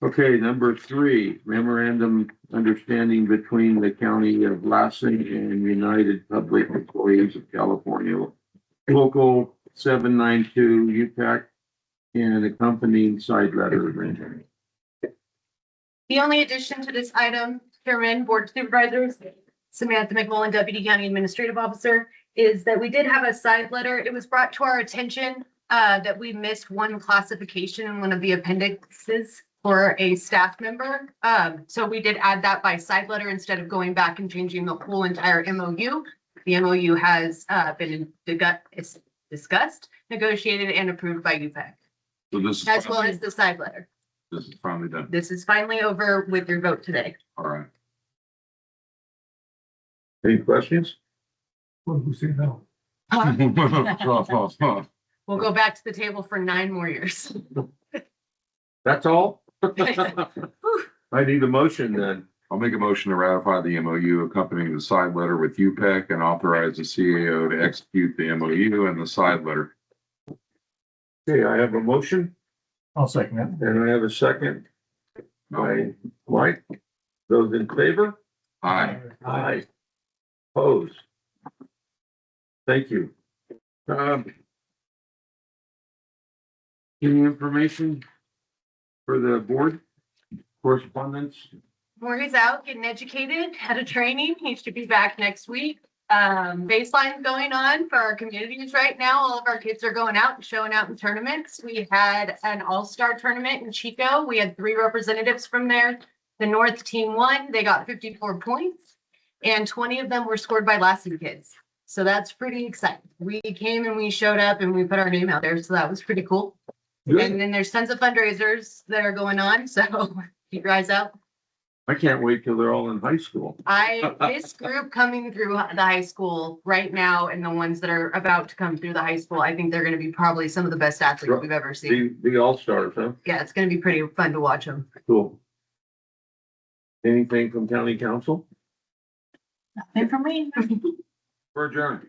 Okay, number 3, memorandum understanding between the County of Lassen and United Public Employees of California, Local 792 UPAC, and accompanying side letter agreement. The only addition to this item, Chairman, Board of Supervisors, Samantha McMullen, Deputy County Administrative Officer, is that we did have a side letter. It was brought to our attention that we missed one classification in one of the appendixes for a staff member. So we did add that by side letter instead of going back and changing the whole entire MOU. The MOU has been discussed, negotiated, and approved by UPAC, So this is, as well as the side letter. this is finally done. This is finally over with your vote today. All right. Any questions? What did we say now? We'll go back to the table for 9 more years. That's all? I need a motion then. I'll make a motion to ratify the MOU accompanying the side letter with UPEC and authorize the CAO to execute the MOU and the side letter. Okay, I have a motion I'll second it. and I have a second by Mike. Those in favor? Aye. Aye. Opposed? Thank you. Any information for the board? Correspondence? Maury's out getting educated, had a training. He should be back next week. Baseline's going on for our communities right now. All of our kids are going out and showing out in tournaments. We had an all-star tournament in Chico. We had 3 representatives from there. The North team won. They got 54 points, and 20 of them were scored by Lassen kids. So that's pretty exciting. We came and we showed up and we put our name out there. So that was pretty cool. Good. And then there's tons of fundraisers that are going on. So keep your eyes out. I can't wait till they're all in high school. This group coming through the high school right now and the ones that are about to come through the high school, I think they're gonna be probably some of the best athletes we've ever seen. The all-stars, huh? Yeah, it's gonna be pretty fun to watch them. Cool. Anything from county council? Nothing for me. We're adjourned.